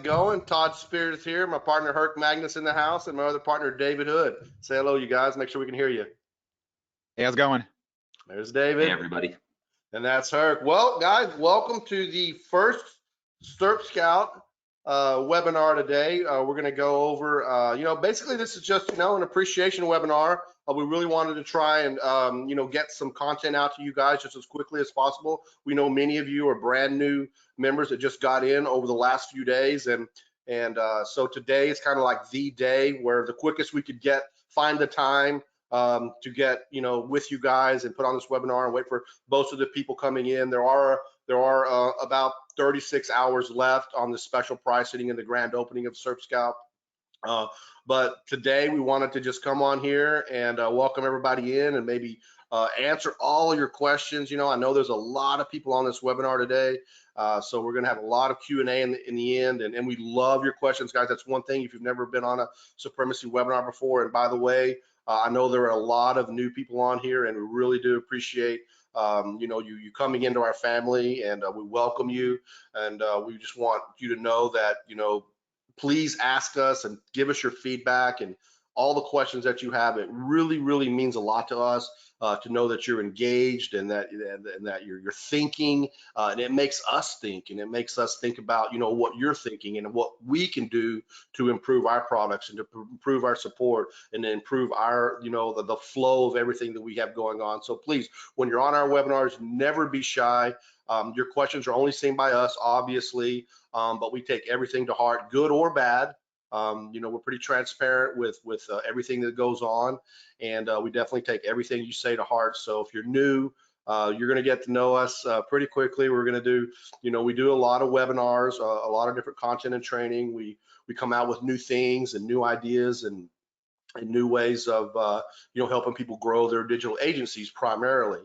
it going? Todd Spears is here. My partner Herc Magnus in the house, and my other partner David Hood. Say hello, you guys. Make sure we can hear you. Hey, how's it going? There's Hey, David, everybody. and that's Herc. Well, guys, welcome to the first SERPscout webinar today. We're going to go over, basically this is just, an appreciation webinar. We really wanted to try and, get some content out to you guys just as quickly as possible. We know many of you are brand new members that just got in over the last few days, and so today is kind of like the day where the quickest we could find the time to get with you guys and put on this webinar and wait for most of the people coming in. There are about 36 hours left on the special pricing and the grand opening of SERPscout. But today we wanted to just come on here and welcome everybody in and maybe answer all your questions. I know there's a lot of people on this webinar today, so we're going to have a lot of Q&A in the end, and we love your questions, guys. That's one thing if you've never been on a Supremacy webinar before. And by the way, I know there are a lot of new people on here, and we really do appreciate you coming into our family, and we welcome you, and we just want you to know that please ask us and give us your feedback and all the questions that you have. It really, really means a lot to us to know that you're engaged and that you're thinking, and it makes us think, and it makes us think about what you're thinking and what we can do to improve our products and to improve our support and to improve our the flow of everything that we have going on. So please, when you're on our webinars, never be shy. Your questions are only seen by us, obviously, but we take everything to heart, good or bad. We're pretty transparent with everything that goes on, and we definitely take everything you say to heart. So if you're new, you're going to get to know us pretty quickly. We're going to do, we do a lot of webinars, a lot of different content and training. We come out with new things and new ideas and new ways of helping people grow their digital agencies primarily.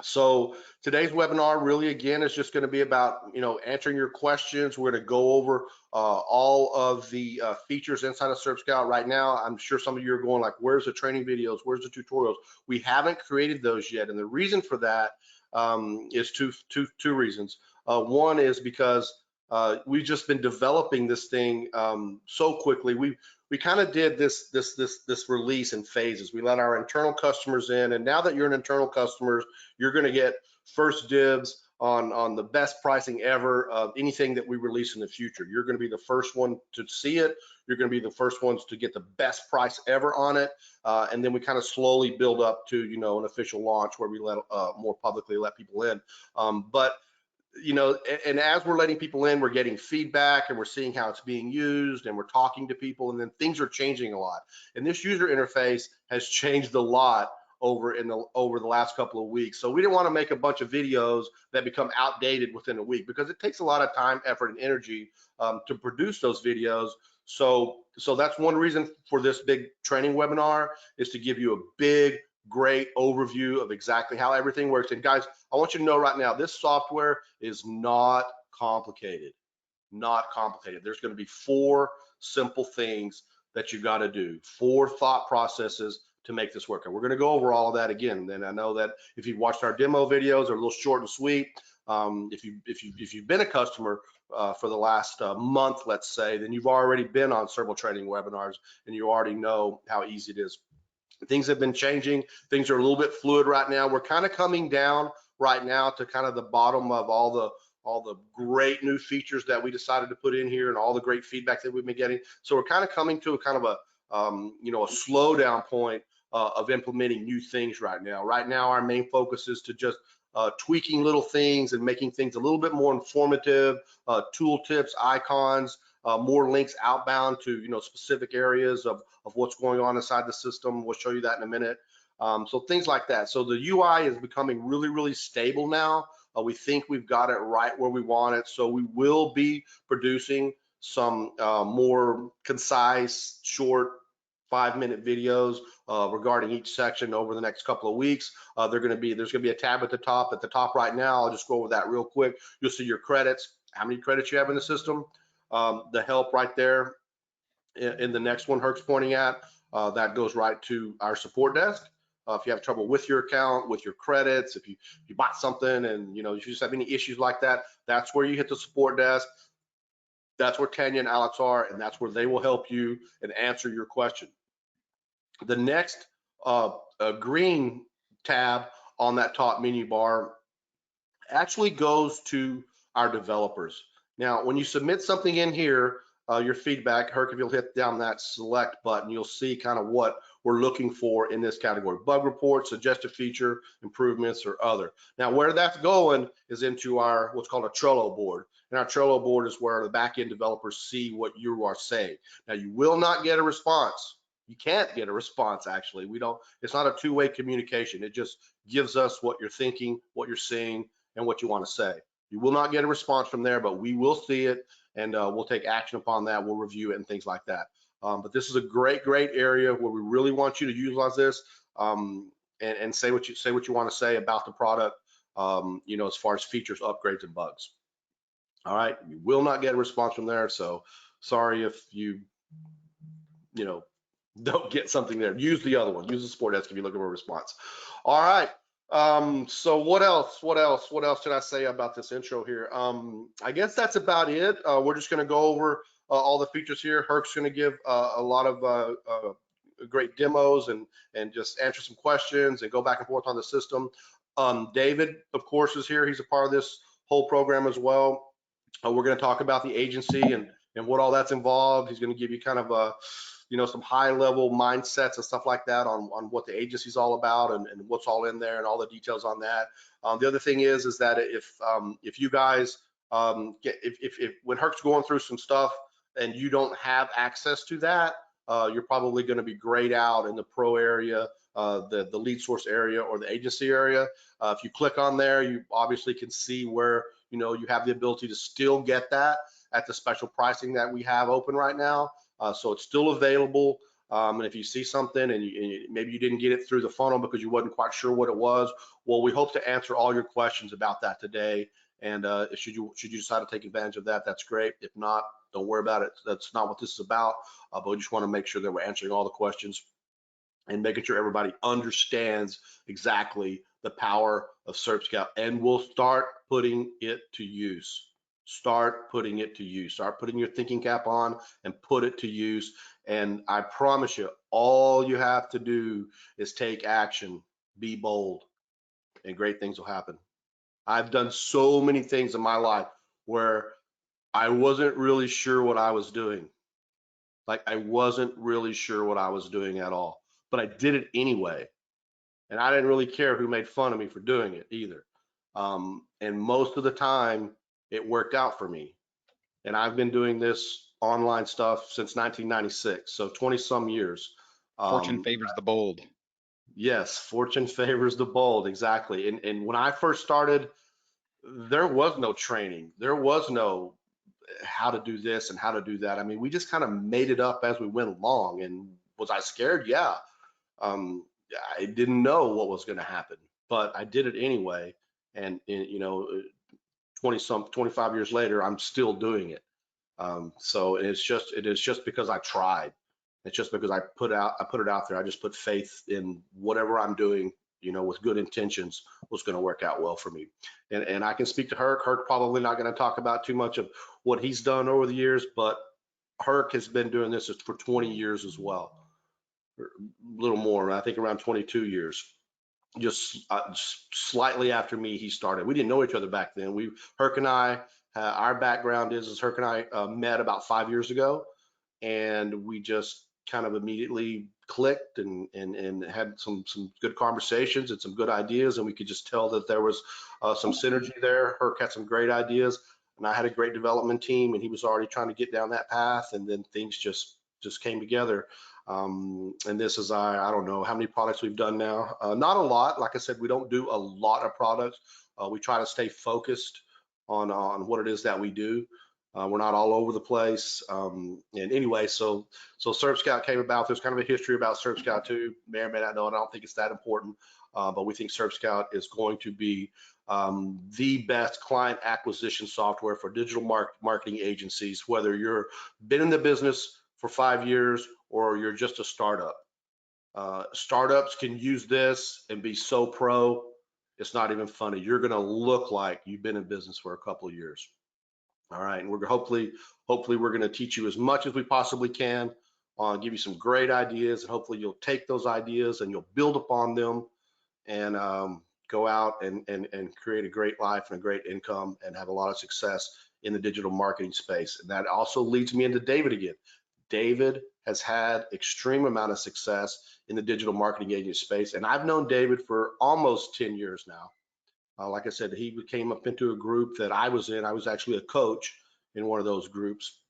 So today's webinar really, again, is just going to be about answering your questions. We're going to go over all of the features inside of SERPscout. Right now, I'm sure some of you are going like, where's the training videos, where's the tutorials? We haven't created those yet, and the reason for that is two reasons. One is because we've just been developing this thing so quickly. We kind of did this release in phases. We let our internal customers in, and now that you're an internal customer, you're going to get first dibs on the best pricing ever of anything that we release in the future. You're going to be the first one to see it. You're going to be the first ones to get the best price ever on it, and then we kind of slowly build up to an official launch where we let more publicly let people in. But and as we're letting people in, we're getting feedback and we're seeing how it's being used, and we're talking to people, and then things are changing a lot. And this user interface has changed a lot over the last couple of weeks. So we didn't want to make a bunch of videos that become outdated within a week, because it takes a lot of time, effort, and energy to produce those videos. So that's one reason for this big training webinar, is to give you a big, great overview of exactly how everything works. And guys, I want you to know right now, this software is not complicated. There's going to be 4 simple things that you got to do, 4 thought processes to make this work. And we're going to go over all of that again. And I know that if you've watched our demo videos, they're a little short and sweet. If you've been a customer for the last month, let's say, then you've already been on several training webinars and you already know how easy it is. Things have been changing. Things are a little bit fluid right now. We're kind of coming down right now to kind of the bottom of all the great new features that we decided to put in here and all the great feedback that we've been getting. So we're kind of coming to a kind of a slowdown point of implementing new things right now. Right now, our main focus is to just tweaking little things and making things a little bit more informative, tool tips, icons, more links outbound to specific areas of what's going on inside the system. We'll show you that in a minute. So things like that. So the UI is becoming really, really stable now. We think we've got it right where we want it. So we will be producing some more concise, short, 5-minute videos regarding each section over the next couple of weeks. There's going to be a tab at the top right now. I'll just go over that real quick. You'll see your credits, how many credits you have in the system. The help right there in the next one Herc's pointing at, that goes right to our support desk. If you have trouble with your account, with your credits, if you bought something and you just have any issues like that, that's where you hit the support desk. That's where Tanya and Alex are, and that's where they will help you and answer your question. The next green tab on that top menu bar actually goes to our developers. Now, when you submit something in here, your feedback, Herc, if you'll hit down that select button, you'll see kind of what we're looking for in this category: bug reports, suggested feature improvements, or other. Now, where that's going is into our what's called a Trello board. And our Trello board is where the back-end developers see what you are saying. Now, you will not get a response. You can't get a response, actually. We don't, it's not a two-way communication. It just gives us what you're thinking, what you're seeing, and what you want to say. You will not get a response from there, but we will see it, and we'll take action upon that. We'll review it and things like that. But this is a great area where we really want you to utilize this and say what you want to say about the product, you know, as far as features, upgrades, and bugs. All right, you will not get a response from there. So sorry if you know, don't get something there. Use the other one. Use the support desk if you're looking for a response. All right. So what else should I say about this intro here? I guess that's about it. We're just going to go over all the features here. Herc's going to give a lot of great demos and just answer some questions and go back and forth on the system. David, of course, is here. He's a part of this whole program as well. We're going to talk about the agency and what all that's involved. He's going to give you kind of a, you know, some high level mindsets and stuff like that on what the agency's all about and what's all in there and all the details on that. The other thing is that if you guys if when Herc's going through some stuff and you don't have access to that, you're probably going to be grayed out in the pro area, the lead source area, or the agency area. If you click on there, you obviously can see where, you know, you have the ability to still get that at the special pricing that we have open right now. So it's still available. And if you see something and maybe you didn't get it through the funnel because you wasn't quite sure what it was, well, we hope to answer all your questions about that today. And should you decide to take advantage of that, that's great. If not, don't worry about it. That's not what this is about. But we just want to make sure that we're answering all the questions and making sure everybody understands exactly the power of SERPscout, and we'll start putting it to use. Start putting it to use. Start putting your thinking cap on and put it to use. And I promise you, all you have to do is take action, be bold, and great things will happen. I've done so many things in my life where I wasn't really sure what I was doing. Like, I wasn't really sure what I was doing at all, but I did it anyway. And I didn't really care who made fun of me for doing it either. And most of the time it worked out for me. And I've been doing this online stuff since 1996, so 20 some years. Fortune favors the bold. Yes, fortune favors the bold, exactly. And when I first started, there was no training. There was no how to do this and how to do that. I mean, we just kind of made it up as we went along. And was I scared? Yeah. I didn't know what was going to happen, but I did it anyway. And you know, 25 years later, I'm still doing it. So it is just because I tried. It's just because I put it out there. I just put faith in whatever I'm doing, you know, with good intentions was going to work out well for me. And I can speak to Herc. Herc probably not going to talk about too much of what he's done over the years, but Herc has been doing this for 20 years as well, or a little more. I think around 22 years. Just slightly after me, he started. We didn't know each other back then. Herc and I, our background is Herc and I met about 5 years ago, and we just kind of immediately clicked and had some good conversations and some good ideas, and we could just tell that there was some synergy there. Herc had some great ideas, and I had a great development team, and he was already trying to get down that path, and then things just came together. And this is I don't know how many products we've done now. Not a lot. Like I said, we don't do a lot of products. We try to stay focused on what it is that we do. We're not all over the place. And anyway, so SERPscout came about. There's kind of a history about SERPscout too. May or may not know, and I don't think it's that important. But we think SERPscout is going to be the best client acquisition software for digital marketing agencies, whether you're been in the business for 5 years or you're just a startup. Startups can use this and be so pro, it's not even funny. You're going to look like you've been in business for a couple of years. All right, and we're hopefully we're going to teach you as much as we possibly can, give you some great ideas, and hopefully you'll take those ideas and you'll build upon them, and go out and create a great life and a great income and have a lot of success in the digital marketing space. And that also leads me into David again. David has had extreme amount of success in the digital marketing agency space, and I've known David for almost 10 years now. Like I said, he came up into a group that I was in. I was actually a coach in one of those groups,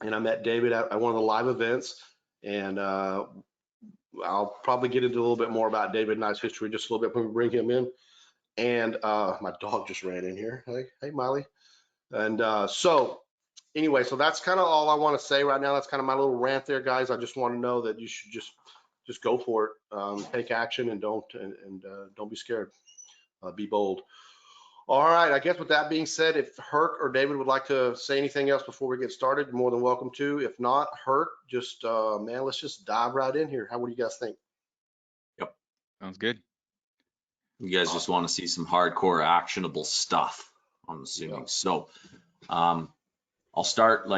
and I met David at one of the live events. And I'll probably get into a little bit more about David and I's history just a little bit when we bring him in. And my dog just ran in here. Hey, Miley. And so anyway, so that's kind of all I want to say right now. That's kind of my little rant there, guys. I just want to know that you should just go for it. Take action and don't be scared. Be bold. All right, I guess with that being said, if Herc or David would like to say anything else before we get started, you're more than welcome to. If not, Herc, just man, let's just dive right in here. What do you guys think? Yep. Sounds good. You guys just want to see some hardcore actionable stuff, I'm assuming. Yeah. So I'll start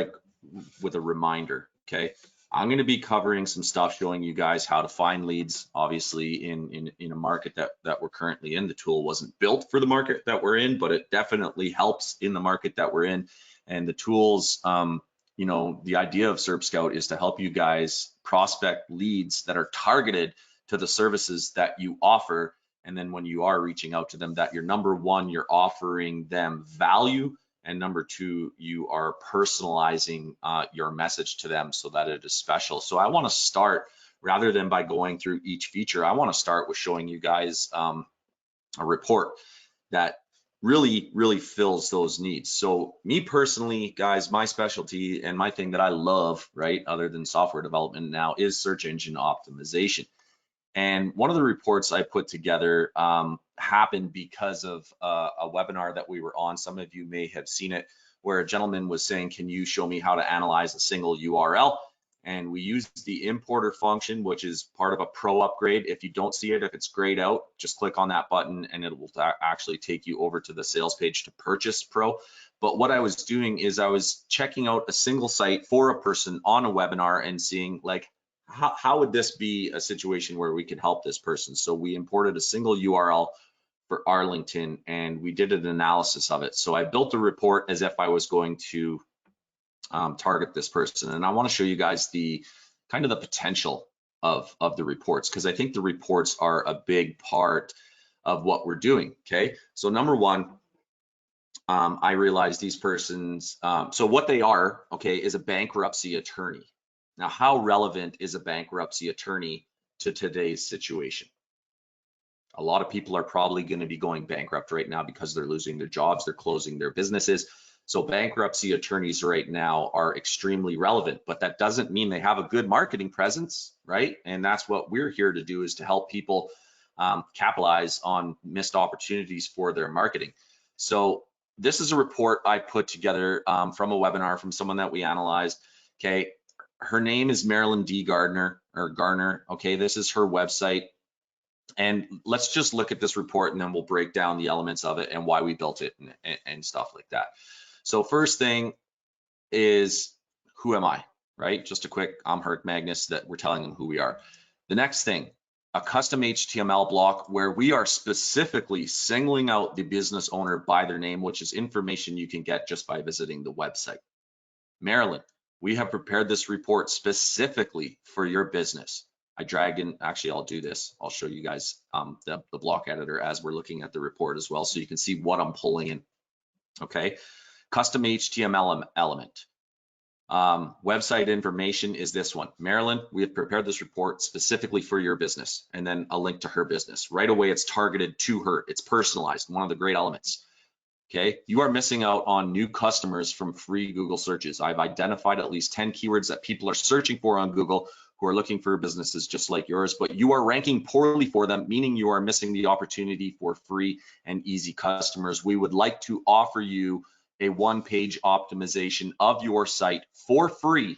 with a reminder, okay? I'm going to be covering some stuff showing you guys how to find leads, obviously in a market that we're currently in. The tool wasn't built for the market that we're in, but it definitely helps in the market that we're in. And the tools, the idea of SERPscout is to help you guys prospect leads that are targeted to the services that you offer. And then when you are reaching out to them, that you're number one, you're offering them value. And number two, you are personalizing your message to them so that it is special. So I want to start, rather than by going through each feature, I want to start with showing you guys a report that really fills those needs. So me personally, guys, my specialty and my thing that I love, right, other than software development now, is search engine optimization. And one of the reports I put together happened because of a webinar that we were on. Some of you may have seen it, where a gentleman was saying, can you show me how to analyze a single URL? And we used the importer function, which is part of a pro upgrade. If you don't see it, if it's grayed out, just click on that button and it will actually take you over to the sales page to purchase pro. But what I was doing is I was checking out a single site for a person on a webinar and seeing how would this be a situation where we could help this person? So we imported a single URL for Arlington and we did an analysis of it. So I built a report as if I was going to target this person. And I want to show you guys the kind of the potential of the reports, because I think the reports are a big part of what we're doing. Okay, so number one, I realized these persons, so what they are, okay, is a bankruptcy attorney. Now, how relevant is a bankruptcy attorney to today's situation? A lot of people are probably going to be going bankrupt right now because they're losing their jobs, they're closing their businesses. So bankruptcy attorneys right now are extremely relevant, but that doesn't mean they have a good marketing presence, right? And that's what we're here to do, is to help people capitalize on missed opportunities for their marketing. So this is a report I put together from a webinar from someone that we analyzed. Okay. Her name is Marilyn D. Garner. Okay, this is her website. And let's just look at this report and then we'll break down the elements of it and why we built it and stuff like that. So first thing is, who am I, right? Just a quick, I'm Herc Magnus, that we're telling them who we are. The next thing, a custom HTML block where we are specifically singling out the business owner by their name, which is information you can get just by visiting the website. Marilyn, we have prepared this report specifically for your business. I dragged in, actually, I'll do this. I'll show you guys the block editor as we're looking at the report as well, so you can see what I'm pulling in. Okay, custom HTML element. Website information is this one. Marilyn, we have prepared this report specifically for your business, and then a link to her business. Right away, it's targeted to her. It's personalized, one of the great elements. Okay, you are missing out on new customers from free Google searches. I've identified at least 10 keywords that people are searching for on Google who are looking for businesses just like yours, but you are ranking poorly for them, meaning you are missing the opportunity for free and easy customers. We would like to offer you a one-page optimization of your site for free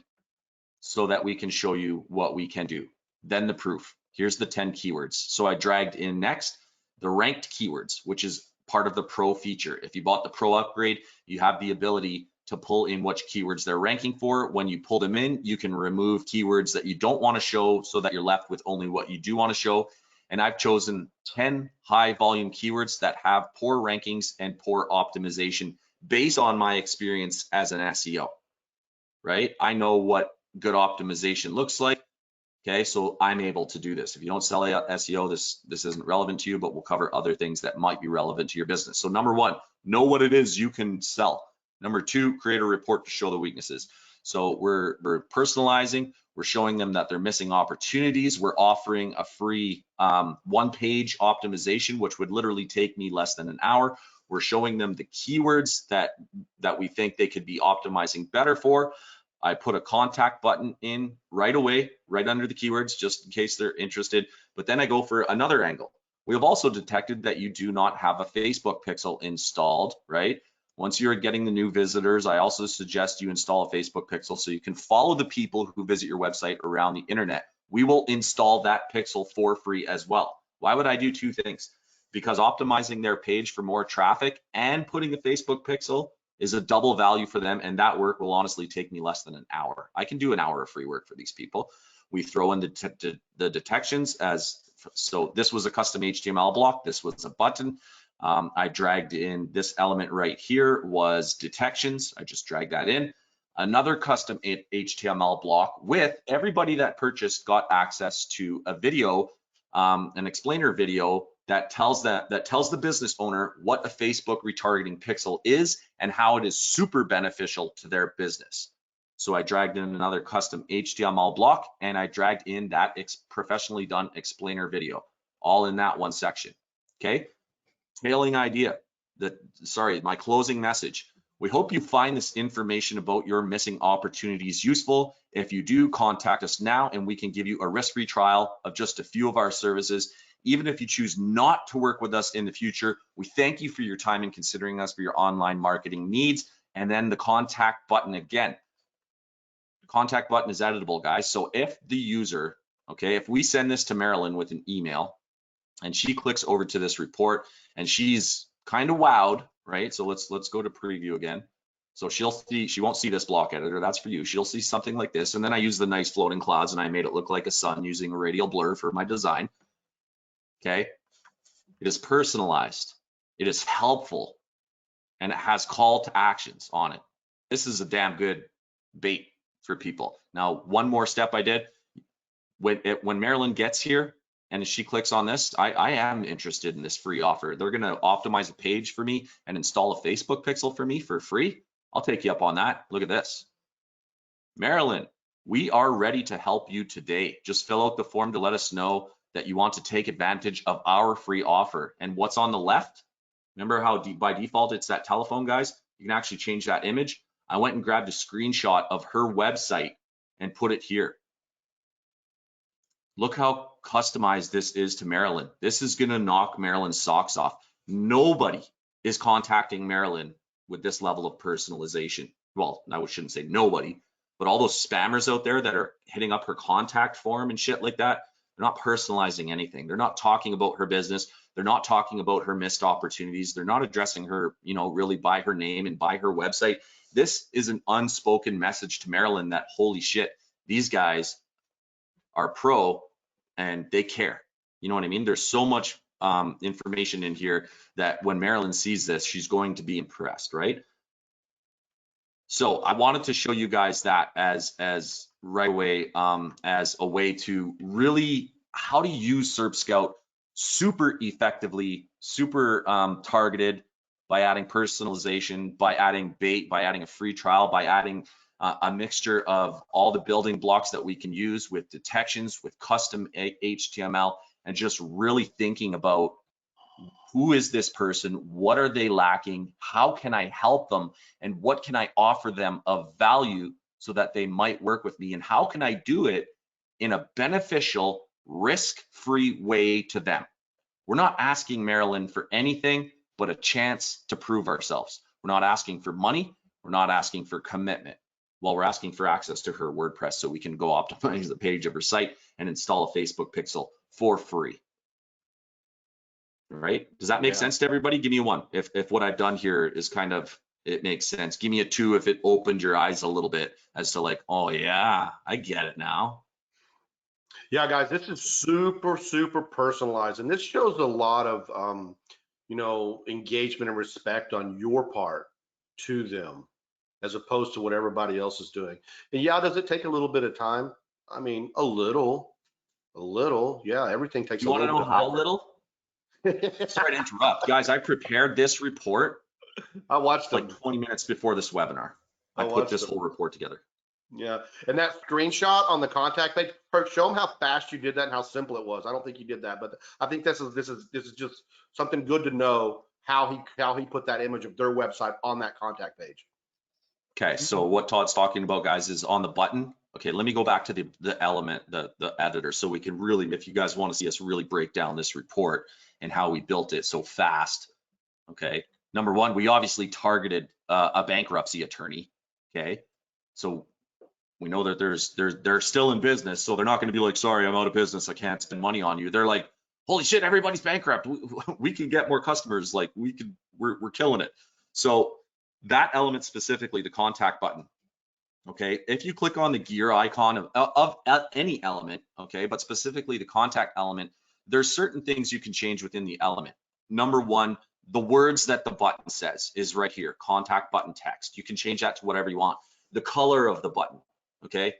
so that we can show you what we can do. Then the proof. Here's the 10 keywords. So I dragged in next the ranked keywords, which is part of the pro feature. If you bought the pro upgrade, you have the ability to pull in which keywords they're ranking for. When you pull them in, you can remove keywords that you don't want to show so that you're left with only what you do want to show. And I've chosen 10 high volume keywords that have poor rankings and poor optimization based on my experience as an SEO, right? I know what good optimization looks like. Okay, so I'm able to do this. If you don't sell SEO, this isn't relevant to you, but we'll cover other things that might be relevant to your business. So number one, know what it is you can sell. Number two, create a report to show the weaknesses. So we're personalizing, we're showing them that they're missing opportunities. We're offering a free one-page optimization, which would literally take me less than an hour. We're showing them the keywords that we think they could be optimizing better for. I put a contact button in right away, right under the keywords, just in case they're interested. But then I go for another angle. We have also detected that you do not have a Facebook pixel installed, right? Once you're getting the new visitors, I also suggest you install a Facebook pixel so you can follow the people who visit your website around the internet. We will install that pixel for free as well. Why would I do two things? Because optimizing their page for more traffic and putting a Facebook pixel is a double value for them, and that work will honestly take me less than an hour. I can do an hour of free work for these people. We throw in the detections so this was a custom HTML block, this was a button. I dragged in this element right here was detections. I just dragged that in. Another custom HTML block with everybody that purchased got access to a video, an explainer video that tells the business owner what a Facebook retargeting pixel is and how it is super beneficial to their business. So I dragged in another custom HTML block and I dragged in that professionally done explainer video, all in that one section. Okay, tailing idea. My closing message. We hope you find this information about your missing opportunities useful. If you do, contact us now and we can give you a risk-free trial of just a few of our services. Even if you choose not to work with us in the future, we thank you for your time and considering us for your online marketing needs. And then the contact button again. The contact button is editable, guys. So if the user, okay, if we send this to Marilyn with an email and she clicks over to this report and she's kind of wowed, right? So let's go to preview again. So she won't see this block editor, that's for you. She'll see something like this. And then I use the nice floating clouds and I made it look like a sun using a radial blur for my design. Okay, it is personalized, it is helpful, and it has call to actions on it. This is a damn good bait for people. Now, one more step I did, when Marilyn gets here and she clicks on this, I am interested in this free offer. They're gonna optimize a page for me and install a Facebook pixel for me for free. I'll take you up on that. Look at this. Marilyn, we are ready to help you today. Just fill out the form to let us know that you want to take advantage of our free offer. And what's on the left? Remember how by default it's that telephone, guys? You can actually change that image. I went and grabbed a screenshot of her website and put it here. Look how customized this is to Marilyn. This is gonna knock Marilyn's socks off. Nobody is contacting Marilyn with this level of personalization. Well, I shouldn't say nobody, but all those spammers out there that are hitting up her contact form and shit like that, they're not personalizing anything. They're not talking about her business. They're not talking about her missed opportunities. They're not addressing her, really by her name and by her website. This is an unspoken message to Marilyn that, holy shit, these guys are pro and they care. You know what I mean? There's so much information in here that when Marilyn sees this, she's going to be impressed, right? So I wanted to show you guys that as right away, as a way to really how to use SERPscout super effectively, super targeted by adding personalization, by adding bait, by adding a free trial, by adding a mixture of all the building blocks that we can use with detections, with custom HTML, and just really thinking about who is this person, what are they lacking, how can I help them, and what can I offer them of value so that they might work with me, and how can I do it in a beneficial, risk-free way to them. We're not asking Marilyn for anything but a chance to prove ourselves. We're not asking for money, we're not asking for commitment. Well, we're asking for access to her WordPress so we can go optimize the page of her site and install a Facebook pixel for free. Right? Does that make sense to everybody? Give me one if what I've done here is kind of it makes sense. Give me a 2 if it opened your eyes a little bit as to like, oh yeah, I get it now. Yeah, guys, this is super, super personalized, and this shows a lot of, engagement and respect on your part to them, as opposed to what everybody else is doing. And yeah, does it take a little bit of time? I mean, a little. Yeah, everything takes You a want to little know bit how little? of Sorry to interrupt. Guys, I prepared this report I watched like them. 20 minutes before this webinar. I I put watched this them. whole report together. Yeah, and that screenshot on the contact page, show them how fast you did that and how simple it was. I don't think you did that, but I think this is just something good to know how he put that image of their website on that contact page. Okay, so what Todd's talking about, guys, is on the button. Okay, let me go back to the element, the editor, so we can really, if you guys want to see us really break down this report and how we built it so fast. Okay, number one, we obviously targeted a bankruptcy attorney. Okay, so we know that they're still in business, so they're not going to be like, sorry, I'm out of business, I can't spend money on you. They're like, holy shit, everybody's bankrupt. We can get more customers. Like we're killing it. So that element specifically, the contact button. Okay, if you click on the gear icon of any element, okay, but specifically the contact element, there's certain things you can change within the element. Number one, the words that the button says is right here, contact button text. You can change that to whatever you want. The color of the button, okay?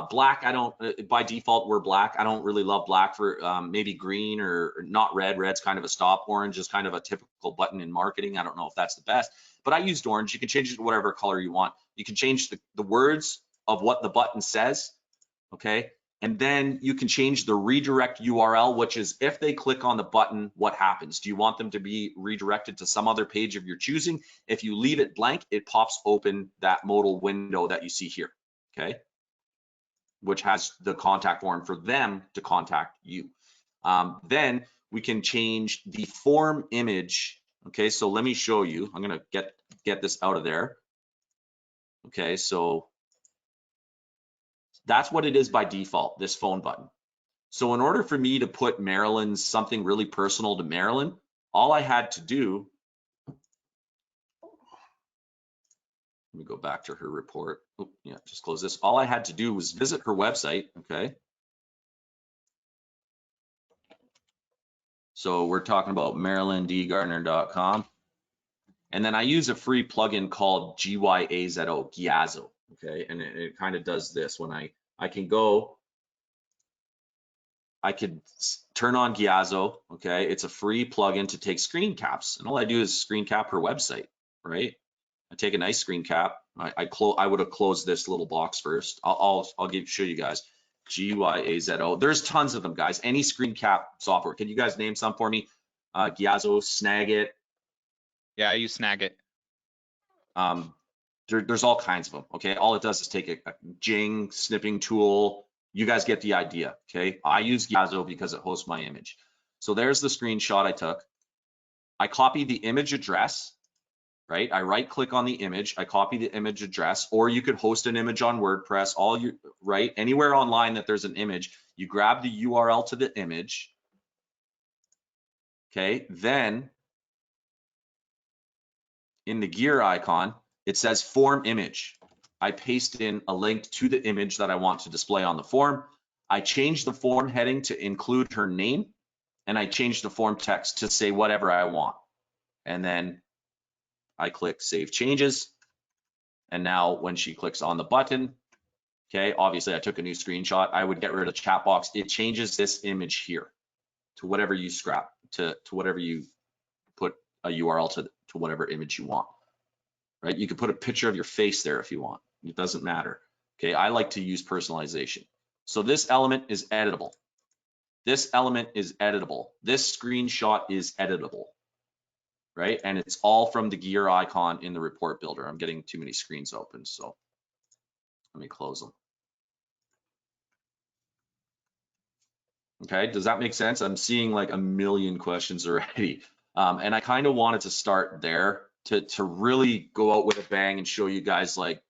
Black, I don't, by default, we're black. I don't really love black. For maybe green or not red. Red's kind of a stop. Orange is kind of a typical button in marketing. I don't know if that's the best, but I used orange. You can change it to whatever color you want. You can change the words of what the button says, okay? And then you can change the redirect URL, which is if they click on the button, what happens? Do you want them to be redirected to some other page of your choosing? If you leave it blank, it pops open that modal window that you see here, okay? Which has the contact form for them to contact you. Then we can change the form image. Okay, so let me show you. I'm gonna get this out of there. Okay, so that's what it is by default, this phone button. So in order for me to put Marilyn's something really personal to Marilyn, all I had to do, let me go back to her report. Oh, yeah, just close this. All I had to do was visit her website, okay? So we're talking about marilyndgardner.com. And then I use a free plugin called Gyazo, okay? And it kind of does this. When I can go, I could turn on Gyazo, okay? It's a free plugin to take screen caps. And all I do is screen cap her website, right? I take a nice screen cap. I would have closed this little box first. I'll show you guys. Gyazo. There's tons of them, guys. Any screen cap software. Can you guys name some for me? Gyazo, Snagit. Yeah, I use Snagit. There's all kinds of them. Okay, all it does is take a Jing snipping tool. You guys get the idea. Okay, I use Gyazo because it hosts my image. So there's the screenshot I took. I copy the image address. Right? I right click on the image, I copy the image address, or you could host an image on WordPress, right? Anywhere online that there's an image, you grab the URL to the image. Okay, then in the gear icon, it says form image. I paste in a link to the image that I want to display on the form. I change the form heading to include her name, and I change the form text to say whatever I want. And then I click Save Changes. And now when she clicks on the button, okay, obviously I took a new screenshot. I would get rid of the chat box. It changes this image here to whatever you scrap, to whatever you put a URL to whatever image you want, right? You could put a picture of your face there if you want. It doesn't matter. Okay, I like to use personalization. So this element is editable. This element is editable. This screenshot is editable. Right? And it's all from the gear icon in the report builder. I'm getting too many screens open, so let me close them. Okay, does that make sense? I'm seeing like a million questions already. And I kind of wanted to start there to really go out with a bang and show you guys like,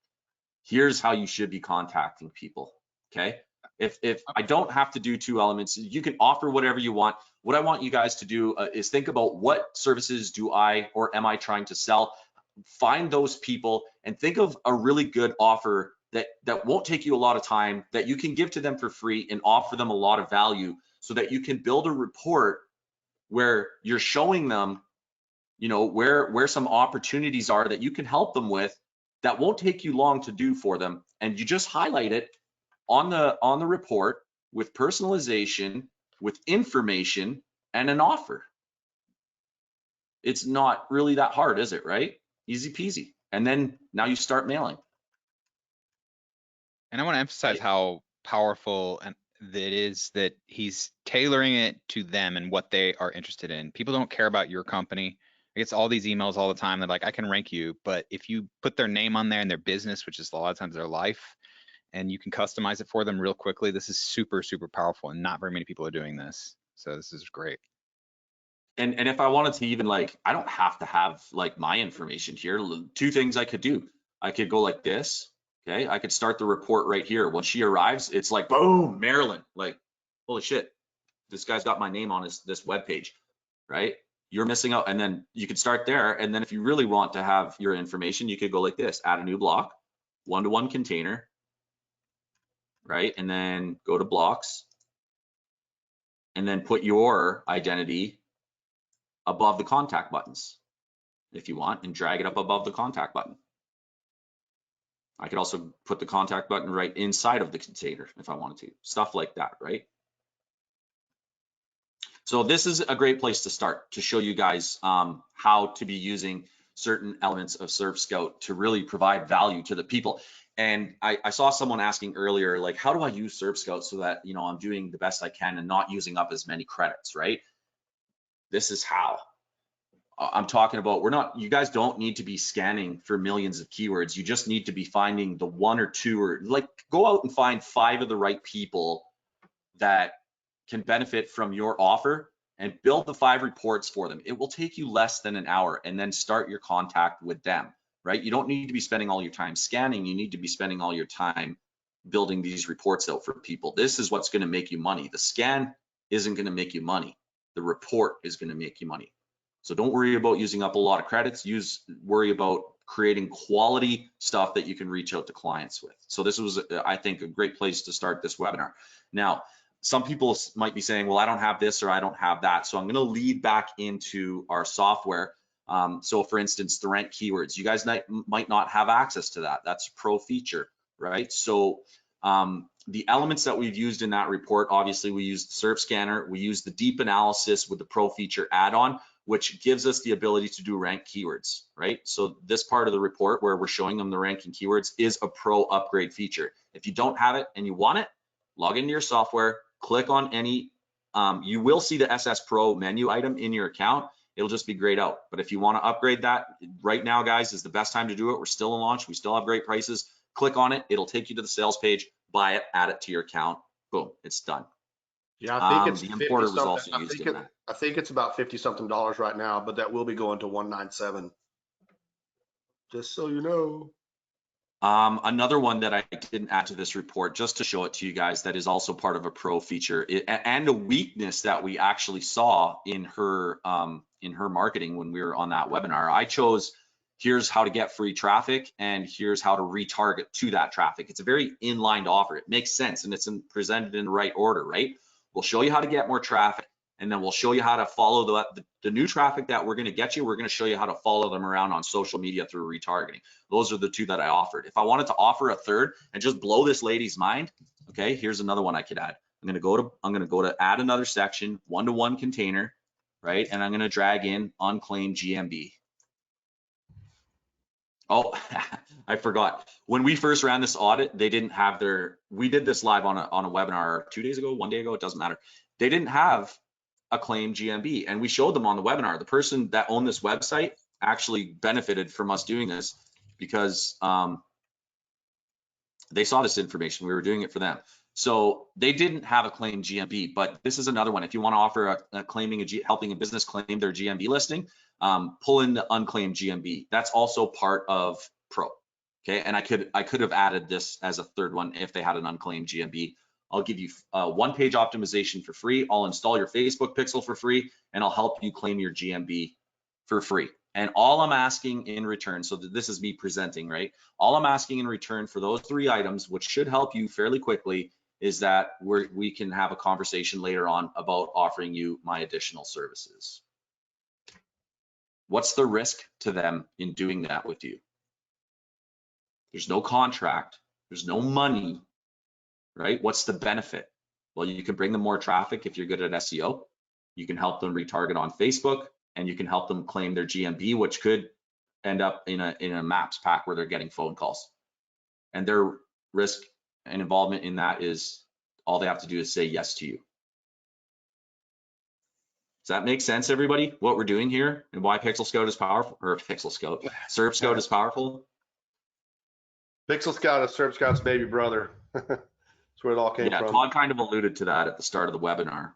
here's how you should be contacting people, okay? If I don't have to do two elements, you can offer whatever you want. What I want you guys to do is think about what services do I or am I trying to sell? find those people and think of a really good offer that won't take you a lot of time, that you can give to them for free and offer them a lot of value, so that you can build a report where you're showing them, you know, where some opportunities are that you can help them with, that won't take you long to do for them. And you just highlight it on the report with personalization, with information, and an offer. It's not really that hard, is it, right? Easy peasy. And then now you start mailing. And I want to emphasize how powerful and that is that he's tailoring it to them and what they are interested in. People don't care about your company. I get all these emails all the time. They're like, I can rank you, but if you put their name on there and their business, which is a lot of times their life, and you can customize it for them real quickly, this is super, super powerful, and not very many people are doing this. So this is great. And if I wanted to even, like, I don't have to have like my information here. 2 things I could do. I could go like this. Okay, I could start the report right here. When she arrives, it's like, boom, Marilyn, like, holy shit, this guy's got my name on this web page, right? You're missing out. And then you could start there. And then if you really want to have your information, you could go like this, add a new block, 1-to-1 container, right? And then go to blocks, and then put your identity above the contact buttons if you want, and drag it up above the contact button. I could also put the contact button right inside of the container if I wanted to, stuff like that, right? So this is a great place to start to show you guys how to be using certain elements of SERPscout to really provide value to the people. And I saw someone asking earlier, like, how do I use SERPscout so that, you know, I'm doing the best I can and not using up as many credits, right? This is how. I'm talking about, you guys don't need to be scanning for millions of keywords. You just need to be finding the 1 or 2, or like, go out and find 5 of the right people that can benefit from your offer and build the 5 reports for them. It will take you less than an hour, and then start your contact with them, right? You don't need to be spending all your time scanning. You need to be spending all your time building these reports out for people. This is what's going to make you money. The scan isn't going to make you money. The report is going to make you money. So don't worry about using up a lot of credits. Worry about creating quality stuff that you can reach out to clients with. So this was, I think, a great place to start this webinar. Now, some people might be saying, well, I don't have this or I don't have that. So I'm going to lead back into our software. So for instance, the rank keywords, you guys might not have access to that. That's a pro feature, right? So the elements that we've used in that report, obviously we used the SERP scanner, we used the deep analysis with the pro feature add-on, which gives us the ability to do rank keywords, right? So this part of the report where we're showing them the ranking keywords is a pro upgrade feature. If you don't have it and you want it, log into your software, click on any, you will see the SS Pro menu item in your account. It'll just be grayed out. But if you want to upgrade that, right now, guys, is the best time to do it. We're still in launch. We still have great prices. Click on it. It'll take you to the sales page, buy it, add it to your account. Boom, it's done. Yeah, I think it's the importer was also used in that. I think it's about $50-something right now, but that will be going to $197. Just so you know. Another one that I didn't add to this report, just to show it to you guys, that is also part of a pro feature and a weakness that we actually saw in her marketing when we were on that webinar. I chose, here's how to get free traffic and here's how to retarget to that traffic. It's a very inlined offer. It makes sense and it's presented in the right order, right? We'll show you how to get more traffic, and then we'll show you how to follow the new traffic that we're going to get you. We're going to show you how to follow them around on social media through retargeting. Those are the 2 that I offered. If I wanted to offer a third and just blow this lady's mind, okay, here's another one I could add. I'm going to go to add another section, 1-to-1 container, right? And I'm going to drag in unclaimed GMB. Oh, I forgot. When we first ran this audit, they didn't have we did this live on a webinar 2 days ago, 1 day ago, it doesn't matter. They didn't have a claim GMB, and we showed them on the webinar. The person that owned this website actually benefited from us doing this because they saw this information. We were doing it for them. So they didn't have a claim GMB, but this is another one. If you want to offer helping a business claim their GMB listing, pull in the unclaimed GMB. That's also part of Pro. Okay, and I could have added this as a third one if they had an unclaimed GMB. I'll give you 1-page optimization for free. I'll install your Facebook pixel for free, and I'll help you claim your GMB for free. And all I'm asking in return, so this is me presenting, right? All I'm asking in return for those 3 items, which should help you fairly quickly, is that we can have a conversation later on about offering you my additional services. What's the risk to them in doing that with you? There's no contract, there's no money, right? What's the benefit? Well, you can bring them more traffic if you're good at SEO. You can help them retarget on Facebook, and you can help them claim their GMB, which could end up in a maps pack where they're getting phone calls. And their risk and involvement in that is all they have to do is say yes to you. Does that make sense, everybody? What we're doing here and why Pixel Scout is powerful, or Pixel Scout, SERPscout is powerful? Pixel Scout is SERPscout's baby brother. That's where it all came from. Todd kind of alluded to that at the start of the webinar.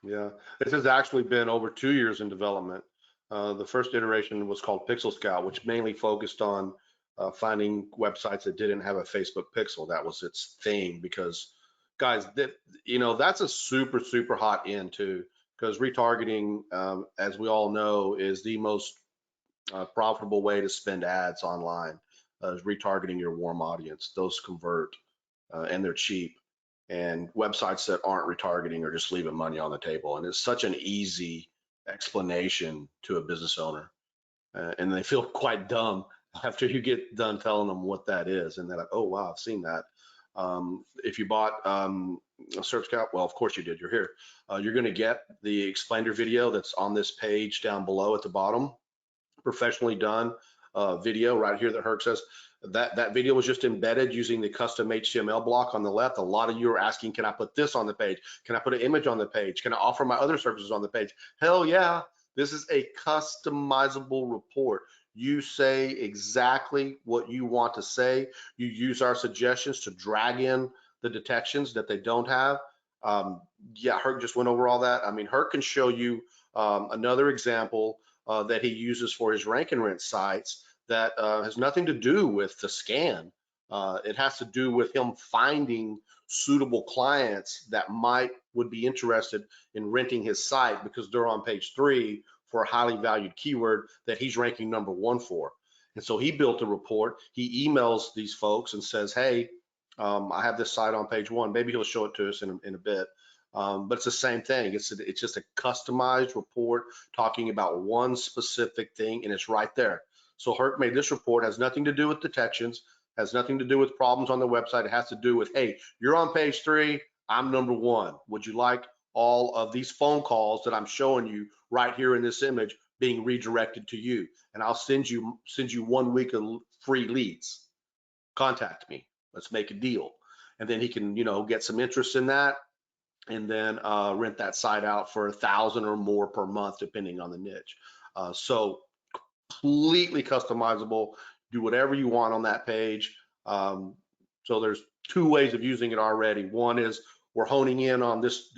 Yeah, this has actually been over 2 years in development. The first iteration was called Pixel Scout, which mainly focused on finding websites that didn't have a Facebook pixel. That was its theme, because guys, that's a super hot end too, because retargeting, as we all know, is the most profitable way to spend ads online. Is retargeting your warm audience. Those convert, and they're cheap. And websites that aren't retargeting are just leaving money on the table. And it's such an easy explanation to a business owner. And they feel quite dumb after you get done telling them what that is. And they're like, oh, wow, I've seen that. If you bought a SERPscout, well, of course you did, you're here. You're gonna get the explainer video that's on this page down below at the bottom, professionally done video right here that Herc says. That video was just embedded using the custom HTML block on the left. A lot of you are asking, can I put this on the page? Can I put an image on the page? Can I offer my other services on the page? Hell yeah, this is a customizable report. You say exactly what you want to say. You use our suggestions to drag in the detections that they don't have. Yeah, Herc just went over all that. I mean, Herc can show you another example that he uses for his rank and rent sites that has nothing to do with the scan. It has to do with him finding suitable clients that would be interested in renting his site because they're on page 3 for a highly valued keyword that he's ranking number 1 for. And so he built a report. He emails these folks and says, hey, I have this site on page 1. Maybe he'll show it to us in a bit. But it's the same thing. It's just a customized report talking about one specific thing, and it's right there. So Herc made this report, has nothing to do with detections, has nothing to do with problems on the website. It has to do with, hey, you're on page 3, I'm number 1. Would you like all of these phone calls that I'm showing you right here in this image being redirected to you? And I'll send you 1 week of free leads. Contact me. Let's make a deal. And then he can, get some interest in that, and then rent that site out for $1,000 or more per month, depending on the niche. So completely customizable. Do whatever you want on that page. So there's 2 ways of using it already. One is we're honing in on this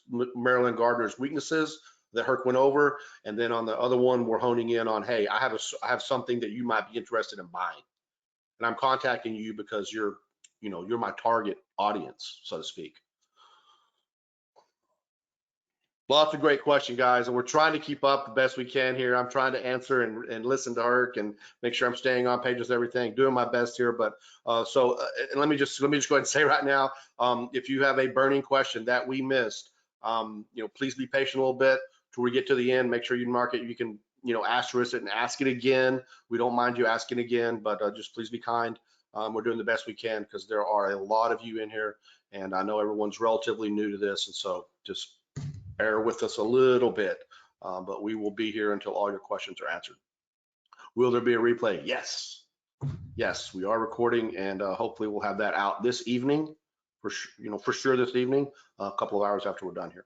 Marilyn Gardner's weaknesses that Herc went over, and then on the other one, we're honing in on, hey, I have something that you might be interested in buying, and I'm contacting you because you're my target audience, so to speak. Lots of great questions, guys, and we're trying to keep up the best we can here. I'm trying to answer and listen to Herc and make sure I'm staying on page with everything, doing my best here. But and let me just go ahead and say right now, if you have a burning question that we missed, please be patient a little bit till we get to the end. Make sure you mark it. You can asterisk it and ask it again. We don't mind you asking again, but just please be kind. We're doing the best we can because there are a lot of you in here, and I know everyone's relatively new to this, and so just bear with us a little bit, but we will be here until all your questions are answered. Will there be a replay? Yes, we are recording, and hopefully we'll have that out this evening, for sure this evening, a couple of hours after we're done here.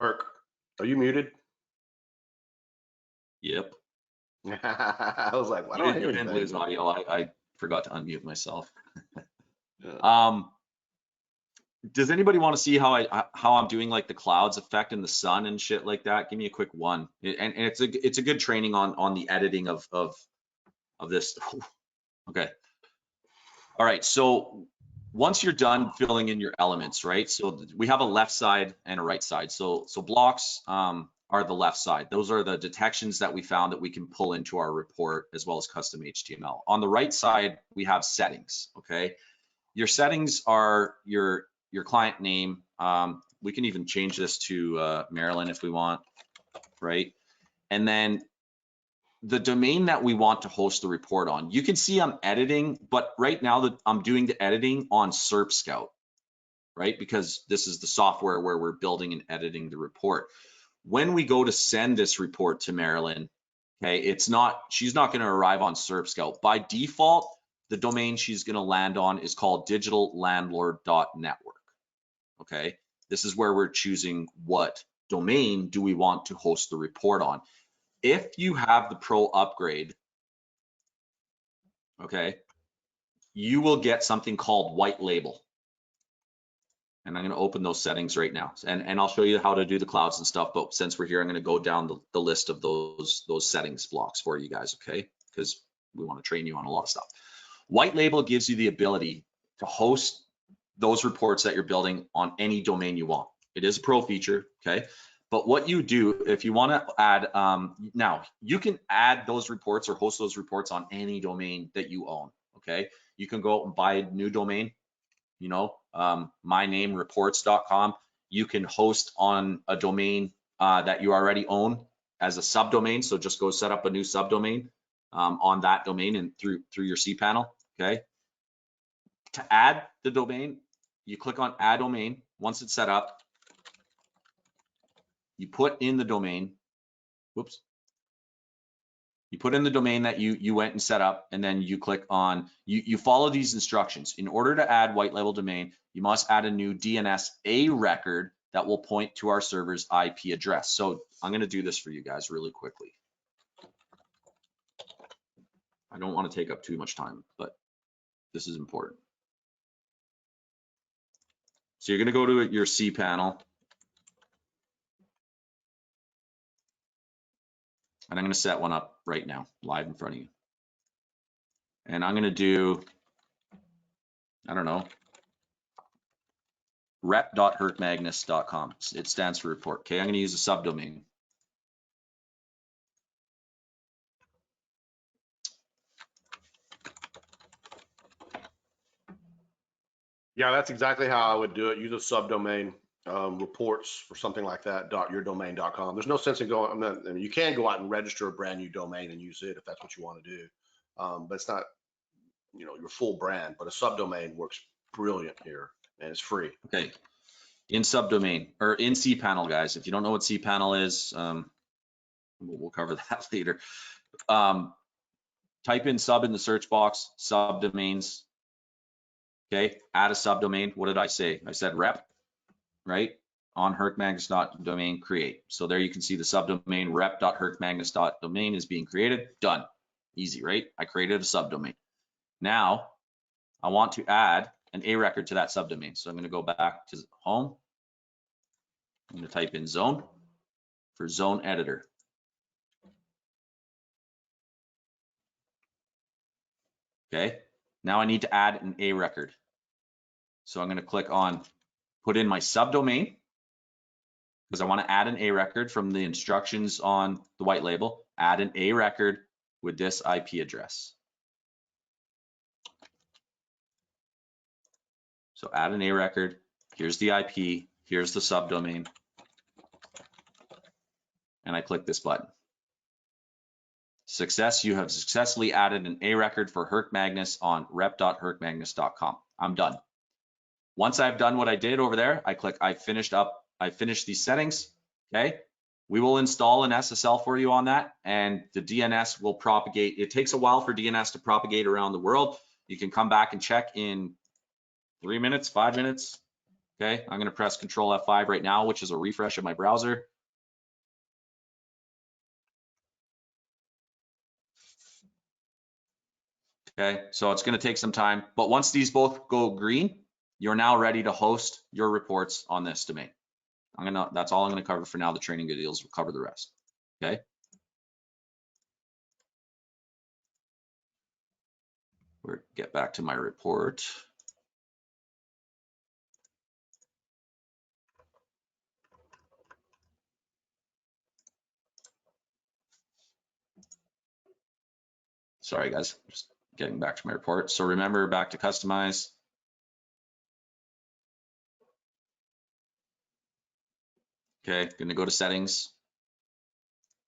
Herc, are you muted? Yep. I was like, why don't I hear You didn't lose audio. I forgot to unmute myself. Does anybody want to see how I'm doing like the clouds effect and the sun and shit like that? Give me a quick one. And it's a good training on the editing of this. Okay. All right. So once you're done filling in your elements, right? So we have a left side and a right side. So blocks are the left side. Those are the detections that we found that we can pull into our report, as well as custom HTML. On the right side, we have settings. Okay. Your settings are your client name. We can even change this to Maryland if we want, right? And then the domain that we want to host the report on. You can see I'm editing, but right now that I'm doing the editing on SERPscout, right? Because this is the software where we're building and editing the report. When we go to send this report to Maryland, okay, she's not going to arrive on SERPscout. By default, the domain she's going to land on is called digitallandlord.network. Okay, this is where we're choosing what domain do we want to host the report on. If you have the Pro upgrade, okay, you will get something called white label. And I'm going to open those settings right now. And I'll show you how to do the clouds and stuff. But since we're here, I'm going to go down the list of those settings blocks for you guys, okay? Because we want to train you on a lot of stuff. White label gives you the ability to host those reports that you're building on any domain you want. It is a pro feature, okay? But what you do, if you want to add, now you can add those reports or host those reports on any domain that you own, okay? You can go out and buy a new domain, you know, mynamereports.com. You can host on a domain that you already own as a subdomain. So just go set up a new subdomain on that domain and through your cPanel, okay? To add the domain, you click on add domain. Once it's set up, you put in the domain, whoops. You put in the domain that you went and set up, and then you click on, you follow these instructions. In order to add white label domain, you must add a new DNS A record that will point to our server's IP address. So I'm going to do this for you guys really quickly. I don't want to take up too much time, but this is important. So you're going to go to your cPanel. And I'm going to set one up right now, live in front of you. And I'm going to do, I don't know, rep.hercmagnus.com. It stands for report. Okay, I'm going to use a subdomain. Yeah, that's exactly how I would do it. Use a subdomain, reports for something like that, .yourdomain.com. There's no sense in going, I mean, you can go out and register a brand new domain and use it if that's what you want to do. But it's not, you know, your full brand, but a subdomain works brilliant here and it's free. Okay, in subdomain or in cPanel, guys. If you don't know what cPanel is, we'll cover that later. Type in sub in the search box, subdomains. Okay, add a subdomain. What did I say? I said rep, right? On hercmagnus.domain create. So there you can see the subdomain rep.hercmagnus.domain is being created. Done. Easy, right? I created a subdomain. Now I want to add an A record to that subdomain. So I'm going to go back to home. I'm going to type in zone for zone editor. Okay, now I need to add an A record. So I'm going to click on put in my subdomain because I want to add an A record from the instructions on the white label. Add an A record with this IP address. So add an A record. Here's the IP. Here's the subdomain. And I click this button. Success, you have successfully added an A record for Herc Magnus on rep.hercmagnus.com. I'm done. Once I've done what I did over there, I click I finished these settings. Okay. We will install an SSL for you on that, and the DNS will propagate. It takes a while for DNS to propagate around the world. You can come back and check in 3 minutes, 5 minutes. Okay, I'm going to press Control F5 right now, which is a refresh of my browser. Okay, so it's going to take some time, but once these both go green, you're now ready to host your reports on this domain. That's all I'm gonna cover for now. The training videos will cover the rest, okay? We'll get back to my report. Sorry guys, just getting back to my report. So remember, back to customize. Okay, gonna go to settings.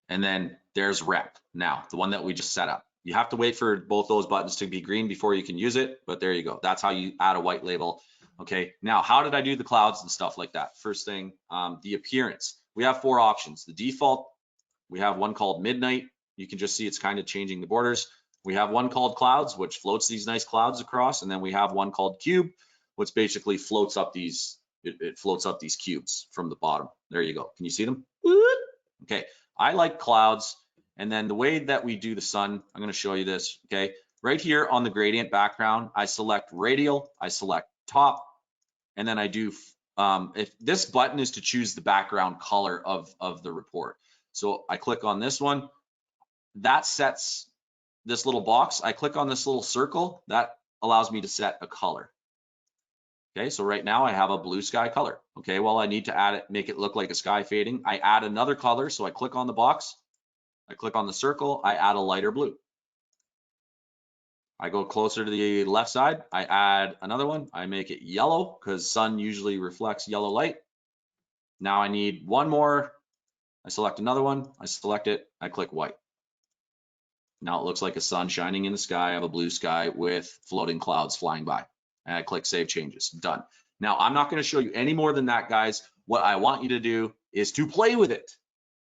And then there's rep. Now, the one that we just set up. You have to wait for both those buttons to be green before you can use it, but there you go. That's how you add a white label. Okay, now how did I do the clouds and stuff like that? First thing, the appearance. We have 4 options. The default, we have one called midnight. You can just see it's kind of changing the borders. We have one called clouds, which floats these nice clouds across. And then we have one called cube, which basically floats up these, it floats up these cubes from the bottom. There you go. Can you see them? Okay, I like clouds. And then the way that we do the sun, I'm going to show you this. Okay, right here on the gradient background, I select radial, I select top, and then I do, if this button is to choose the background color of the report. So I click on this one, that sets this little box. I click on this little circle, that allows me to set a color. Okay, so right now I have a blue sky color. Okay, well, I need to add it, make it look like a sky fading. I add another color, so I click on the box, I click on the circle, I add a lighter blue. I go closer to the left side, I add another one, I make it yellow because sun usually reflects yellow light. Now I need one more, I select another one, I select it, I click white. Now it looks like a sun shining in the sky. I have a blue sky with floating clouds flying by. And I click Save Changes, done. Now I'm not going to show you any more than that, guys. What I want you to do is to play with it,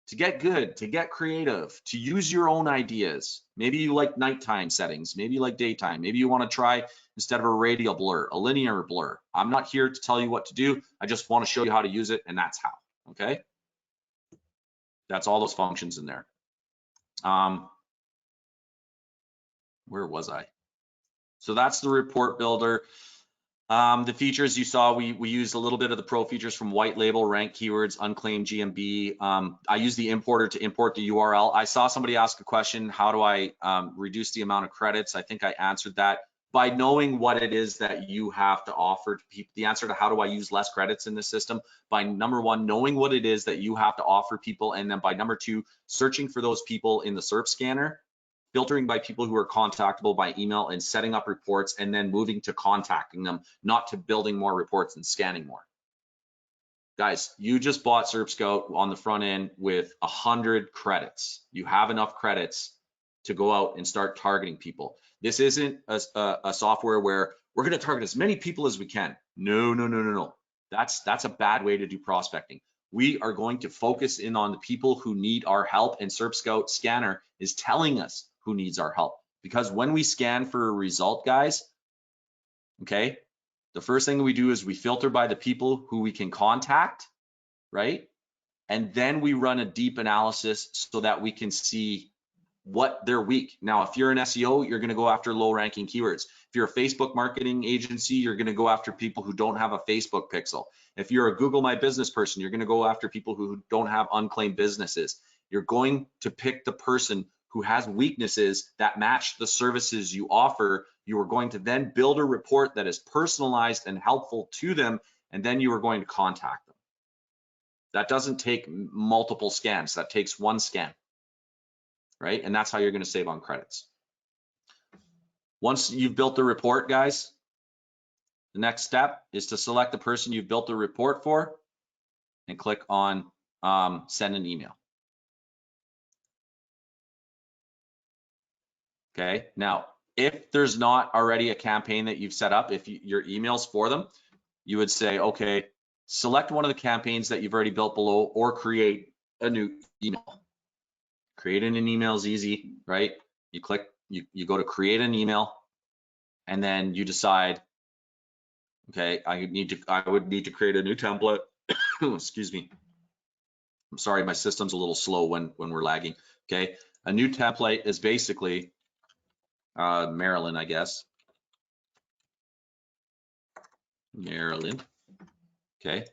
to get good, to get creative, to use your own ideas. Maybe you like nighttime settings, maybe you like daytime, maybe you want to try, instead of a radial blur, a linear blur. I'm not here to tell you what to do. I just want to show you how to use it, and that's how, okay? That's all those functions in there. Where was I? So that's the report builder. The features you saw, we used a little bit of the pro features from white label, rank keywords, unclaimed GMB. I use the importer to import the URL. I saw somebody ask a question, how do I reduce the amount of credits? I think I answered that by knowing what it is that you have to offer to people. The answer to how do I use less credits in this system, by number 1, knowing what it is that you have to offer people, and then by number 2, searching for those people in the SERP scanner, filtering by people who are contactable by email, and setting up reports, and then moving to contacting them, not to building more reports and scanning more. Guys, you just bought SERPscout on the front end with 100 credits. You have enough credits to go out and start targeting people. This isn't a software where we're going to target as many people as we can. No. That's a bad way to do prospecting. We are going to focus in on the people who need our help, and SERPscout scanner is telling us who needs our help. Because when we scan for a result, guys, okay, the first thing we do is we filter by the people who we can contact, right? And then we run a deep analysis so that we can see what they're weak. Now, if you're an SEO, you're going to go after low ranking keywords. If you're a Facebook marketing agency, you're going to go after people who don't have a Facebook pixel. If you're a Google My Business person, you're going to go after people who don't have unclaimed businesses. You're going to pick the person who has weaknesses that match the services you offer. You are going to then build a report that is personalized and helpful to them, and then you are going to contact them. That doesn't take multiple scans. That takes one scan, right? And that's how you're going to save on credits. Once you've built the report, guys, the next step is to select the person you've built the report for and click on send an email. Okay, now, if there's not already a campaign that you've set up, if your email's for them, you would say, okay, select one of the campaigns that you've already built below, or create a new email. Creating an email is easy, right? You click, you go to create an email, and then you decide, okay, I would need to create a new template. Excuse me. I'm sorry, my system's a little slow when we're lagging. Okay, a new template is basically Maryland, I guess. Maryland. Okay.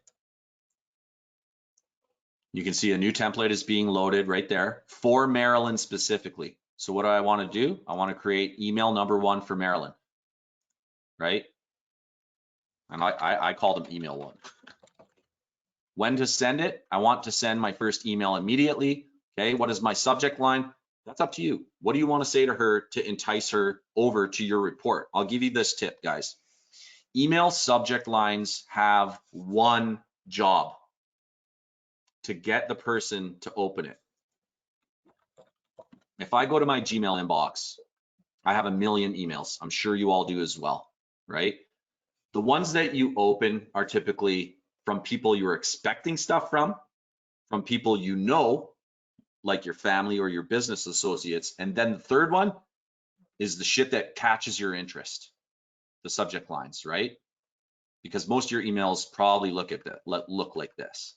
You can see a new template is being loaded right there for Maryland specifically. So what do I want to do? I want to create email number 1 for Maryland, right? And I call them email 1. When to send it? I want to send my first email immediately. Okay, what is my subject line? That's up to you. What do you want to say to her to entice her over to your report? I'll give you this tip, guys. Email subject lines have one job: to get the person to open it. If I go to my Gmail inbox, I have a million emails. I'm sure you all do as well, right? The ones that you open are typically from people you're expecting stuff from people you know, like your family or your business associates. And then the third one is the shit that catches your interest, the subject lines, right? Because most of your emails probably look like this.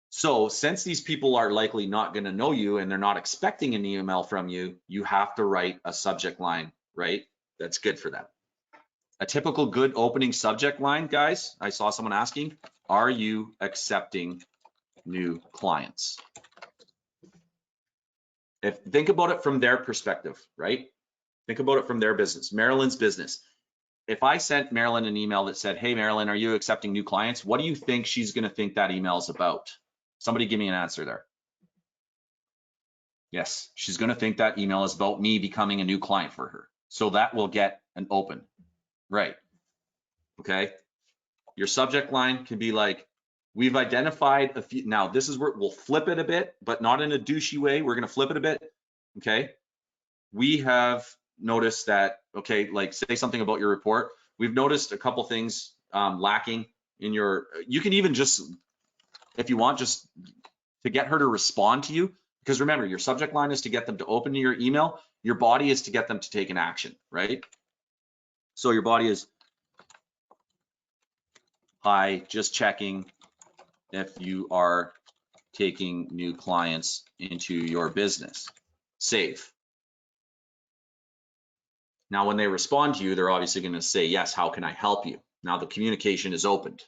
So since these people are likely not going to know you and they're not expecting an email from you, you have to write a subject line, right? That's good for them. A typical good opening subject line, guys, I saw someone asking, are you accepting new clients? Think about it from their perspective, right? Think about it from their business, Maryland's business. If I sent Marilyn an email that said, hey, Marilyn, are you accepting new clients? What do you think she's going to think that email is about? Somebody give me an answer there. Yes, she's going to think that email is about me becoming a new client for her. So that will get an open, right? Okay. Your subject line can be like, we've identified a few. Now, this is where we'll flip it a bit, but not in a douchey way. We're going to flip it a bit. Okay. We have noticed that, okay, like say something about your report. We've noticed a couple things lacking in your, you can even just, if you want, just to get her to respond to you, because remember, your subject line is to get them to open your email. Your body is to get them to take an action, right? So your body is, hi, just checking if you are taking new clients into your business. Save. Now, when they respond to you, they're obviously going to say, yes, how can I help you? Now the communication is opened,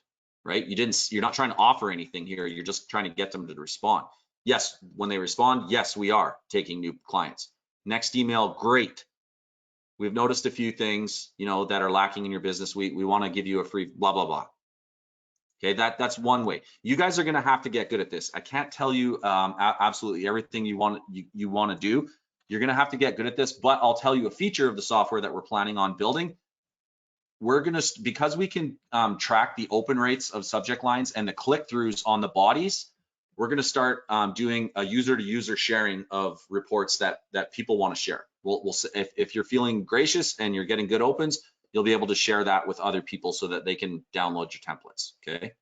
right? You're not trying to offer anything here. You're just trying to get them to respond. Yes, when they respond, yes, we are taking new clients. Next email, great. We've noticed a few things, that are lacking in your business. We want to give you a free blah, blah, blah. Okay, that's one way. You guys are going to have to get good at this. I can't tell you absolutely everything you want to do. You're going to have to get good at this, but I'll tell you a feature of the software that we're planning on building. We're going to, because we can track the open rates of subject lines and the click-throughs on the bodies, we're going to start doing a user-to-user sharing of reports that people want to share. If you're feeling gracious and you're getting good opens, you'll be able to share that with other people so that they can download your templates, okay?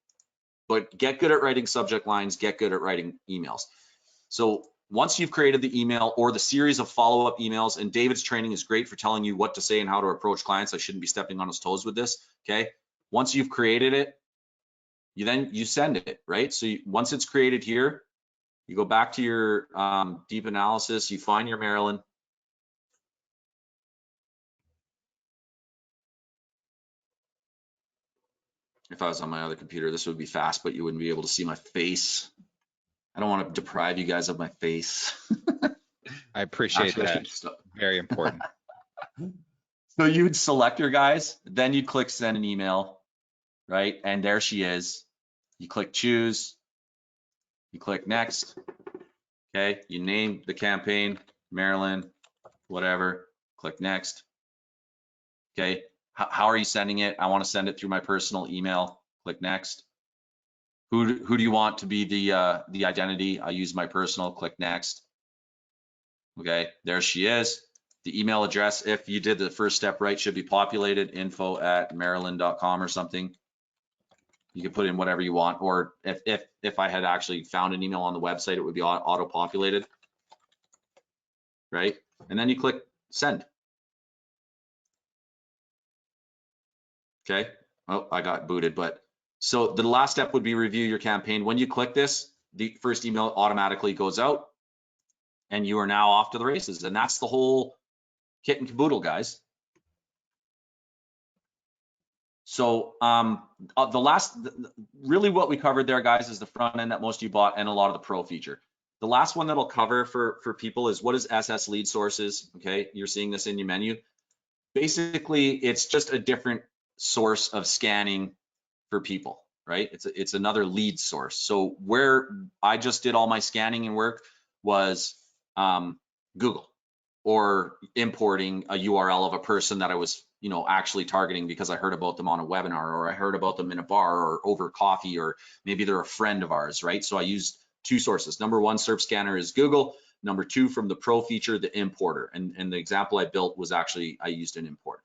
But get good at writing subject lines, get good at writing emails. So once you've created the email or the series of follow-up emails, and David's training is great for telling you what to say and how to approach clients. I shouldn't be stepping on his toes with this, okay? Once you've created it, you send it, right? So once it's created here, you go back to your deep analysis, you find your Maryland. If I was on my other computer, this would be fast, but you wouldn't be able to see my face. I don't want to deprive you guys of my face. I appreciate that. Very important. So you'd select your guys, then you'd click send an email, right? And there she is. You click choose, you click next. Okay, you name the campaign, Maryland, whatever, click next. Okay, how are you sending it? I want to send it through my personal email, click next. Who do you want to be the identity? I use my personal, click next. Okay, there she is. The email address, if you did the first step right, should be populated, info@maryland.com or something. You can put in whatever you want, or if I had actually found an email on the website, it would be auto-populated, right? And then you click send. Okay, oh, I got booted, but so the last step would be review your campaign. When you click this, the first email automatically goes out and you are now off to the races. And that's the whole kit and caboodle, guys. So really what we covered there, guys, is the front end that most of you bought and a lot of the pro feature. The last one that'll cover for people is what is SS lead sources. Okay, you're seeing this in your menu. Basically, it's just a different source of scanning for people, right? It's another lead source. So where I just did all my scanning and work was Google, or importing a URL of a person that I was, actually targeting because I heard about them on a webinar, or I heard about them in a bar or over coffee, or maybe they're a friend of ours, right? So I used two sources. Number one, SERP scanner is Google. Number two, from the pro feature, the importer. And the example I built was actually, I used an import.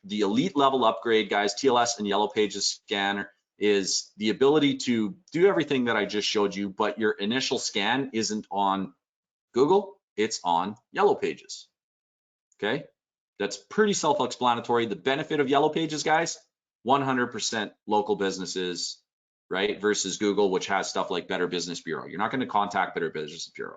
The elite level upgrade, guys, TLS and Yellow Pages scanner is the ability to do everything that I just showed you, but your initial scan isn't on Google, it's on Yellow Pages. Okay, that's pretty self-explanatory. The benefit of Yellow Pages, guys, 100% local businesses, right? Versus Google, which has stuff like Better Business Bureau. You're not going to contact Better Business Bureau.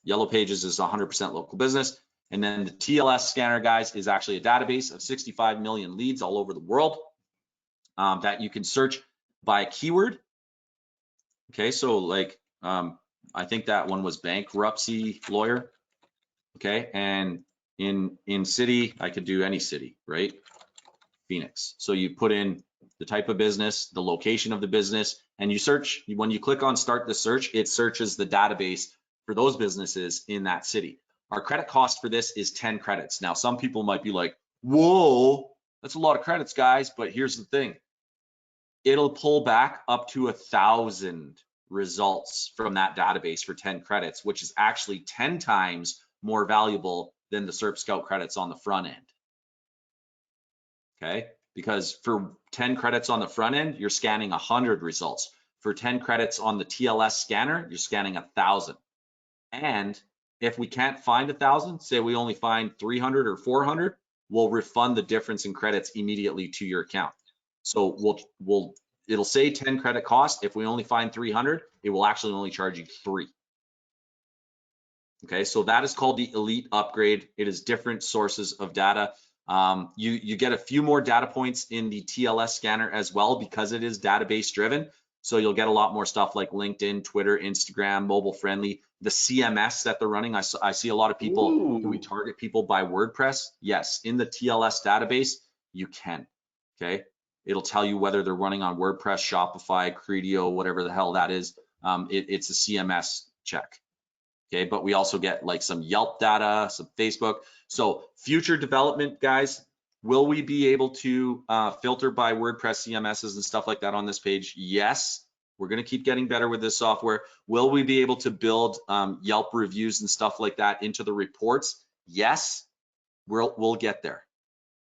Yellow Pages is 100% local business. And then the TLS scanner, guys, is actually a database of 65 million leads all over the world that you can search by a keyword. Okay, so like, I think that one was bankruptcy lawyer. Okay, and in city, I could do any city, right? Phoenix. So you put in the type of business, the location of the business, and you search. When you click on start the search, it searches the database for those businesses in that city. Our credit cost for this is 10 credits. Now, some people might be like, whoa, that's a lot of credits, guys. But here's the thing. It'll pull back up to 1,000 results from that database for 10 credits, which is actually 10 times more valuable than the SERPscout credits on the front end. Okay, because for 10 credits on the front end, you're scanning 100 results. For 10 credits on the TLS scanner, you're scanning 1,000. And if we can't find 1,000, say we only find 300 or 400, we'll refund the difference in credits immediately to your account. So it'll say 10 credit cost. If we only find 300, it will actually only charge you 3. Okay, so that is called the elite upgrade. It is different sources of data. You get a few more data points in the TLS scanner as well, because it is database driven. So you'll get a lot more stuff like LinkedIn, Twitter, Instagram, mobile friendly, the CMS that they're running. I see a lot of people, do we target people by WordPress? Yes, in the TLS database, you can, okay? It'll tell you whether they're running on WordPress, Shopify, Credio, whatever the hell that is. It's a CMS check. Okay, but we also get like some Yelp data, some Facebook. So future development, guys, will we be able to filter by WordPress CMSs and stuff like that on this page? Yes, we're going to keep getting better with this software. Will we be able to build Yelp reviews and stuff like that into the reports? Yes, we'll get there.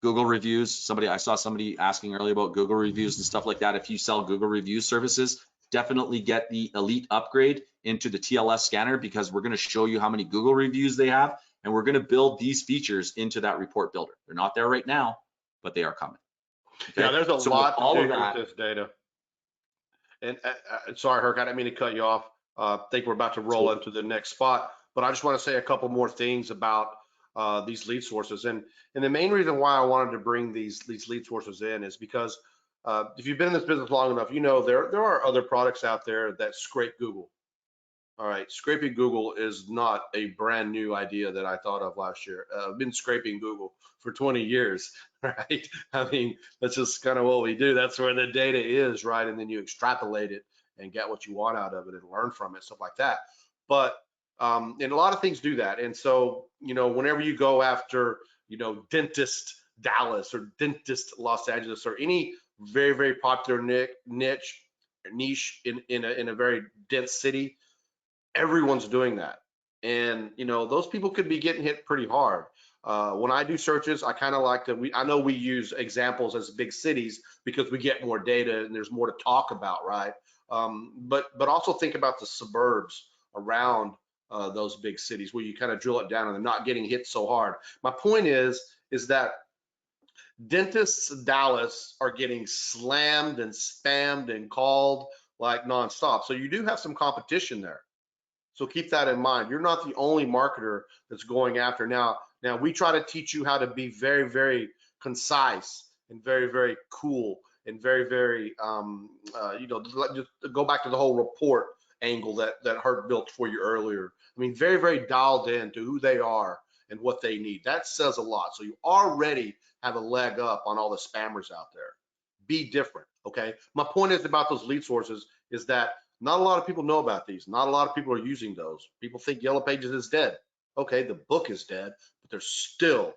Google reviews, I saw somebody asking earlier about Google reviews and stuff like that. If you sell Google review services, definitely get the elite upgrade into the TLS scanner, because we're going to show you how many Google reviews they have, and we're going to build these features into that report builder. They're not there right now, but they are coming. Okay? Yeah, there's a lot to do with this data. And sorry, Herc, I didn't mean to cut you off. I think we're about to roll into the next spot, but I just want to say a couple more things about these lead sources. And the main reason why I wanted to bring these lead sources in is because if you've been in this business long enough, you know there are other products out there that scrape Google. All right, scraping Google is not a brand new idea that I thought of last year. I've been scraping Google for 20 years, right? I mean, that's just kind of what we do. That's where the data is, right? And then you extrapolate it and get what you want out of it and learn from it, stuff like that. But and a lot of things do that. And so, whenever you go after, dentist Dallas or dentist Los Angeles or any very, very popular niche in a very dense city, everyone's doing that. And those people could be getting hit pretty hard. When I do searches, I kind of like to, I know we use examples as big cities because we get more data and there's more to talk about, right? But also think about the suburbs around those big cities where you kind of drill it down and they're not getting hit so hard. My point is that dentists in Dallas are getting slammed and spammed and called like nonstop. So you do have some competition there. So keep that in mind. You're not the only marketer that's going after. Now we try to teach you how to be very, very concise and very, very cool and very, very, just go back to the whole report angle that Herc built for you earlier. I mean, very, very dialed in to who they are and what they need. That says a lot. So you already have a leg up on all the spammers out there. Be different, okay? My point is about those lead sources is that not a lot of people know about these. Not a lot of people are using those. People think Yellow Pages is dead. Okay, the book is dead, but there's still,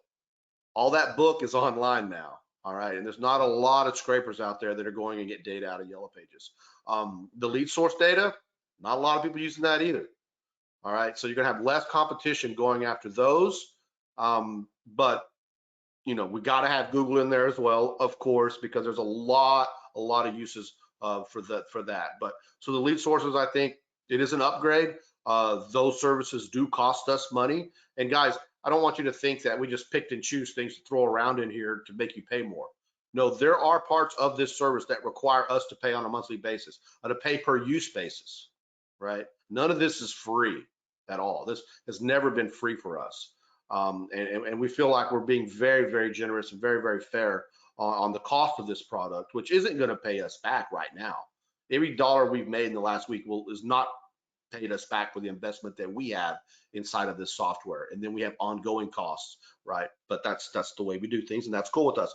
all that book is online now, all right? And there's not a lot of scrapers out there that are going and get data out of Yellow Pages. The lead source data, not a lot of people using that either, all right? So you're gonna have less competition going after those, but we gotta have Google in there as well, of course, because there's a lot of uses for that. But so the lead sources, I think it is an upgrade. Those services do cost us money. And guys, I don't want you to think that we just picked and choose things to throw around in here to make you pay more. No, there are parts of this service that require us to pay on a monthly basis, on a pay per use basis, right? None of this is free at all. This has never been free for us. And we feel like we're being very, very generous and very, very fair on the cost of this product, which isn't going to pay us back right now. Every dollar we've made in the last week is not paid us back for the investment that we have inside of this software. And then we have ongoing costs, right? But that's the way we do things, and that's cool with us.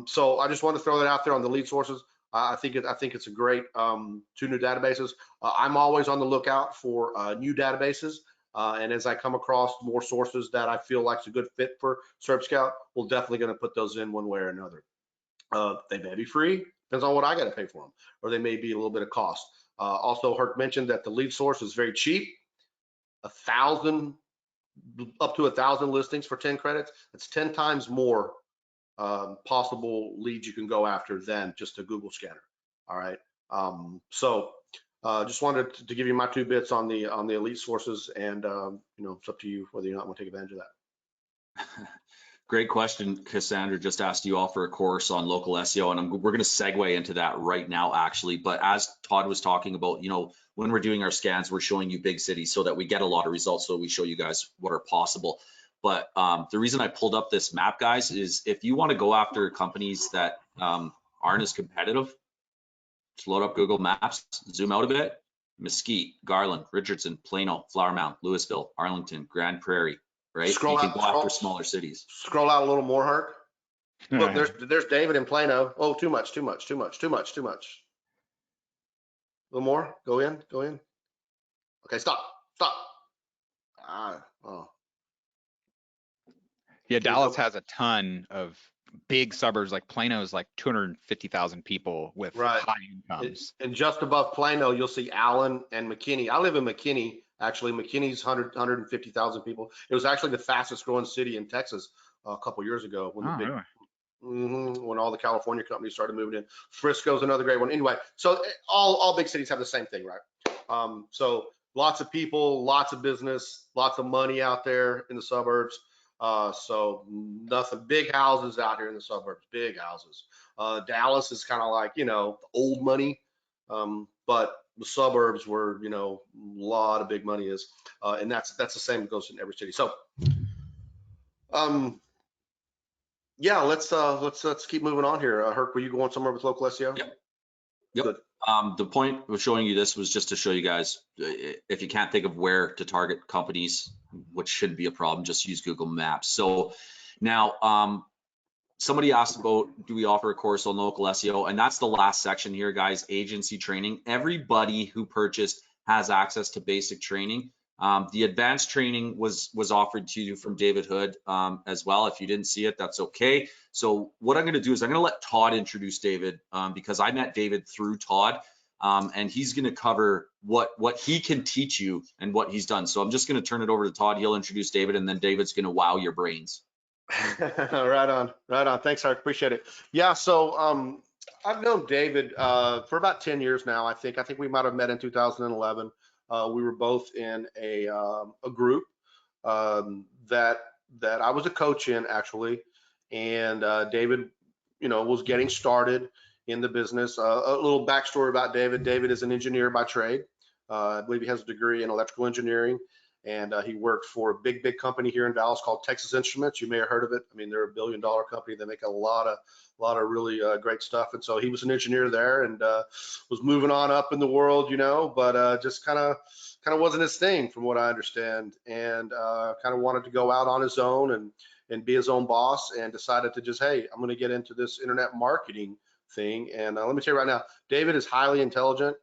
So I just want to throw that out there on the lead sources. I think it's a great 2 new databases. I'm always on the lookout for new databases. And as I come across more sources that I feel like is a good fit for SERPscout, we're definitely going to put those in one way or another. They may be free, depends on what I got to pay for them, or they may be a little bit of cost. Also, Herc mentioned that the lead source is very cheap. 1,000, up to 1,000 listings for 10 credits. It's 10 times more possible leads you can go after than just a Google scanner. All right. Just wanted to give you my 2 bits on the elite sources, and it's up to you whether or not want to take advantage of that. Great question. Cassandra just asked you all for a course on local SEO, and we're going to segue into that right now, actually. But as Todd was talking about, when we're doing our scans, we're showing you big cities so that we get a lot of results, so we show you guys what are possible. But the reason I pulled up this map, guys, is if you want to go after companies that aren't as competitive, just load up Google Maps, zoom out a bit. Mesquite, Garland, Richardson, Plano, Flower Mound, Louisville, Arlington, Grand Prairie, right? You can go after smaller cities. Scroll out a little more, Herc. Look, there's David in Plano. Oh, too much. A little more. Go in. Okay, stop. Yeah, Dallas has a ton of big suburbs. Like Plano's like 250,000 people with high incomes. And just above Plano, you'll see Allen and McKinney. I live in McKinney, actually. McKinney's 150,000 people. It was actually the fastest growing city in Texas a couple years ago when all the California companies started moving in. Frisco's another great one. Anyway, so all big cities have the same thing, right? So lots of people, lots of business, lots of money out there in the suburbs. So nothing, big houses out here in the suburbs, big houses. Dallas is kind of like, old money, but the suburbs where, a lot of big money is, and that's the same that goes in every city. So, yeah, let's keep moving on here. Herc, were you going somewhere with local SEO? Yep. Good. The point of showing you this was just to show you guys, if you can't think of where to target companies, which shouldn't be a problem, just use Google Maps. So now, somebody asked about, do we offer a course on local SEO? And that's the last section here, guys, agency training. Everybody who purchased has access to basic training. The advanced training was offered to you from David Hood as well. If you didn't see it, that's okay. So what I'm going to do is I'm going to let Todd introduce David because I met David through Todd, and he's going to cover what he can teach you and what he's done. So I'm just going to turn it over to Todd. He'll introduce David, and then David's going to wow your brains. Right on. Thanks, Art. Appreciate it. Yeah. So I've known David for about 10 years now. I think we might have met in 2011. We were both in a group that I was a coach in, actually, and David, was getting started in the business. A little backstory about David. David is an engineer by trade. I believe he has a degree in electrical engineering, and he worked for a big company here in Dallas called Texas Instruments. You may have heard of it. I mean, they're a $1 billion company. They make a lot of really great stuff. And so he was an engineer there, and was moving on up in the world, but just kind of wasn't his thing from what I understand, and kind of wanted to go out on his own and be his own boss, and decided to just, hey, I'm going to get into this internet marketing thing. And let me tell you right now, David is highly intelligent.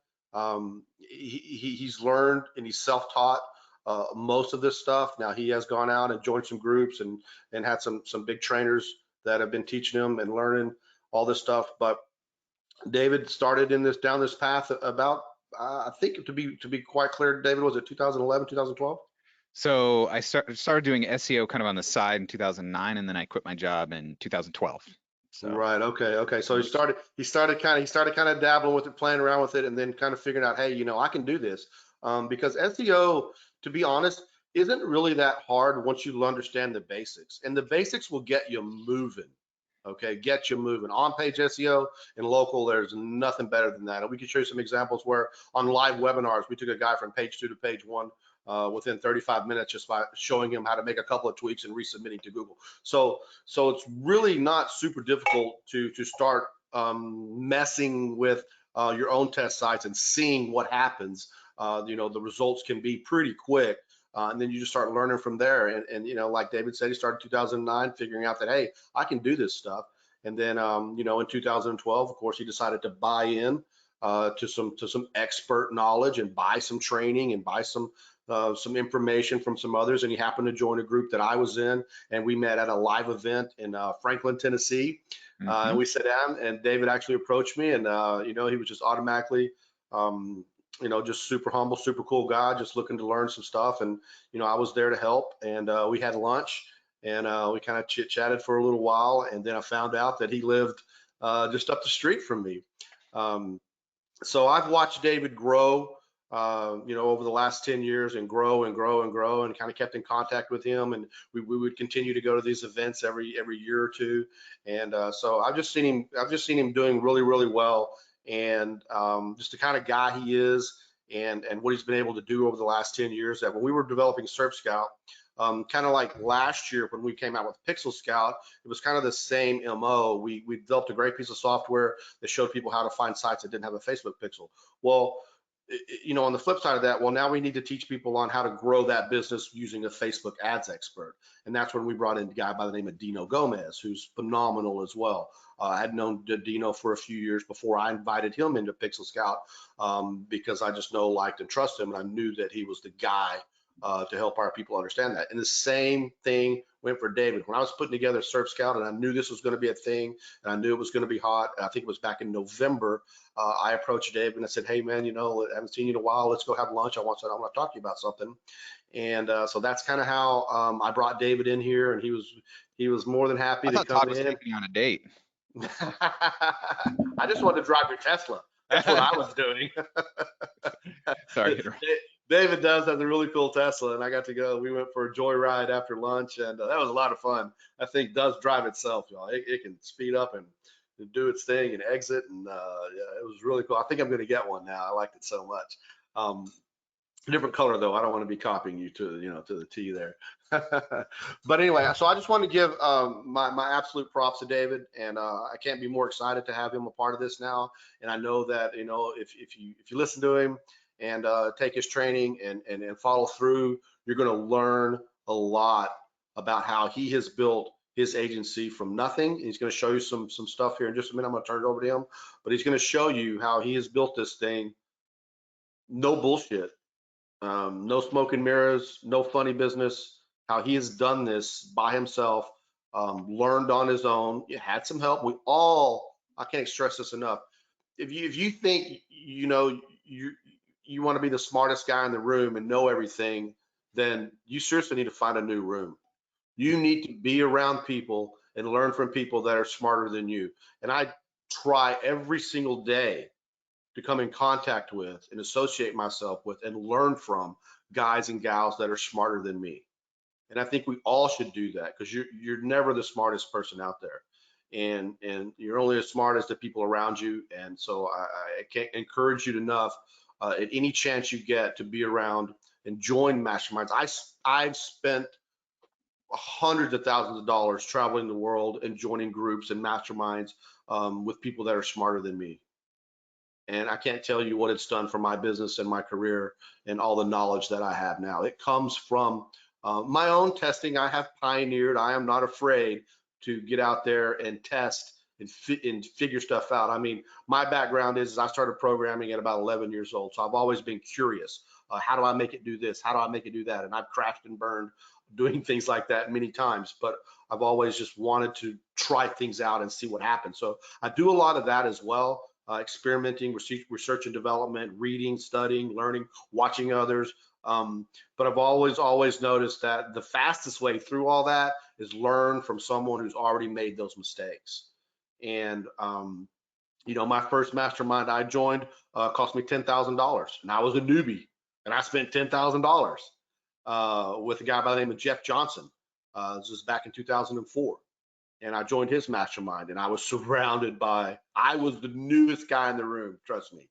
He's learned and he's self-taught most of this stuff. Now he has gone out and joined some groups and had some big trainers that have been teaching him and learning all this stuff. But David started down this path about, I think, to be quite clear, David, was it 2011, 2012? So I started doing SEO kind of on the side in 2009, and then I quit my job in 2012. So. Right. Okay. So he started kind of dabbling with it, playing around with it, and then kind of figuring out, hey, I can do this. Because SEO, to be honest, isn't really that hard once you understand the basics, and the basics will get you moving. Okay, get you moving. On-page SEO and local, there's nothing better than that. And we can show you some examples where on live webinars, we took a guy from page 2 to page 1 within 35 minutes just by showing him how to make a couple of tweaks and resubmitting to Google. So it's really not super difficult to start messing with your own test sites and seeing what happens. The results can be pretty quick. And then you just start learning from there. And like David said, he started 2009, figuring out that, hey, I can do this stuff. And then, in 2012, of course, he decided to buy in to some expert knowledge and buy some training and buy some information from some others. And he happened to join a group that I was in, and we met at a live event in Franklin, Tennessee. And we sat down, and David actually approached me, and he was just automatically just super humble, super cool guy, just looking to learn some stuff. And, I was there to help, and we had lunch, and we kind of chit-chatted for a little while. And then I found out that he lived just up the street from me. So I've watched David grow, over the last 10 years, and grow and grow and grow, and kind of kept in contact with him. And we would continue to go to these events every year or two. And so I've just seen him doing really, really well. And just the kind of guy he is, and what he's been able to do over the last 10 years, that when we were developing SERPscout, kind of like last year when we came out with Pixel Scout, it was kind of the same MO. We developed a great piece of software that showed people how to find sites that didn't have a Facebook pixel. Well, on the flip side of that, well, now we need to teach people on how to grow that business using a Facebook ads expert. And that's when we brought in a guy by the name of Dino Gomez, who's phenomenal as well. I had known Dino for a few years before I invited him into Pixel Scout, because I just liked and trust him, and I knew that he was the guy to help our people understand that. And the same thing went for David. When I was putting together SERPscout, and I knew this was going to be a thing, and I knew it was going to be hot, I think it was back in November, I approached David and I said, hey man, I haven't seen you in a while, let's go have lunch. I want to talk to you about something. And so that's kind of how I brought David in here, and he was more than happy to come in. Taking you on a date. I just wanted to drive your Tesla. That's what I was doing. Sorry. David does have a really cool Tesla, and I got to go. We went for a joyride after lunch, and that was a lot of fun. That thing does drive itself, y'all. It can speed up and do its thing and exit, and yeah, it was really cool. I think I'm going to get one now. I liked it so much. Different color though. I don't want to be copying you to the T there. But anyway, so I just want to give my absolute props to David, and I can't be more excited to have him a part of this now. And I know that if you listen to him and take his training and follow through, you're going to learn a lot about how he has built his agency from nothing. He's going to show you some stuff here in just a minute. I'm going to turn it over to him, but he's going to show you how he has built this thing. No bullshit. No smoke and mirrors, no funny business, how he has done this by himself, learned on his own. You had some help. I can't stress this enough. If you think, you want to be the smartest guy in the room and know everything, then you seriously need to find a new room. You need to be around people and learn from people that are smarter than you. And I try every single day to come in contact with and associate myself with and learn from guys and gals that are smarter than me. And I think we all should do that, because you're never the smartest person out there, and you're only as smart as the people around you. And so I can't encourage you enough, at any chance you get, to be around and join masterminds. I've spent hundreds of thousands of dollars traveling the world and joining groups and masterminds with people that are smarter than me. And I can't tell you what it's done for my business and my career and all the knowledge that I have now. It comes from my own testing. I have pioneered. I am not afraid to get out there and test and figure stuff out. I mean, my background is I started programming at about 11 years old. So I've always been curious. How do I make it do this? How do I make it do that? And I've crashed and burned doing things like that many times, but I've always just wanted to try things out and see what happens. So I do a lot of that as well. Experimenting, research and development, reading, studying, learning, watching others. But I've always noticed that the fastest way through all that is learn from someone who's already made those mistakes. And you know, my first mastermind I joined cost me $10,000, and I was a newbie, and I spent $10,000 with a guy by the name of Jeff Johnson. This was back in 2004. And I joined his mastermind, and I was surrounded by, I was the newest guy in the room, trust me.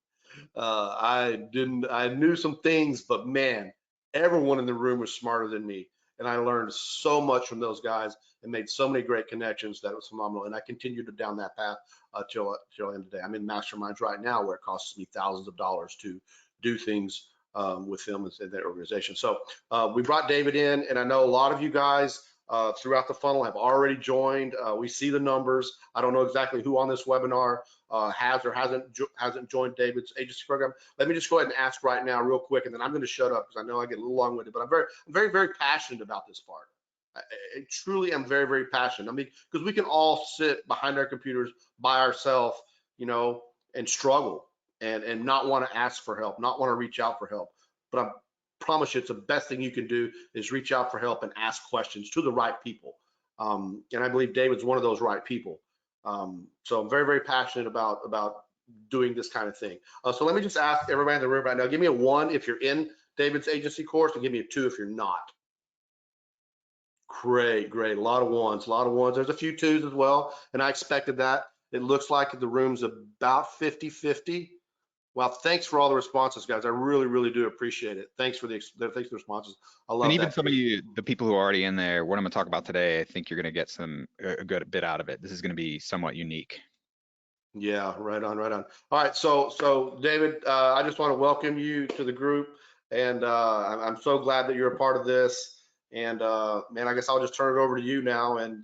I knew some things, but man, everyone in the room was smarter than me. And I learned so much from those guys and made so many great connections that was phenomenal. And I continued down that path till the end of the day. I'm in masterminds right now where it costs me thousands of dollars to do things with them and their organization. So we brought David in, and I know a lot of you guys throughout the funnel have already joined. We see the numbers. I don't know exactly who on this webinar has or hasn't joined David's agency program. Let me just go ahead and ask right now real quick, and then I'm going to shut up because I know I get a little long-winded, but I'm very passionate about this part. I truly am very passionate. I mean, because we can all sit behind our computers by ourselves, you know, and struggle and not want to ask for help, not want to reach out for help. But I promise you, it's the best thing you can do is reach out for help and ask questions to the right people. And I believe David's one of those right people. So I'm very passionate about doing this kind of thing. So let me just ask everybody in the room right now, give me a 1 if you're in David's agency course, and give me a 2 if you're not. Great. A lot of ones. There's a few 2s as well, and I expected that. It looks like the room's about 50-50. Well, thanks for all the responses, guys. I really do appreciate it. Thanks for the responses. I love And even that. some of you, the people who are already in there, what I'm gonna talk about today, I think you're gonna get a good bit out of it. This is gonna be somewhat unique. Yeah, right on. All right, so David, I just want to welcome you to the group, and I'm so glad that you're a part of this. And man, I guess I'll just turn it over to you now, and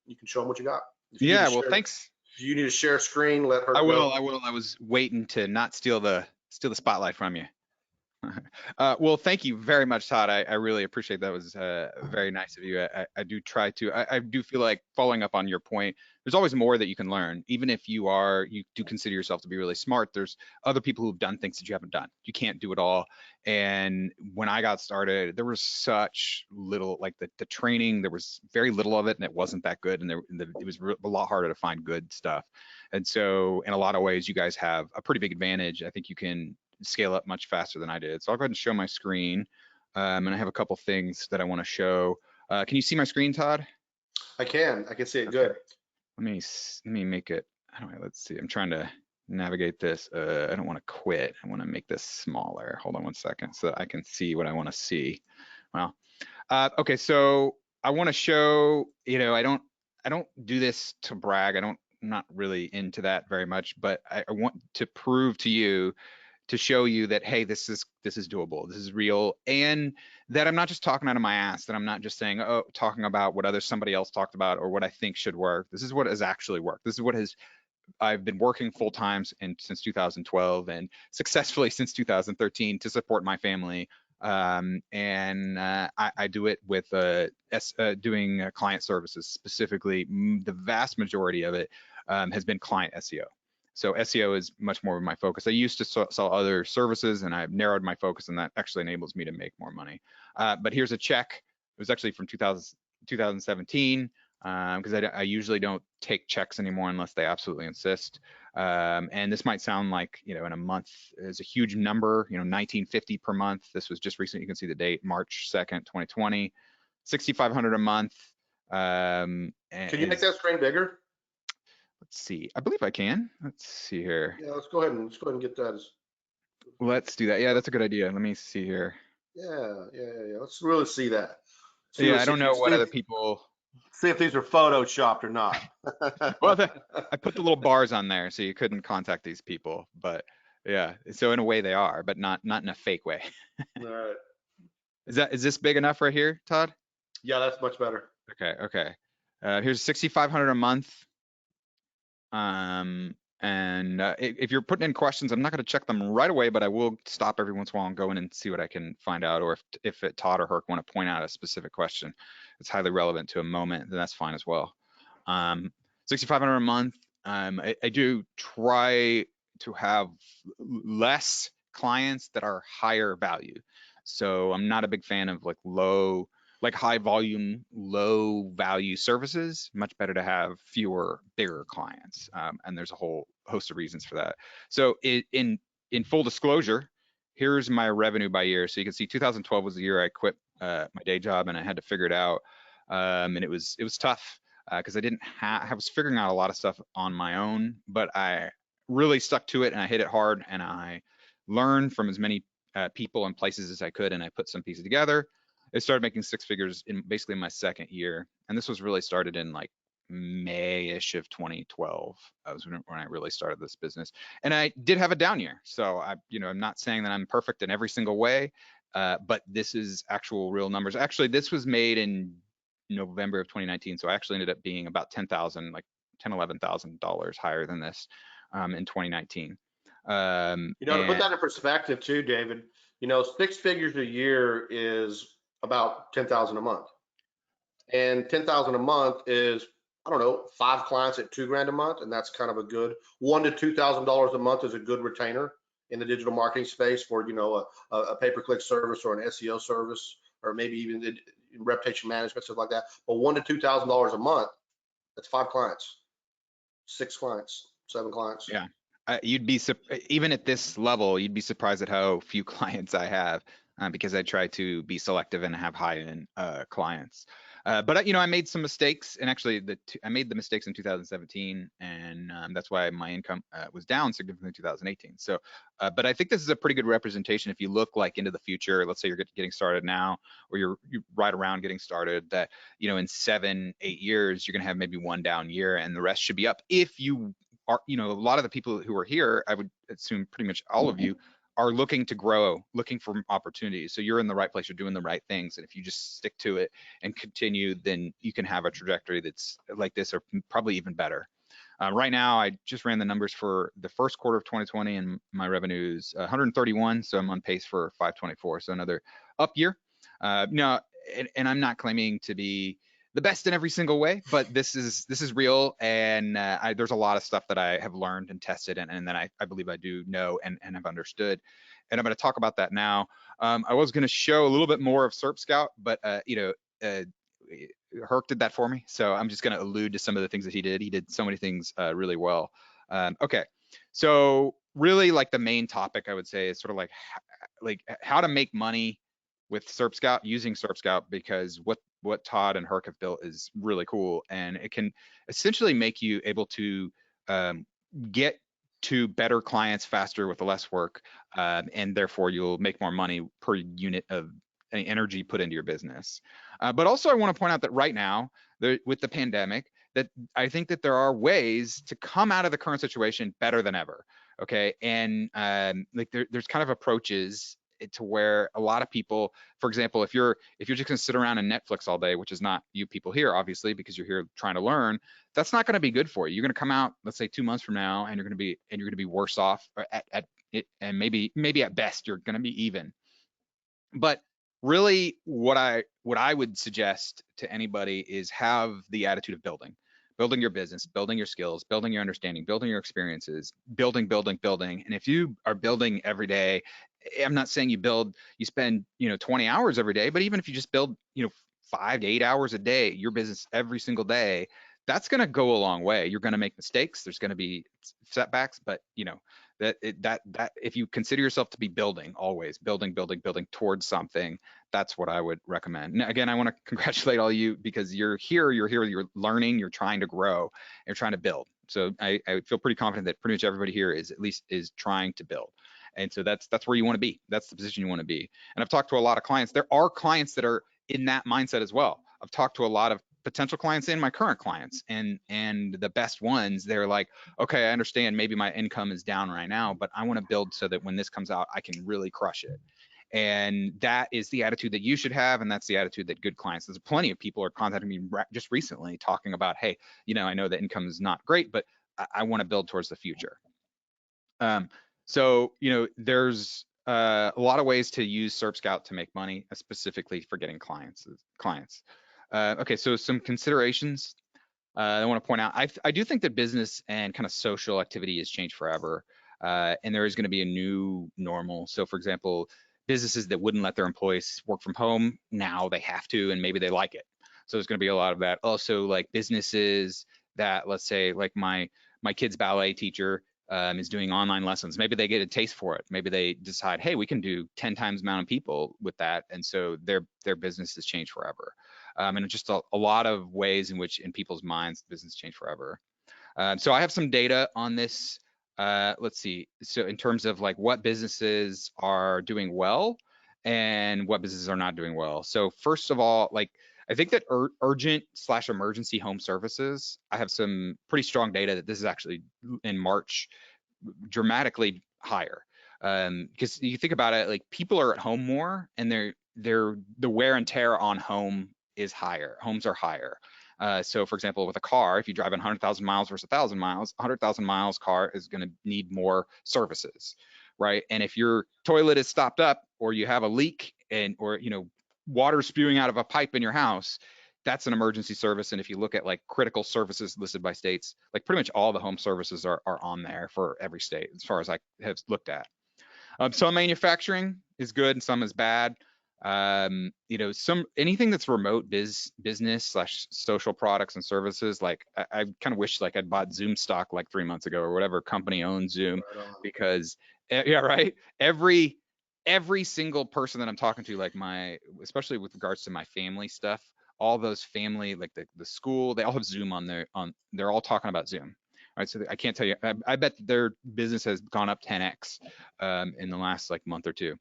you can show them what you got. Yeah, well, thanks. If you need to share a screen, let her I go. will. I was waiting to not steal the spotlight from you. Well, thank you very much, Todd. I really appreciate that. It was very nice of you. I do try to, I do feel like, following up on your point, there's always more that you can learn. Even if you do consider yourself to be really smart, there's other people who've done things that you haven't done. You can't do it all. And when I got started, there was such little, like the training, there was very little of it, and it wasn't that good. And it was a lot harder to find good stuff. And so in a lot of ways, you guys have a pretty big advantage. I think you can scale up much faster than I did. So I'll go ahead and show my screen. And I have a couple things that I want to show. Can you see my screen, Todd? I can see it. Okay. Good. Let me make it. Let's see. I'm trying to navigate this. I don't want to quit. I want to make this smaller. Hold on 1 second so that I can see what I want to see. Well, okay. So I want to show. You know, I don't do this to brag. I'm not really into that very much, but I want to prove to you, to show you that, hey, this is doable, this is real, and that I'm not just talking out of my ass, that I'm not just saying, oh, talking about what somebody else talked about or what I think should work. This is what has actually worked. This is what I've been working full time since 2012 and successfully since 2013 to support my family. I do it with doing client services specifically. The vast majority of it has been client SEO. So SEO is much more of my focus. I used to sell other services, and I've narrowed my focus, and that actually enables me to make more money. But here's a check. It was actually from 2017, because I usually don't take checks anymore unless they absolutely insist. And this might sound like, you know, in a month is a huge number, you know, $19.50 per month. This was just recent. You can see the date, March 2nd, 2020, $6,500 a month. Can you make that screen bigger? Let's see. I believe I can. Let's see here. Yeah, let's go ahead and get that. Let's do that. Yeah, that's a good idea. Let me see here. Yeah. Let's really see that. Yeah, I don't know what other people. See if these are photoshopped or not. Well, I put the little bars on there so you couldn't contact these people, but yeah. So in a way they are, but not in a fake way. All right. Is this big enough right here, Todd? Yeah, that's much better. Okay. Here's 6,500 a month. And if you're putting in questions, I'm not going to check them right away, but I will stop every once in a while and go in and see what I can find out. Or if Todd or Herc want to point out a specific question that's highly relevant to a moment, then that's fine as well. 6,500 a month. I do try to have less clients that are higher value. So I'm not a big fan of like high volume, low value services. Much better to have fewer, bigger clients. And there's a whole host of reasons for that. So in full disclosure, here's my revenue by year. So you can see 2012 was the year I quit my day job and I had to figure it out. And it was tough because I was figuring out a lot of stuff on my own, but I really stuck to it and I hit it hard and I learned from as many people and places as I could, and I put some pieces together. I started making six figures in basically my second year, and this was really started in like May-ish of 2012. That was when I really started this business, and I did have a down year. So I'm not saying that I'm perfect in every single way, but this is actual real numbers. Actually, this was made in November of 2019, so I actually ended up being about $11,000 higher than this in 2019. To put that in perspective too, David, 6 figures a year is about 10,000 a month. And 10,000 a month is, I don't know, 5 clients at $2,000 a month. And that's kind of a good $1,000 to $2,000 a month is a good retainer in the digital marketing space for, a pay-per-click service or an SEO service, or maybe even in reputation management, stuff like that. But $1,000 to $2,000 a month, that's 5 clients, 6 clients, 7 clients. Yeah. You'd be even at this level, you'd be surprised at how few clients I have because I try to be selective and have high-end clients. But I made some mistakes, and actually, I made the mistakes in 2017, and that's why my income was down significantly in 2018. So, but I think this is a pretty good representation if you look like into the future. Let's say you're getting started now, or you're right around getting started. That in 7-8 years, you're gonna have maybe one down year, and the rest should be up if you are, a lot of the people who are here, I would assume pretty much all of you are looking to grow, looking for opportunities. So you're in the right place, you're doing the right things. And if you just stick to it and continue, then you can have a trajectory that's like this or probably even better. Right now, I just ran the numbers for the first quarter of 2020 and my revenue is 131. So I'm on pace for 524. So another up year. Now, and I'm not claiming to be the best in every single way, but this is real, and there's a lot of stuff that I have learned and tested, and then I believe I do know and have understood, and I'm going to talk about that now. I was going to show a little bit more of SERPscout, but Herc did that for me, so I'm just going to allude to some of the things that he did. He did so many things really well. Okay, so really like the main topic I would say is sort of like how to make money with SERPscout, using SERPscout, because what Todd and Herc have built is really cool, and it can essentially make you able to get to better clients faster with less work, and therefore you'll make more money per unit of energy put into your business. But also I want to point out that right now, with the pandemic, that I think that there are ways to come out of the current situation better than ever. Okay, and like there's kind of approaches to where a lot of people, for example, if you're just gonna sit around and Netflix all day, which is not you people here, obviously, because you're here trying to learn, that's not gonna be good for you. You're gonna come out, let's say 2 months from now, and you're gonna be worse off at it, and maybe at best you're gonna be even. But really, what I would suggest to anybody is have the attitude of building your business, building your skills, building your understanding, building your experiences, building. And if you are building every day, I'm not saying you spend 20 hours every day, but even if you just build 5 to 8 hours a day, your business every single day, that's going to go a long way. You're going to make mistakes. There's going to be setbacks, but that if you consider yourself to be building, always building towards something, that's what I would recommend. Now, again, I want to congratulate all you because you're here, you're learning, you're trying to grow, you're trying to build. So I feel pretty confident that pretty much everybody here is trying to build. And so that's where you want to be. That's the position you want to be. And I've talked to a lot of clients. There are clients that are in that mindset as well. I've talked to a lot of potential clients and my current clients, and the best ones, they're like, okay, I understand maybe my income is down right now, but I want to build so that when this comes out, I can really crush it. And that is the attitude that you should have, and that's the attitude that good clients. There's plenty of people are contacting me just recently talking about, hey, I know the income is not great, but I want to build towards the future. So there's a lot of ways to use SERPscout to make money, specifically for getting clients. Okay, so some considerations I want to point out. I do think that business and kind of social activity has changed forever, and there is going to be a new normal. So, for example, businesses that wouldn't let their employees work from home, now they have to, and maybe they like it. So there's going to be a lot of that. Also, like businesses that, let's say, like my kid's ballet teacher is doing online lessons. Maybe they get a taste for it. Maybe they decide, hey, we can do 10 times the amount of people with that, and so their business has changed forever. And just a lot of ways in which in people's minds business change forever. So I have some data on this. Let's see. So in terms of like what businesses are doing well and what businesses are not doing well. So first of all, like I think that urgent/emergency home services, I have some pretty strong data that this is actually in March dramatically higher. Because you think about it, like people are at home more, and the wear and tear on home is higher. Homes are higher. So for example, with a car, if you drive 100,000 miles versus 1,000 miles, 100,000 miles car is going to need more services, right? And if your toilet is stopped up, or you have a leak, or water spewing out of a pipe in your house, that's an emergency service. And if you look at like critical services listed by states, like pretty much all the home services are on there for every state, as far as I have looked at. Some manufacturing is good and some is bad. Anything that's remote business/social products and services, like I kind of wish like I'd bought Zoom stock like 3 months ago, or whatever company owns Zoom, because yeah, right. Every single person that I'm talking to, like especially with regards to my family stuff, all those family, like the school, they all have Zoom they're all talking about Zoom. All right, so I can't tell you, I bet their business has gone up 10x in the last like month or two.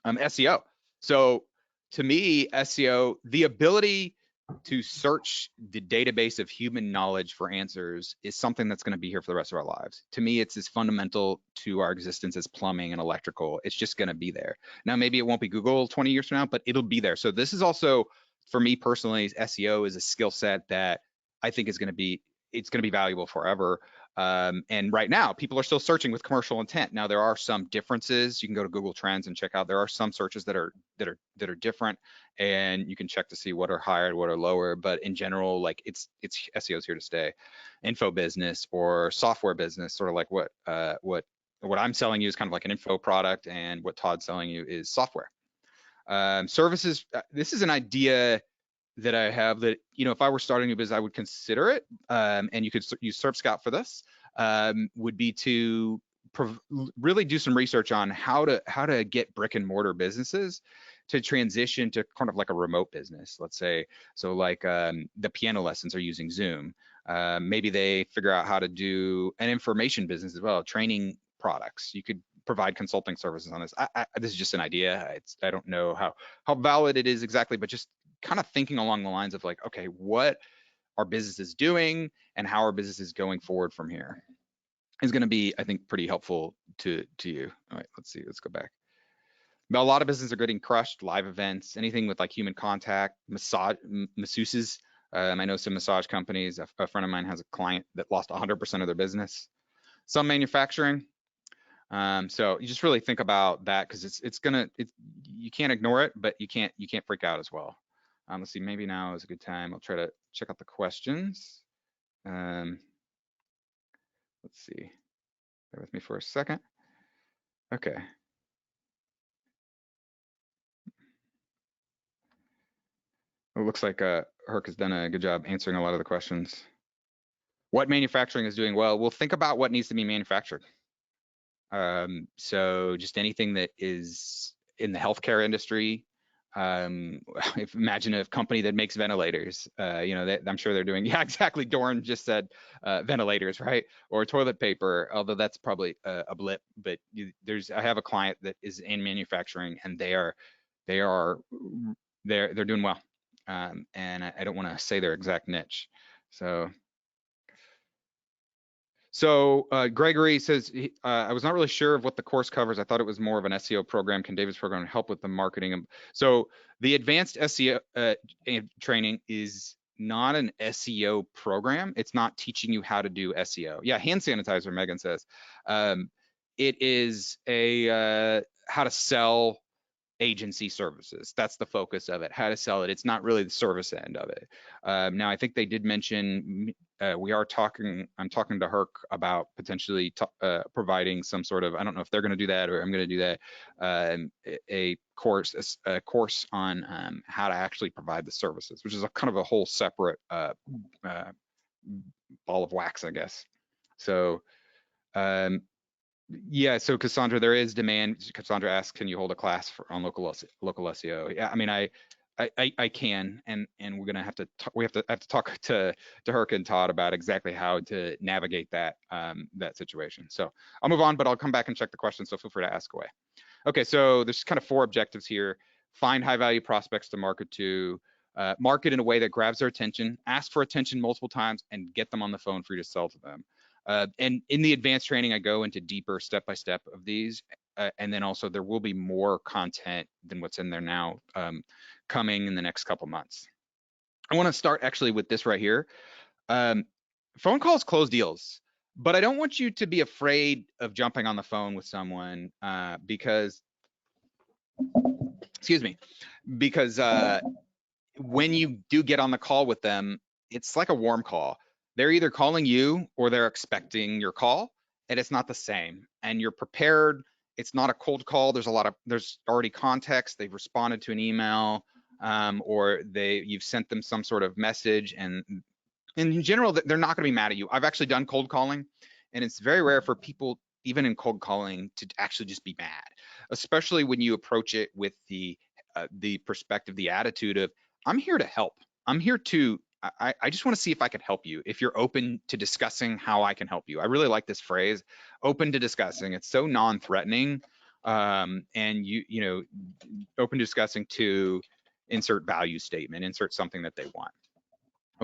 SEO. So to me, SEO, the ability to search the database of human knowledge for answers is something that's going to be here for the rest of our lives. To me, it's as fundamental to our existence as plumbing and electrical. It's just going to be there. Now, maybe it won't be Google 20 years from now, but it'll be there. So this is also, for me personally, SEO is a skill set that I think it's going to be valuable forever. And right now, people are still searching with commercial intent. Now, there are some differences. You can go to Google Trends and check out. There are some searches that are different, and you can check to see what are higher, what are lower. But in general, like it's SEO is here to stay. Info business or software business, sort of like what I'm selling you is kind of like an info product, and what Todd's selling you is software. Services. This is an idea that I have that, if I were starting a new business, I would consider it, and you could use SERPscout for this, would be to really do some research on how to get brick and mortar businesses to transition to kind of like a remote business, let's say. So like the piano lessons are using Zoom. Maybe they figure out how to do an information business as well, training products. You could provide consulting services on this. This is just an idea. I don't know how valid it is exactly, but just kind of thinking along the lines of like, okay, what are businesses doing and how are businesses going forward from here is going to be, I think, pretty helpful to you. All right, let's see, let's go back. But a lot of businesses are getting crushed. Live events, anything with like human contact, masseuses. I know some massage companies. A friend of mine has a client that lost 100% of their business. Some manufacturing. So you just really think about that, because you can't ignore it, but you can't freak out as well. Let's see, maybe now is a good time. I'll try to check out the questions. Let's see, bear with me for a second. Okay. It looks like Herc has done a good job answering a lot of the questions. What manufacturing is doing well? Well, think about what needs to be manufactured. So just anything that is in the healthcare industry, Imagine a company that makes ventilators. I'm sure they're doing, yeah, exactly. Doran just said ventilators, right? Or toilet paper, although that's probably a blip. But I have a client that is in manufacturing, and they're doing well. And I don't want to say their exact niche. So Gregory says, I was not really sure of what the course covers. I thought it was more of an SEO program. Can David's program help with the marketing? So the advanced SEO training is not an SEO program. It's not teaching you how to do SEO. Yeah, hand sanitizer, Megan says. It is a how to sell agency services. That's the focus of it, how to sell it. It's not really the service end of it. Now, I think they did mention, I'm talking to Herc about potentially providing some sort of, I don't know if they're going to do that or I'm going to do that, a course on how to actually provide the services, which is a kind of a whole separate ball of wax, I guess. So, yeah, so Cassandra, there is demand. Cassandra asks, can you hold a class on local SEO? Yeah, I mean, I can, and we're gonna have to talk to Herc and Todd about exactly how to navigate that that situation. So I'll move on, but I'll come back and check the questions. So feel free to ask away. Okay, so there's kind of 4 objectives here: find high value prospects to market to, market in a way that grabs their attention, ask for attention multiple times, and get them on the phone for you to sell to them. And in the advanced training, I go into deeper step-by-step of these. And then also there will be more content than what's in there now coming in the next couple months. I want to start actually with this right here. Phone calls close deals, but I don't want you to be afraid of jumping on the phone with someone because, excuse me, because when you do get on the call with them, it's like a warm call. They're either calling you or they're expecting your call, and it's not the same. And you're prepared. It's not a cold call. There's already context. They've responded to an email, or you've sent them some sort of message, and in general, they're not going to be mad at you. I've actually done cold calling, and it's very rare for people, even in cold calling, to actually just be mad, especially when you approach it with the perspective, the attitude of, I'm here to help. I'm here to, I just want to see if I can help you. If you're open to discussing how I can help you. I really like this phrase, open to discussing. It's so non-threatening. And you know, open to discussing to insert value statement, insert something that they want.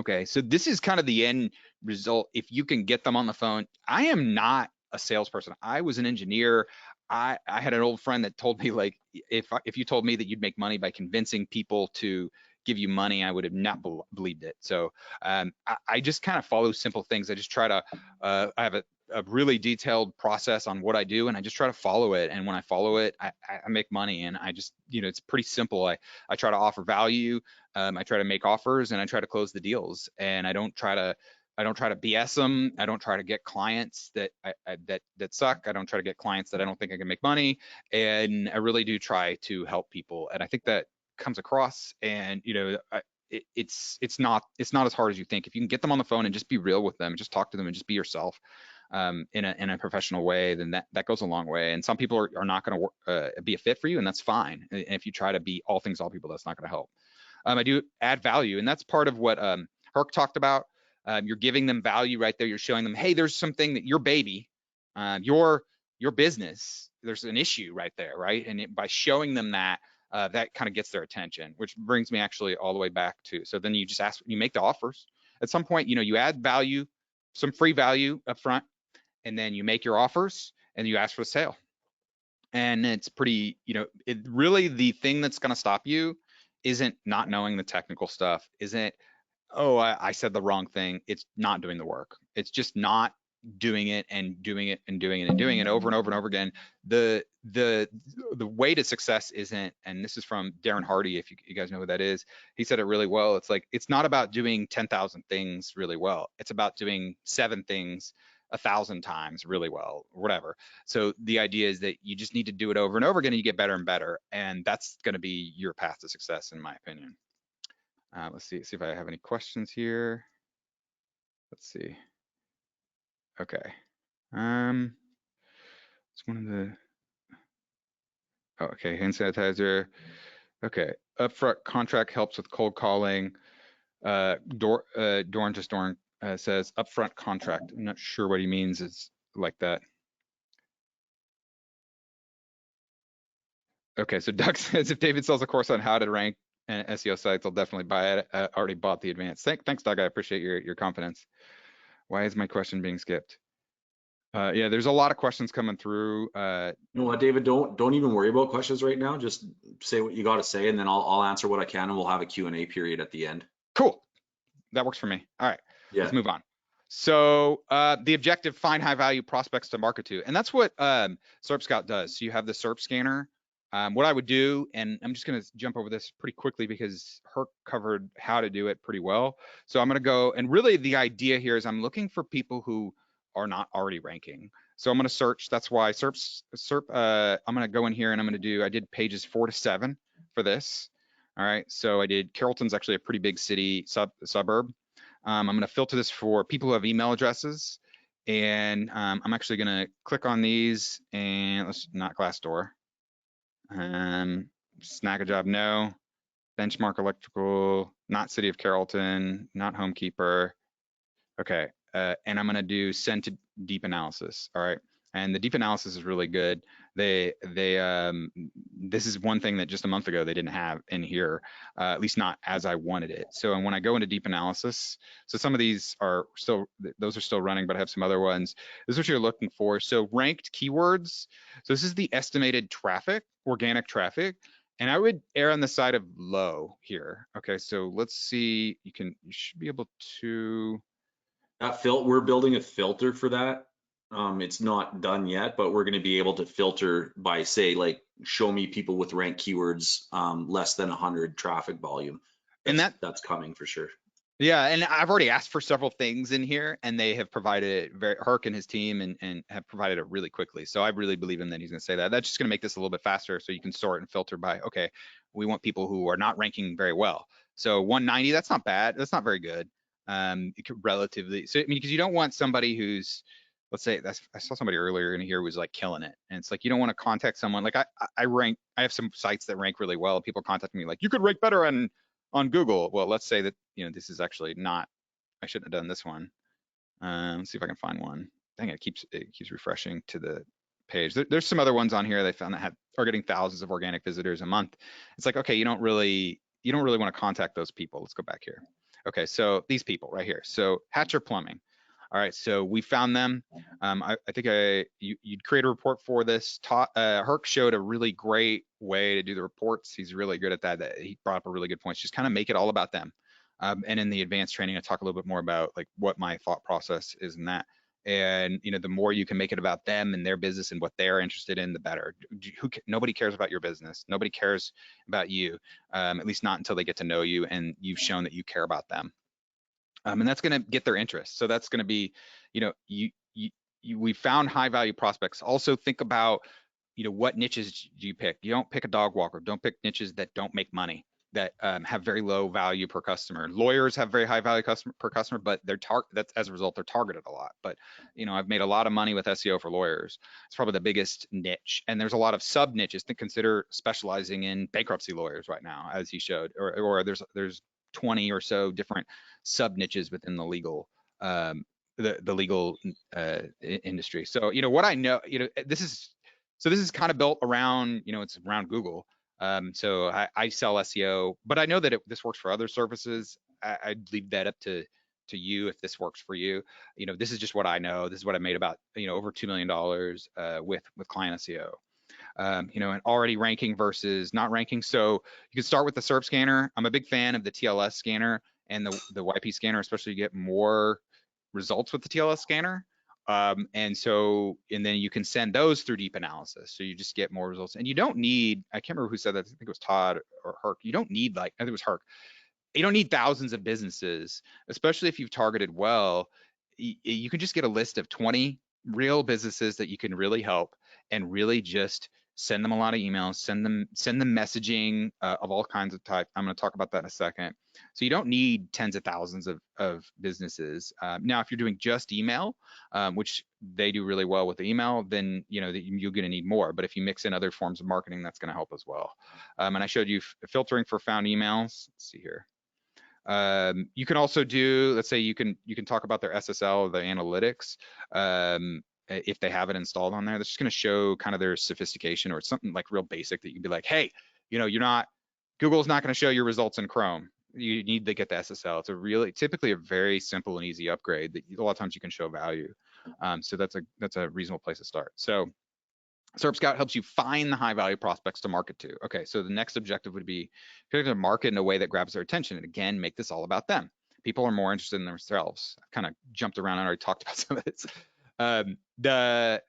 Okay, so this is kind of the end result. If you can get them on the phone, I am not a salesperson. I was an engineer. I had an old friend that told me, like, if you told me that you'd make money by convincing people to give you money, I would have not believed it. So I just kind of follow simple things. I just try to, I have a really detailed process on what I do, and I just try to follow it. And when I follow it, I make money. And I just, you know, it's pretty simple. I try to offer value. I try to make offers, and I try to close the deals. And I don't try to BS them. I don't try to get clients that that suck. I don't try to get clients that I don't think I can make money. And I really do try to help people. And I think that comes across. And you know, it's not as hard as you think. If you can get them on the phone and just be real with them, just talk to them and just be yourself in a professional way, then that goes a long way. And some people are not going to be a fit for you, and that's fine. And if you try to be all things all people, that's not going to help. I do add value, and that's part of what Herc talked about. You're giving them value right there. You're showing them, hey, there's something that your baby, your business, there's an issue right there, right? And by showing them that, that kind of gets their attention, which brings me actually all the way back to, so then you just you make the offers. At some point, you know, you add value, some free value up front, and then you make your offers and you ask for a sale. And it's pretty, you know, really the thing that's going to stop you isn't not knowing the technical stuff, isn't, oh, I said the wrong thing. It's not doing the work. It's just not doing it and doing it and doing it and doing it over and over and over again. The way to success isn't, and this is from Darren Hardy, if you guys know who that is, he said it really well. It's like, it's not about doing 10,000 things really well. It's about doing 7 things 1,000 times really well, or whatever. So the idea is that you just need to do it over and over again, and you get better and better. And that's going to be your path to success, in my opinion. Let's see if I have any questions here. Let's see. Okay. It's one of the, oh, okay, hand sanitizer. Okay, upfront contract helps with cold calling. Dorn says upfront contract. I'm not sure what he means. It's like that. Okay, so Doug says if David sells a course on how to rank SEO sites, I'll definitely buy it. I already bought the advance. Thanks, Doug. I appreciate your confidence. Why is my question being skipped? Yeah, there's a lot of questions coming through. You know what, David, don't even worry about questions right now. Just say what you got to say, and then I'll answer what I can, and we'll have a Q&A period at the end. Cool. That works for me. All right, Yeah. let's move on. So the objective, find high value prospects to market to. And that's what SERPscout does. So you have the SERP scanner. What I would do, and I'm just gonna jump over this pretty quickly because Herc covered how to do it pretty well. So I'm gonna go, and really the idea here is I'm looking for people who are not already ranking. So I'm gonna search, that's why I'm gonna go in here and I'm gonna do, I did pages 4 to 7 for this. All right, so I did, Carrollton's actually a pretty big city suburb. I'm going to filter this for people who have email addresses, and I'm actually going to click on these, and let's not Glassdoor. Snag a Job, no. Benchmark Electrical, not City of Carrollton, not Homekeeper. Okay, and I'm going to do send to deep analysis. All right, and the deep analysis is really good. This is one thing that just a month ago they didn't have in here, at least not as I wanted it. So when I go into deep analysis, so some of these are still, those are still running, but I have some other ones. This is what you're looking for. So ranked keywords. So this is the estimated traffic, organic traffic. And I would err on the side of low here. Okay, so let's see, you should be able to, We're building a filter for that. It's not done yet, but we're going to be able to filter by, say, like, show me people with ranked keywords less than 100 traffic volume. That's coming for sure. Yeah, and I've already asked for several things in here, and they have provided it. Herc and his team and have provided it really quickly. So I really believe him that he's going to say that. That's just going to make this a little bit faster, so you can sort and filter by, okay, we want people who are not ranking very well. So 190, that's not bad. That's not very good. It could relatively, so I mean, because you don't want somebody who's, let's say, I saw somebody earlier in here who was like killing it, and it's like you don't want to contact someone like I have some sites that rank really well. People contact me like, you could rank better on Google. Well, let's say that, you know, this is actually not, I shouldn't have done this one. Let's see if I can find one. Dang, it keeps refreshing to the page. There's some other ones on here they found that are getting thousands of organic visitors a month. It's like, okay, you don't really want to contact those people. Let's go back here. Okay, so these people right here. So Hatcher Plumbing. All right, so we found them. I think you'd create a report for this. Herc showed a really great way to do the reports. He's really good at that. He brought up a really good point. Just kind of make it all about them. And in the advanced training, I talk a little bit more about like what my thought process is in that. And you know, the more you can make it about them and their business and what they're interested in, the better. Nobody cares about your business. Nobody cares about you, at least not until they get to know you and you've shown that you care about them. And that's going to get their interest. So that's going to be, you know, we found high value prospects. Also think about, you know, what niches do you pick? You don't pick a dog walker. Don't pick niches that don't make money, that have very low value per customer. Lawyers have very high value per customer, but that's as a result, they're targeted a lot. But, you know, I've made a lot of money with SEO for lawyers. It's probably the biggest niche. And there's a lot of sub niches to consider specializing in bankruptcy lawyers right now, as he showed, or there's 20 or so different sub niches within the legal the legal industry. So, you know, what I know, you know, this is kind of built around, you know, it's around Google. So I sell SEO, but I know that this works for other services. I'd leave that up to you if this works for you. You know, this is just what I know. This is what I made about, you know, over $2 million with client SEO. You know, and already ranking versus not ranking. So you can start with the SERP scanner. I'm a big fan of the TLS scanner and the YP scanner, especially to get more results with the TLS scanner. And then you can send those through deep analysis. So you just get more results. And you don't need, I can't remember who said that, I think it was Todd or Herc. You don't need, like, I think it was Herc. You don't need thousands of businesses, especially if you've targeted well. You can just get a list of 20 real businesses that you can really help and really just send them a lot of emails, send them messaging of all kinds of type. I'm going to talk about that in a second. So you don't need tens of thousands of businesses. Now, if you're doing just email, which they do really well with the email, then you're going to need more. But if you mix in other forms of marketing, that's going to help as well. And I showed you filtering for found emails. Let's see here. You can also do, let's say you can talk about their SSL, the analytics. If they have it installed on there, that's just going to show kind of their sophistication, or something like real basic that you can be like, hey, Google's not going to show your results in Chrome. You need to get the SSL. It's typically a very simple and easy upgrade that a lot of times you can show value. So that's a reasonable place to start. So SERPscout helps you find the high value prospects to market to. Okay, so the next objective would be to market in a way that grabs their attention. And again, make this all about them. People are more interested in themselves. I've kind of jumped around and already talked about some of this. Their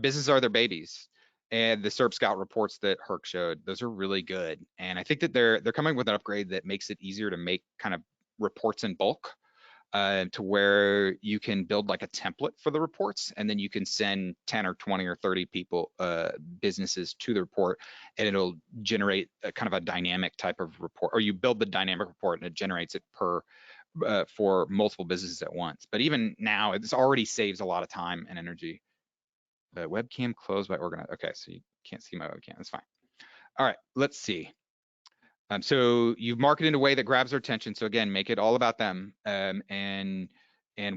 businesses are their babies. And the SERPscout reports that Herc showed, those are really good. And I think that they're coming with an upgrade that makes it easier to make kind of reports in bulk. To where you can build like a template for the reports, and then you can send 10 or 20 or 30 people, businesses to the report, and it'll generate a kind of a dynamic type of report, or you build the dynamic report and it generates it for multiple businesses at once. But even now, it already saves a lot of time and energy. The webcam closed by organize. Okay, so you can't see my webcam. That's fine. All right, let's see. So you market in a way that grabs their attention. So again, make it all about them, and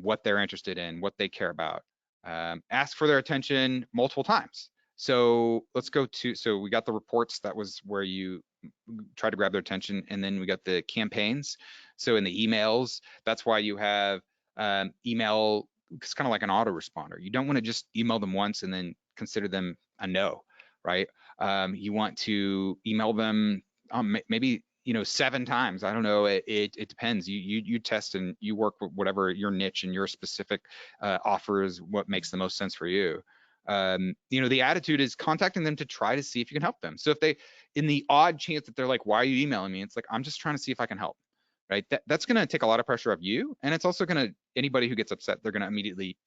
what they're interested in, what they care about. Ask for their attention multiple times. So let's go to, so we got the reports, that was where you try to grab their attention, and then we got the campaigns. So in the emails, that's why you have email, it's kind of like an autoresponder. You don't want to just email them once and then consider them a no, right? You want to email them maybe 7 times. I don't know. It depends. You test and you work with whatever your niche and your specific offer is, what makes the most sense for you. The attitude is contacting them to try to see if you can help them. So if they, in the odd chance that they're like, why are you emailing me? It's like, I'm just trying to see if I can help. Right? That's going to take a lot of pressure off you, and it's also going to, anybody who gets upset, they're going to immediately,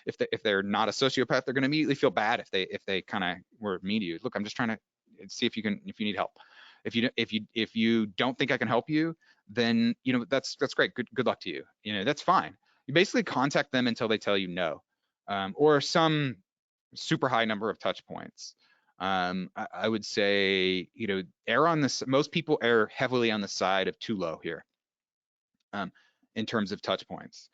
if they're not a sociopath, they're going to immediately feel bad if they kind of were mean to you. Look, I'm just trying to see if you need help. If you don't think I can help you, then that's great. Good luck to you. That's fine. You basically contact them until they tell you no, or some super high number of touch points. I would say err on this. Most people err heavily on the side of too low here, in terms of touch points.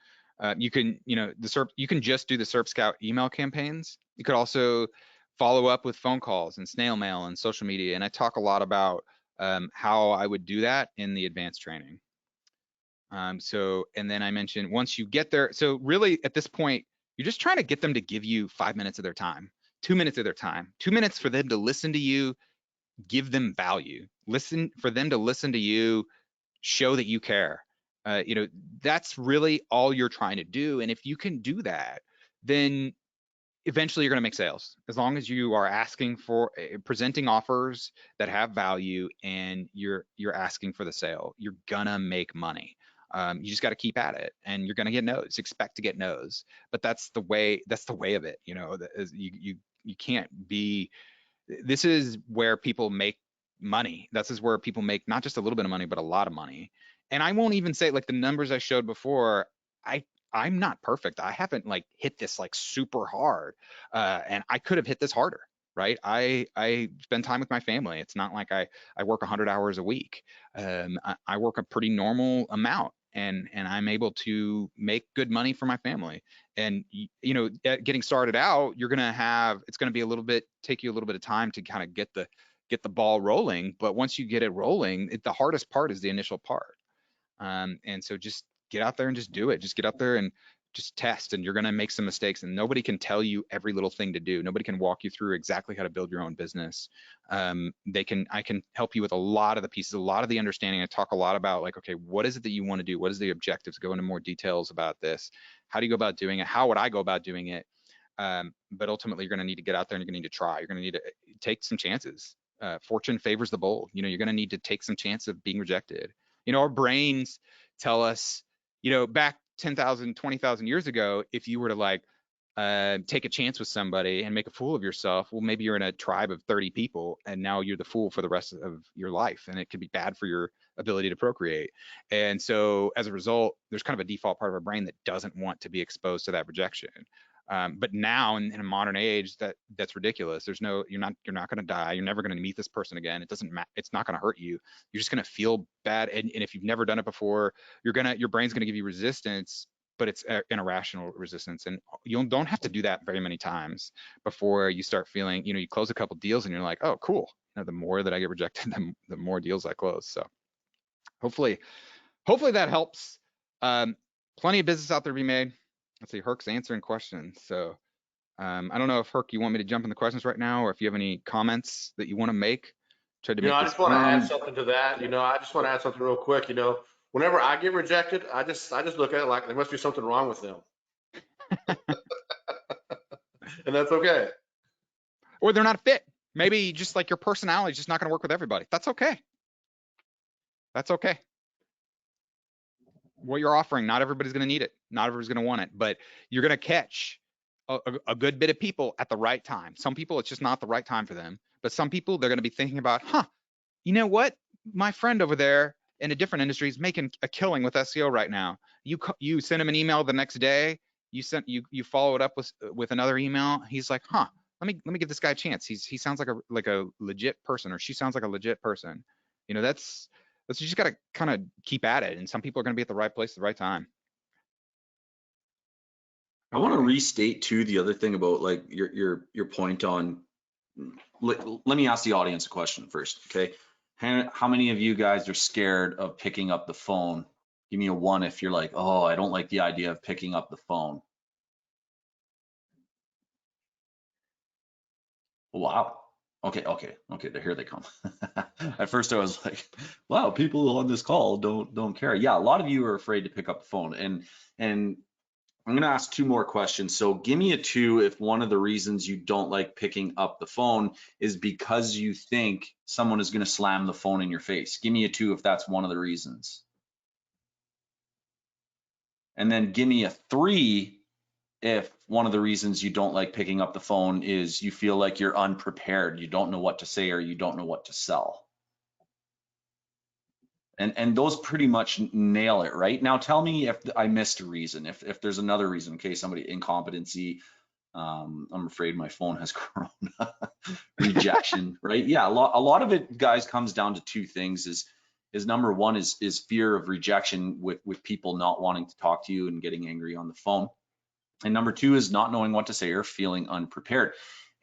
You can you can just do the SERPscout email campaigns. You could also follow up with phone calls and snail mail and social media. And I talk a lot about how I would do that in the advanced training. And then I mentioned once you get there, so really at this point, you're just trying to get them to give you 5 minutes of their time, 2 minutes of their time, 2 minutes for them to listen to you, give them value, for them to listen to you, show that you care. That's really all you're trying to do. And if you can do that, then eventually you're going to make sales, as long as you are asking for, presenting offers that have value, and you're asking for the sale. You're gonna make money. You just got to keep at it, and you're gonna get no's. Expect to get no's, but that's the way of it. You can't be. This is where people make money. This is where people make not just a little bit of money, but a lot of money. And I won't even say, like the numbers I showed before, I'm not perfect. I haven't like hit this like super hard, and I could have hit this harder, right? I spend time with my family. It's not like I work 100 hours a week. I work a pretty normal amount, and I'm able to make good money for my family. And getting started out, it's gonna be take you a little bit of time to kind of get the ball rolling. But once you get it rolling, the hardest part is the initial part. And so just get out there and just do it. Just get out there and just test, and you're going to make some mistakes, and nobody can tell you every little thing to do. Nobody can walk you through exactly how to build your own business. I can help you with a lot of the pieces, a lot of the understanding. I talk a lot about like, okay, what is it that you want to do? What is the objectives? Go into more details about this. How do you go about doing it? How would I go about doing it? But ultimately, you're going to need to get out there and you're going to need to try. You're going to need to take some chances. Fortune favors the bold. You're going to need to take some chance of being rejected. Our brains tell us, back 10,000, 20,000 years ago, if you were to like take a chance with somebody and make a fool of yourself, well, maybe you're in a tribe of 30 people and now you're the fool for the rest of your life, and it could be bad for your ability to procreate. And so as a result, there's kind of a default part of our brain that doesn't want to be exposed to that rejection. But now in a modern age, that's ridiculous. There's no, you're not going to die. You're never going to meet this person again. It doesn't matter. It's not going to hurt you. You're just going to feel bad. And if you've never done it before, your brain's going to give you resistance, but it's an irrational resistance. And you don't have to do that very many times before you start feeling, you close a couple deals and you're like, oh, cool. The more that I get rejected, the more deals I close. So hopefully that helps. Plenty of business out there to be made. Let's see, Herc's answering questions. So I don't know if Herc, you want me to jump in the questions right now, or if you have any comments that you want to make. Try to make I this. just want to add something to that. I just want to add something real quick. Whenever I get rejected, I just look at it like there must be something wrong with them. And that's okay. Or they're not fit. Maybe just like your personality is just not going to work with everybody. That's okay. That's okay. What you're offering, not everybody's going to need it. Not everybody's going to want it, but you're going to catch a good bit of people at the right time. Some people, it's just not the right time for them. But some people, they're going to be thinking about, you know what? My friend over there in a different industry is making a killing with SEO right now. You send him an email the next day. You follow it up with another email. He's like, let me give this guy a chance. He sounds like a legit person, or she sounds like a legit person. That's you just got to kind of keep at it. And some people are going to be at the right place at the right time. I want to restate too the other thing about like your point on. Let me ask the audience a question first, okay? How many of you guys are scared of picking up the phone? Give me a 1 if you're like, oh, I don't like the idea of picking up the phone. Wow. Okay. Here they come. At first I was like, wow, people on this call don't care. Yeah, a lot of you are afraid to pick up the phone, and I'm going to ask 2 more questions. So give me a 2 if one of the reasons you don't like picking up the phone is because you think someone is going to slam the phone in your face. Give me a 2 if that's one of the reasons. And then give me a 3 if one of the reasons you don't like picking up the phone is you feel like you're unprepared, you don't know what to say, or you don't know what to sell. And those pretty much nail it, right? Now tell me if I missed a reason, if there's another reason, okay, somebody, incompetency, I'm afraid my phone has corona, rejection, right? Yeah, a lot of it, guys, comes down to 2 things. Is number 1 is fear of rejection with people not wanting to talk to you and getting angry on the phone. And number 2 is not knowing what to say or feeling unprepared.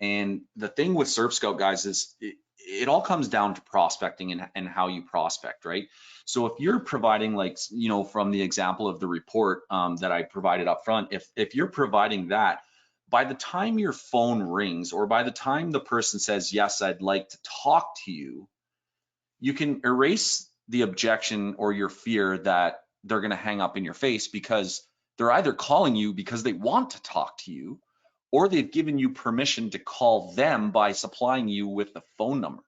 And the thing with SERPscout, guys, is it all comes down to prospecting and how you prospect, right? So if you're providing, like, from the example of the report that I provided up front, if you're providing that, by the time your phone rings or by the time the person says, yes, I'd like to talk to you, you can erase the objection or your fear that they're going to hang up in your face, because they're either calling you because they want to talk to you, or they've given you permission to call them by supplying you with the phone number.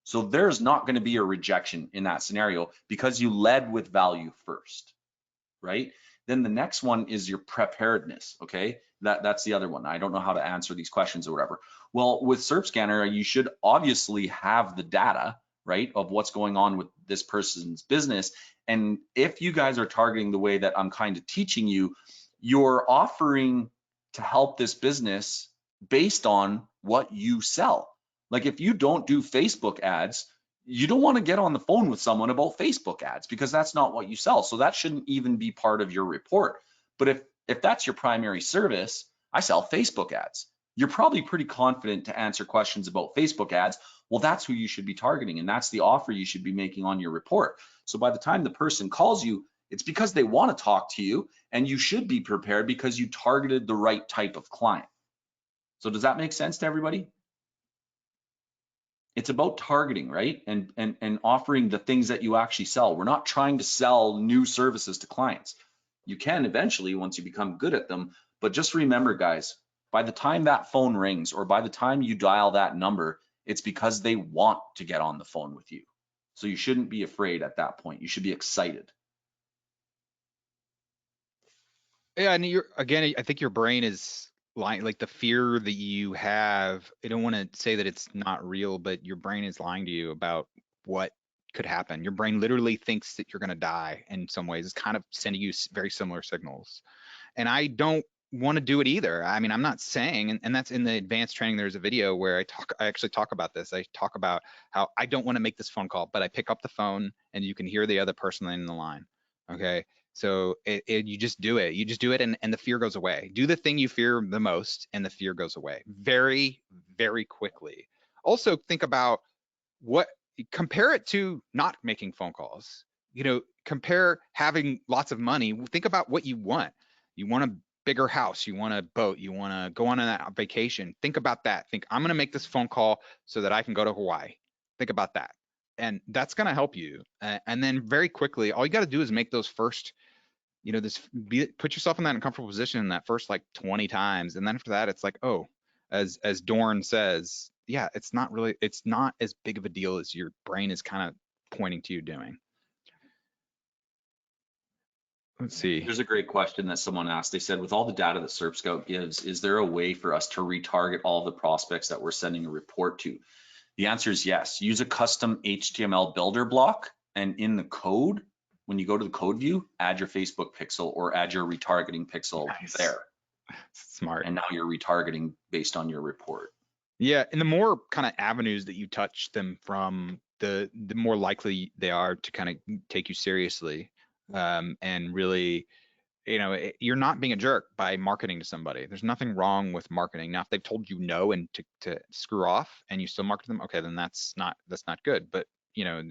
So there's not going to be a rejection in that scenario because you led with value first, right? Then the next one is your preparedness, okay? That's the other one. I don't know how to answer these questions or whatever. Well, with SERPscanner, you should obviously have the data, right, of what's going on with this person's business. And if you guys are targeting the way that I'm kind of teaching you, you're offering to help this business based on what you sell. Like if you don't do Facebook ads, you don't want to get on the phone with someone about Facebook ads because that's not what you sell. So that shouldn't even be part of your report. But if that's your primary service, I sell Facebook ads. You're probably pretty confident to answer questions about Facebook ads. Well, that's who you should be targeting, and that's the offer you should be making on your report. So by the time the person calls you, it's because they want to talk to you, and you should be prepared because you targeted the right type of client. So does that make sense to everybody? It's about targeting, right? And offering the things that you actually sell. We're not trying to sell new services to clients. You can eventually once you become good at them, but just remember, guys, by the time that phone rings or by the time you dial that number, it's because they want to get on the phone with you. So you shouldn't be afraid at that point. You should be excited. Yeah, and I think your brain is like the fear that you have. I don't want to say that it's not real, but your brain is lying to you about what could happen. Your brain literally thinks that you're going to die in some ways. It's kind of sending you very similar signals. And I don't want to do it either. I mean, I'm not saying, and that's in the advanced training, there's a video where I actually talk about this. I talk about how I don't want to make this phone call, but I pick up the phone and you can hear the other person in the line. Okay. So you just do it. You just do it and the fear goes away. Do the thing you fear the most and the fear goes away very, very quickly. Also think about compare it to not making phone calls. You know, compare having lots of money. Think about what you want. You want a bigger house, you want a boat, you want to go on a vacation. Think about that. Think, I'm going to make this phone call so that I can go to Hawaii. Think about that. And that's going to help you. And then very quickly, all you got to do is make those first, you know, put yourself in that uncomfortable position in that first like 20 times. And then after that, it's like, oh, as Dorn says, yeah, it's not as big of a deal as your brain is kind of pointing to you doing. Let's see. There's a great question that someone asked. They said, with all the data that SERPscout gives, is there a way for us to retarget all the prospects that we're sending a report to? The answer is yes. Use a custom HTML builder block, and in the code, when you go to the code view, add your Facebook pixel or add your retargeting pixel there. Smart. And now you're retargeting based on your report. Yeah, and the more kind of avenues that you touch them from, the more likely they are to kind of take you seriously. And really, you know, you're not being a jerk by marketing to somebody. There's nothing wrong with marketing. Now, if they've told you no and to screw off and you still market them, okay, then that's not good. But you know,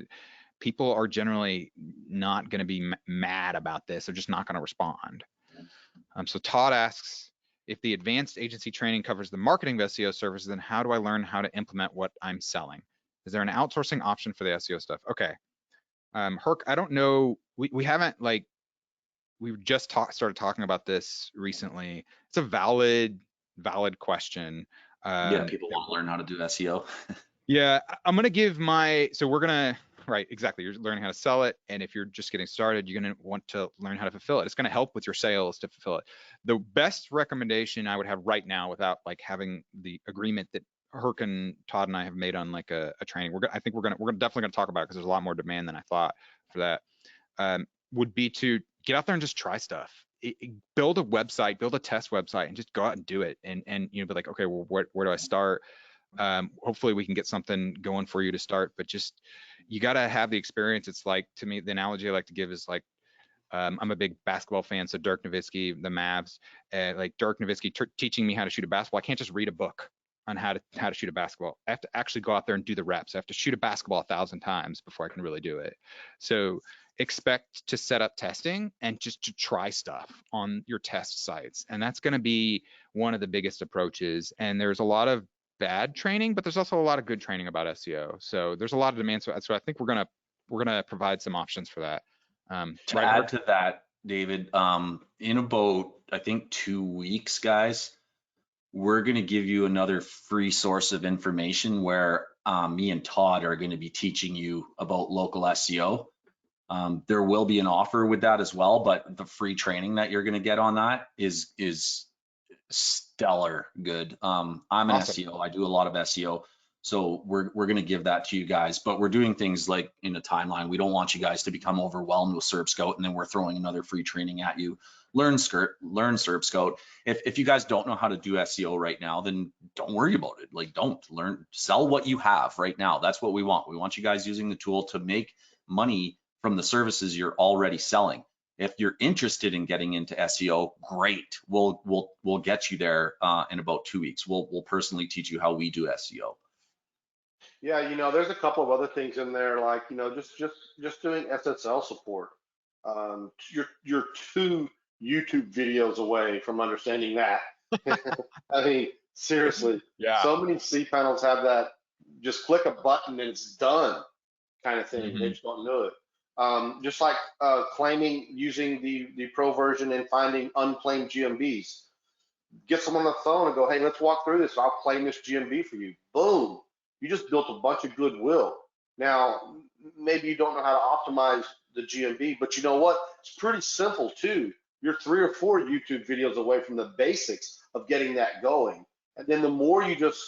people are generally not going to be mad about this. They're just not going to respond. So Todd asks, if the advanced agency training covers the marketing of SEO services, then how do I learn how to implement what I'm selling? Is there an outsourcing option for the SEO stuff? Okay. Herc, I don't know. We haven't we've just started talking about this recently. It's a valid question. Yeah, people want to learn how to do SEO. Yeah, I'm gonna give right, exactly. You're learning how to sell it, and if you're just getting started, you're gonna want to learn how to fulfill it. It's gonna help with your sales to fulfill it. The best recommendation I would have right now, without like having the agreement that Herc and Todd and I have made on like a training, I think we're definitely gonna talk about it because there's a lot more demand than I thought for that. Would be to get out there and just try stuff. Build a website, build a test website, and just go out and do it. And you know, be like, okay, well, where do I start? Hopefully we can get something going for you to start, but just, you got to have the experience. It's like, to me, the analogy I like to give is like, I'm a big basketball fan, so Dirk Nowitzki, the Mavs, like Dirk Nowitzki teaching me how to shoot a basketball. I can't just read a book on how to shoot a basketball. I have to actually go out there and do the reps. I have to shoot a basketball 1,000 times before I can really do it. So expect to set up testing and just to try stuff on your test sites. And that's going to be one of the biggest approaches. And there's a lot of bad training, but there's also a lot of good training about SEO. So there's a lot of demand. So I think we're gonna provide some options for that. To add to that, David, in about, I think 2 weeks, guys, we're going to give you another free source of information where me and Todd are going to be teaching you about local SEO. There will be an offer with that as well, but the free training that you're going to get on that is stellar good. I'm an awesome. SEO. I do a lot of SEO. So we're going to give that to you guys, but we're doing things like in a timeline. We don't want you guys to become overwhelmed with SERPscout and then we're throwing another free training at you. Learn SERPscout. If you guys don't know how to do SEO right now, then don't worry about it. Like, don't sell what you have right now. That's what we want. We want you guys using the tool to make money from the services you're already selling. If you're interested in getting into SEO, great. We'll get you there in about 2 weeks. We'll personally teach you how we do SEO. Yeah, you know, there's a couple of other things in there, like, you know, just doing SSL support. You're 2 YouTube videos away from understanding that. I mean, seriously, yeah. So many cPanels have that. Just click a button and it's done kind of thing. They just don't know it. Just like claiming, using the pro version and finding unclaimed GMBs. Get someone on the phone and go, hey, let's walk through this. I'll claim this GMB for you. Boom. You just built a bunch of goodwill. Now, maybe you don't know how to optimize the GMB, but you know what? It's pretty simple too. you're 3 or 4 YouTube videos away from the basics of getting that going. And then the more you just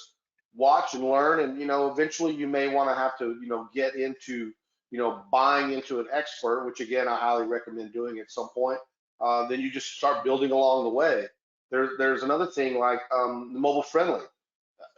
watch and learn, and eventually you may want to have to get into buying into an expert, which again I highly recommend doing at some point. Then you just start building along the way. There's another thing like mobile friendly.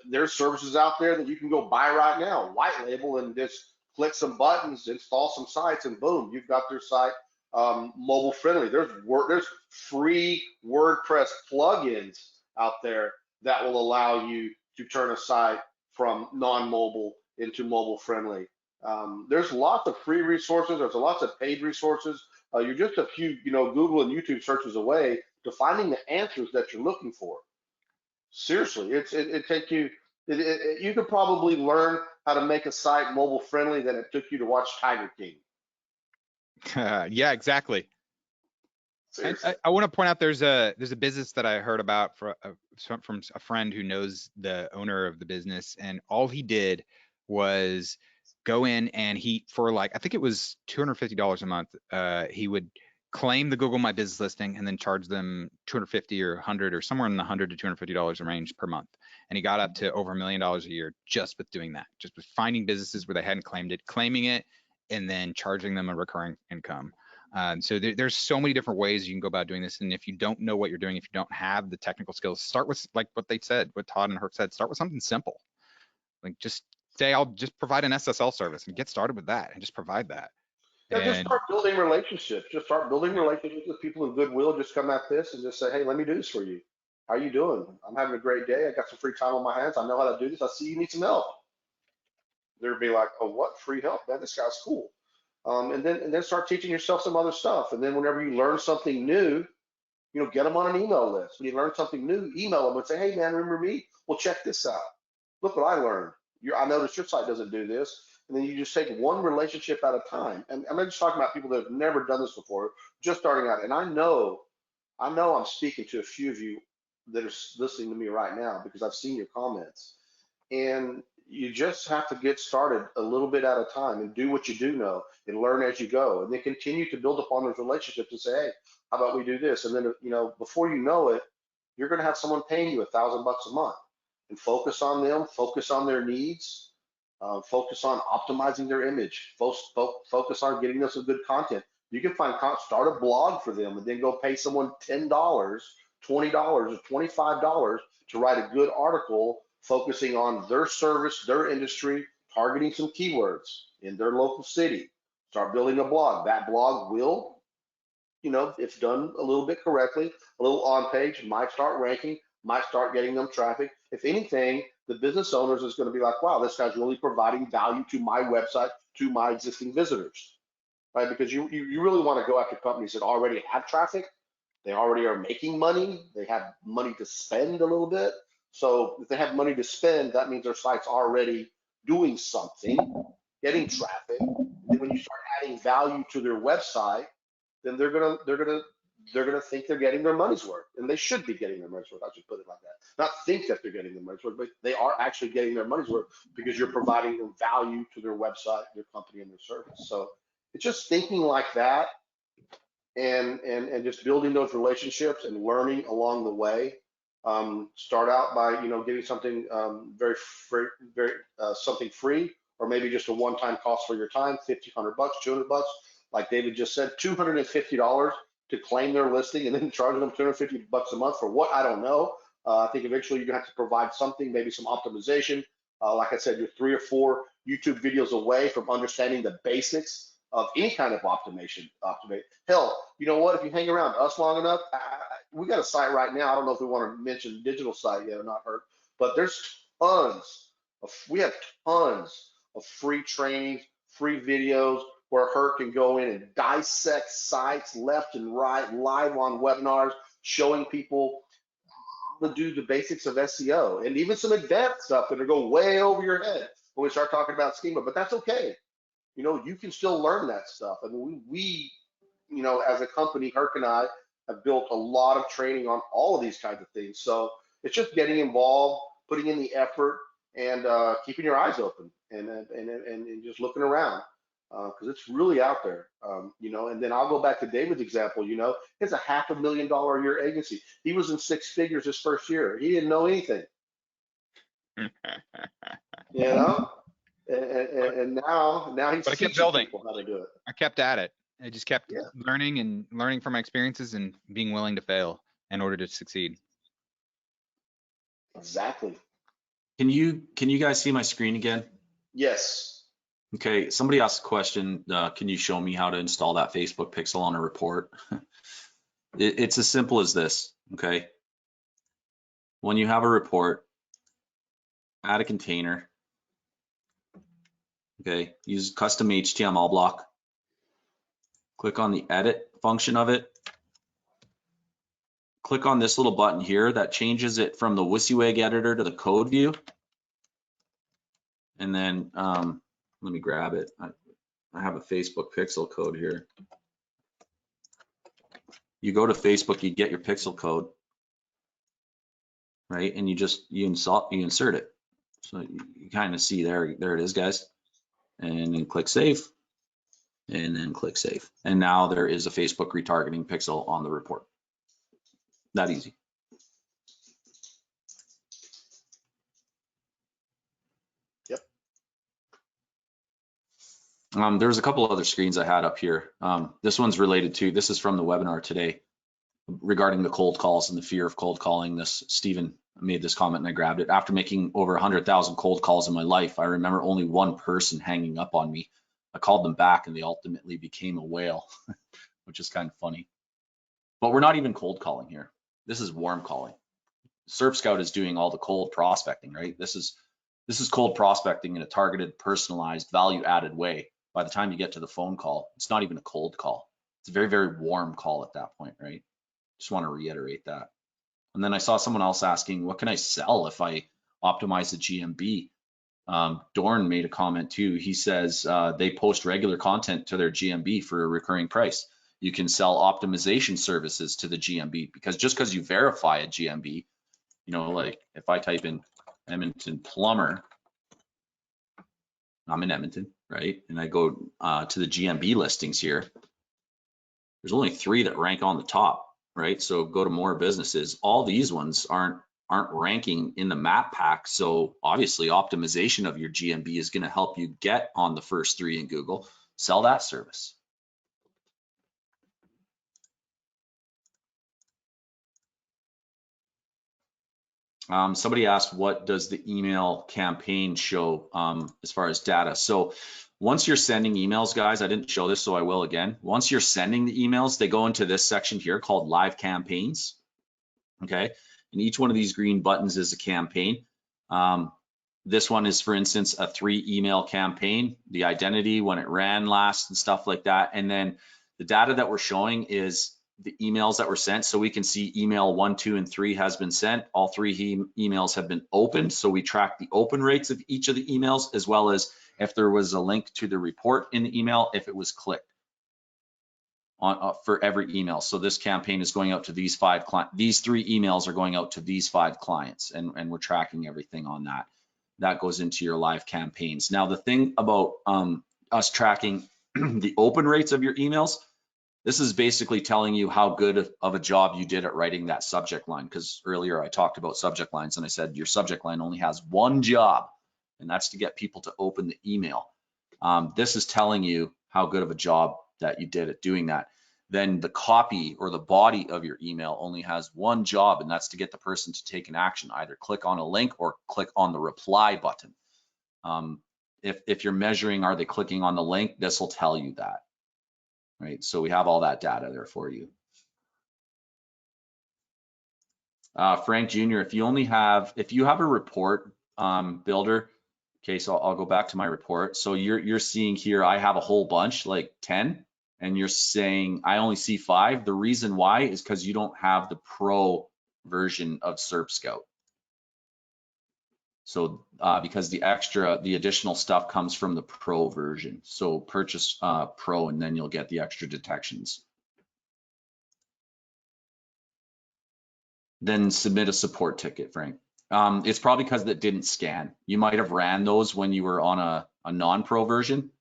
There's services out there that you can go buy right now, white label, and just click some buttons, install some sites, and boom, you've got their site mobile friendly. There's free WordPress plugins out there that will allow you to turn a site from non-mobile into mobile friendly. There's lots of free resources. There's lots of paid resources. You're just a few, Google and YouTube searches away to finding the answers that you're looking for. Seriously, it takes you. You could probably learn how to make a site mobile friendly than it took you to watch Tiger King. Yeah, exactly. And I want to point out there's a business that I heard about from a friend who knows the owner of the business, and all he did was go in and for like I think it was $250 a month. He would claim the Google My Business listing and then charge them $250 or $100 or somewhere in the $100 to $250 range per month. And he got up to over $1 million a year just with doing that, just with finding businesses where they hadn't claimed it, claiming it, and then charging them a recurring income. So there's so many different ways you can go about doing this. And if you don't know what you're doing, if you don't have the technical skills, start with like what they said, what Todd and Herc said, start with something simple. Like just say, I'll just provide an SSL service and get started with that and just provide that. Yeah, just start building relationships. Just start building relationships with people in goodwill. Just come at this and just say, hey, let me do this for you. How you doing? I'm having a great day. I got some free time on my hands. I know how to do this. I see you need some help. They'd be like, oh, what? Free help? Man, this guy's cool. And then start teaching yourself some other stuff. And then whenever you learn something new, get them on an email list. When you learn something new, email them and say, hey, man, remember me? Well, check this out. Look what I learned. I noticed your site doesn't do this. And then you just take one relationship at a time. And I'm just talking about people that have never done this before, just starting out. And I know I'm speaking to a few of you that are listening to me right now because I've seen your comments. And you just have to get started a little bit at a time and do what you do know and learn as you go. And then continue to build upon those relationships and say, hey, how about we do this? And then, before you know it, you're going to have someone paying you $1,000 a month. And focus on them, focus on their needs, focus on optimizing their image, focus on getting them some good content. You can start a blog for them and then go pay someone $10, $20, or $25 to write a good article focusing on their service, their industry, targeting some keywords in their local city. Start building a blog. That blog will, if done a little bit correctly, a little on page, might start ranking, might start getting them traffic. If anything, the business owners is going to be like, wow, this guy's really providing value to my website, to my existing visitors, right? Because you really want to go after companies that already have traffic. They already are making money. They have money to spend a little bit. So if they have money to spend, that means their site's already doing something, getting traffic. And then when you start adding value to their website, then they're gonna think they're getting their money's worth, and they should be getting their money's worth. I should put it like that. Not think that they're getting their money's worth, but they are actually getting their money's worth because you're providing them value to their website, their company, and their service. So it's just thinking like that, and just building those relationships and learning along the way. Start out by getting something very free, something free, or maybe just a one-time cost for your time, $50, $100, $200. Like David just said, $250 to claim their listing, and then charging them $250 a month for what? I don't know. I think eventually you're gonna have to provide something, maybe some optimization. Like I said, you're 3 or 4 YouTube videos away from understanding the basics of any kind of optimization. Hell, you know what? If you hang around us long enough, we got a site right now. I don't know if we want to mention digital site yet or not, Herc, but there's we have tons of free trainings, free videos where Herc can go in and dissect sites left and right, live on webinars, showing people how to do the basics of SEO and even some advanced stuff that'll go way over your head when we start talking about schema, but that's okay. You can still learn that stuff. I mean, we as a company, Herc and I have built a lot of training on all of these kinds of things. So it's just getting involved, putting in the effort, and keeping your eyes open and just looking around. because it's really out there. You know, and then I'll go back to David's example. You know, it's a $500,000 a year agency. He was in six figures his first year. He didn't know anything. You know, and now he's But I kept teaching building. people how to do it. I kept at it. I just kept Yeah. learning from my experiences and being willing to fail in order to succeed. Exactly. Can you guys see my screen again? Yes. Okay, somebody asked a question, can you show me how to install that Facebook pixel on a report? It's as simple as this, okay? When you have a report, add a container, okay? Use custom HTML block. Click on the edit function of it. Click on this little button here that changes it from the WYSIWYG editor to the code view. And then let me grab it. I have a Facebook pixel code here. You go to Facebook, you get your pixel code, right? And you insert it. So you kind of see there it is, guys. And then click save, and then click save. And now there is a Facebook retargeting pixel on the report. That easy. Yep. There's a couple other screens I had up here. This one's related to, this is from the webinar today regarding the cold calls and the fear of cold calling. This Stephen made this comment and I grabbed it. After making over 100,000 cold calls in my life, I remember only one person hanging up on me. I called them back and they ultimately became a whale, which is kind of funny. But we're not even cold calling here. This is warm calling. SERPscout is doing all the cold prospecting, right? This is cold prospecting in a targeted, personalized, value-added way. By the time you get to the phone call, it's not even a cold call. It's a very, very warm call at that point, right? Just want to reiterate that. And then I saw someone else asking, what can I sell if I optimize the GMB? Dorn made a comment too. He says they post regular content to their GMB for a recurring price. You can sell optimization services to the GMB, because just because you verify a GMB, you know, like if I type in Edmonton plumber, I'm in Edmonton, right? And I go to the GMB listings here. There's only 3 that rank on the top, right? So go to more businesses. All these ones aren't ranking in the map pack. So obviously optimization of your GMB is going to help you get on the first 3 in Google. Sell that service. Somebody asked, what does the email campaign show as far as data? So once you're sending emails, guys, I didn't show this, so I will again. Once you're sending the emails, they go into this section here called live campaigns. Okay, and each one of these green buttons is a campaign. This one is, for instance, a 3 email campaign, the identity, when it ran last and stuff like that. And then the data that we're showing is the emails that were sent. So we can see email 1, 2, and 3 has been sent. All 3 emails have been opened. So we track the open rates of each of the emails, as well as if there was a link to the report in the email, if it was clicked on for every email. So this campaign is going out to these 5 clients. These 3 emails are going out to these 5 clients, and we're tracking everything on that. That goes into your live campaigns. Now, the thing about us tracking the open rates of your emails, this is basically telling you how good of a job you did at writing that subject line. Because earlier I talked about subject lines and I said your subject line only has one job, and that's to get people to open the email. This is telling you how good of a job that you did at doing that. Then the copy or the body of your email only has one job, and that's to get the person to take an action, either click on a link or click on the reply button. If you're measuring, are they clicking on the link, this will tell you that, right? So we have all that data there for you. Frank Jr., if you have a report builder, okay, so I'll go back to my report. So you're seeing here, I have a whole bunch, like 10. And you're saying I only see 5. The reason why is because you don't have the pro version of SERPscout. So because the additional stuff comes from the pro version. So purchase pro, and then you'll get the extra detections. Then submit a support ticket, Frank. It's probably because that didn't scan. You might have ran those when you were on a non-pro version.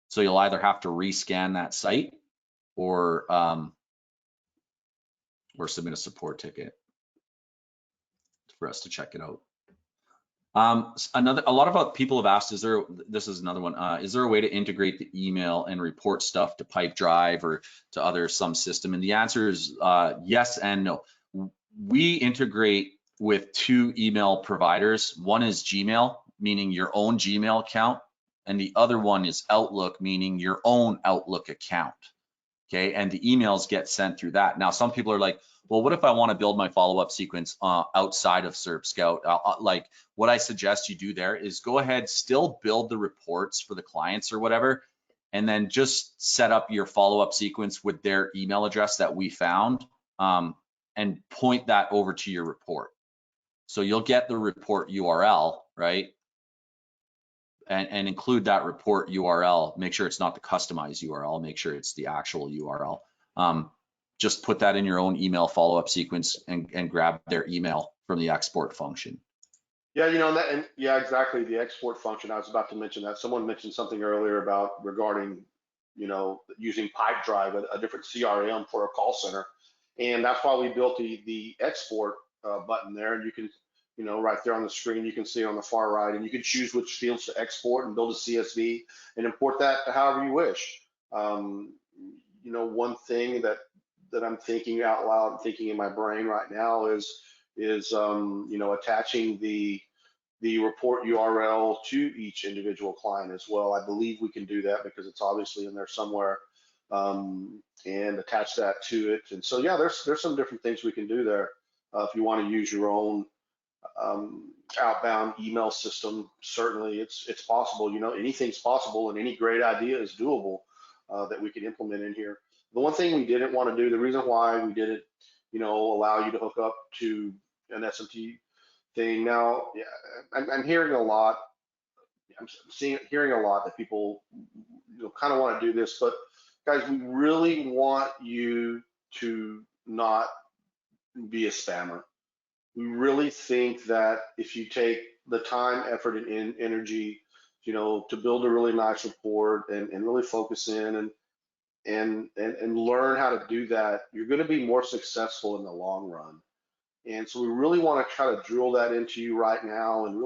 So you'll either have to rescan that site or submit a support ticket for us to check it out. A lot of people have asked, this is another one, is there a way to integrate the email and report stuff to Pipedrive or to some system? And the answer is yes and no. We integrate with 2 email providers. One is Gmail, meaning your own Gmail account, and the other one is Outlook, meaning your own Outlook account. Okay, and the emails get sent through that. Now, some people are like, well, what if I want to build my follow-up sequence outside of SERPscout? Like, what I suggest you do there is go ahead, still build the reports for the clients or whatever, and then just set up your follow-up sequence with their email address that we found, and point that over to your report. So you'll get the report URL, right? And include that report URL. Make sure it's not the customized URL. Make sure it's the actual URL. Just put that in your own email follow-up sequence and grab their email from the export function. Yeah, yeah, exactly. The export function. I was about to mention that. Someone mentioned something earlier about regarding, using Pipedrive, a different CRM for a call center, and that's why we built the export button there. And you can, right there on the screen, you can see it on the far right, and you can choose which fields to export and build a CSV and import that however you wish. One thing that I'm thinking out loud, thinking in my brain right now is attaching the report URL to each individual client as well. I believe we can do that because it's obviously in there somewhere, and attach that to it. And so, yeah, there's some different things we can do there. If you want to use your own outbound email system, certainly it's possible. Anything's possible, and any great idea is doable that we can implement in here. The one thing we didn't want to do, the reason why we didn't, allow you to hook up to an SMT thing. Now, yeah, I'm hearing a lot. Hearing a lot that people, kind of want to do this, but guys, we really want you to not be a spammer. We really think that if you take the time, effort, and energy, to build a really nice report and really focus in and learn how to do that, you're going to be more successful in the long run. And so we really want to try to drill that into you right now and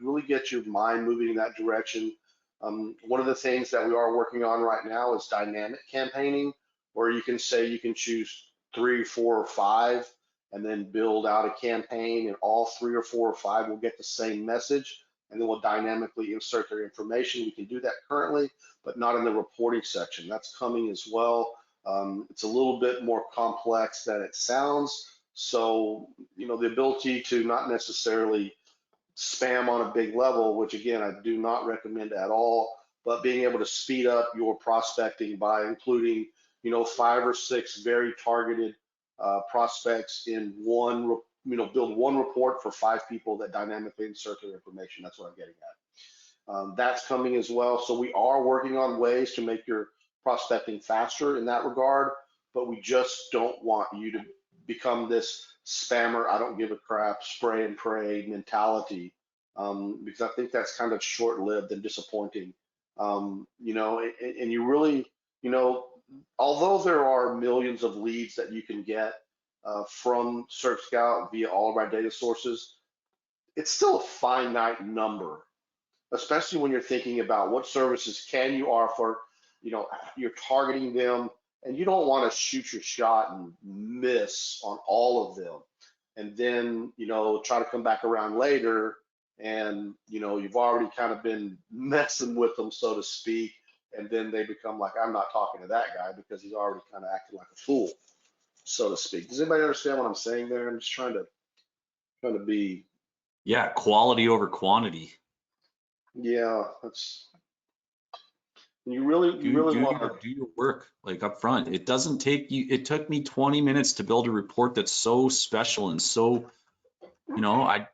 really get your mind moving in that direction. One of the things that we are working on right now is dynamic campaigning, where you can say you can choose 3, 4, or 5 and then build out a campaign, and all 3 or 4 or 5 will get the same message, and then we'll dynamically insert their information. We can do that currently, but not in the reporting section. That's coming as well. It's a little bit more complex than it sounds. So, the ability to not necessarily spam on a big level, which again, I do not recommend at all, but being able to speed up your prospecting by including, 5 or 6 very targeted prospects in one, build one report for 5 people that dynamically insert their information. That's what I'm getting at. That's coming as well. So we are working on ways to make your prospecting faster in that regard, but we just don't want you to become this spammer, I don't give a crap, spray and pray mentality, because I think that's kind of short-lived and disappointing. And you really, although there are millions of leads that you can get from SERPscout via all of our data sources, it's still a finite number, especially when you're thinking about what services can you offer. You're targeting them, and you don't want to shoot your shot and miss on all of them, and then try to come back around later, and you've already kind of been messing with them, so to speak, and then they become like, I'm not talking to that guy because he's already kind of acting like a fool, so to speak. Does anybody understand what I'm saying there? I'm just trying to be. Yeah, quality over quantity. Yeah, that's. You really want to do your work like up front. It doesn't take you. It took me 20 minutes to build a report that's so special and so, I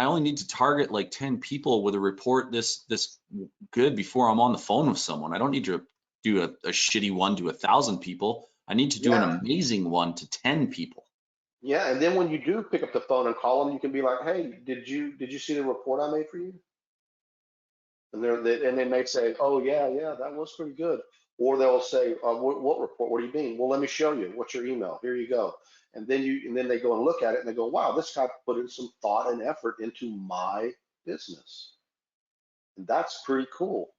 only need to target like 10 people with a report this good before I'm on the phone with someone. I don't need to do a shitty one to 1,000 people. I need to do an amazing one to 10 people. Yeah, and then when you do pick up the phone and call them, you can be like, hey, did you see the report I made for you? and they may say, oh yeah, that was pretty good. Or they'll say, what report? What do you mean? Well, let me show you. What's your email? Here you go. And then they go and look at it and they go, wow, this guy put in some thought and effort into my business. And that's pretty cool.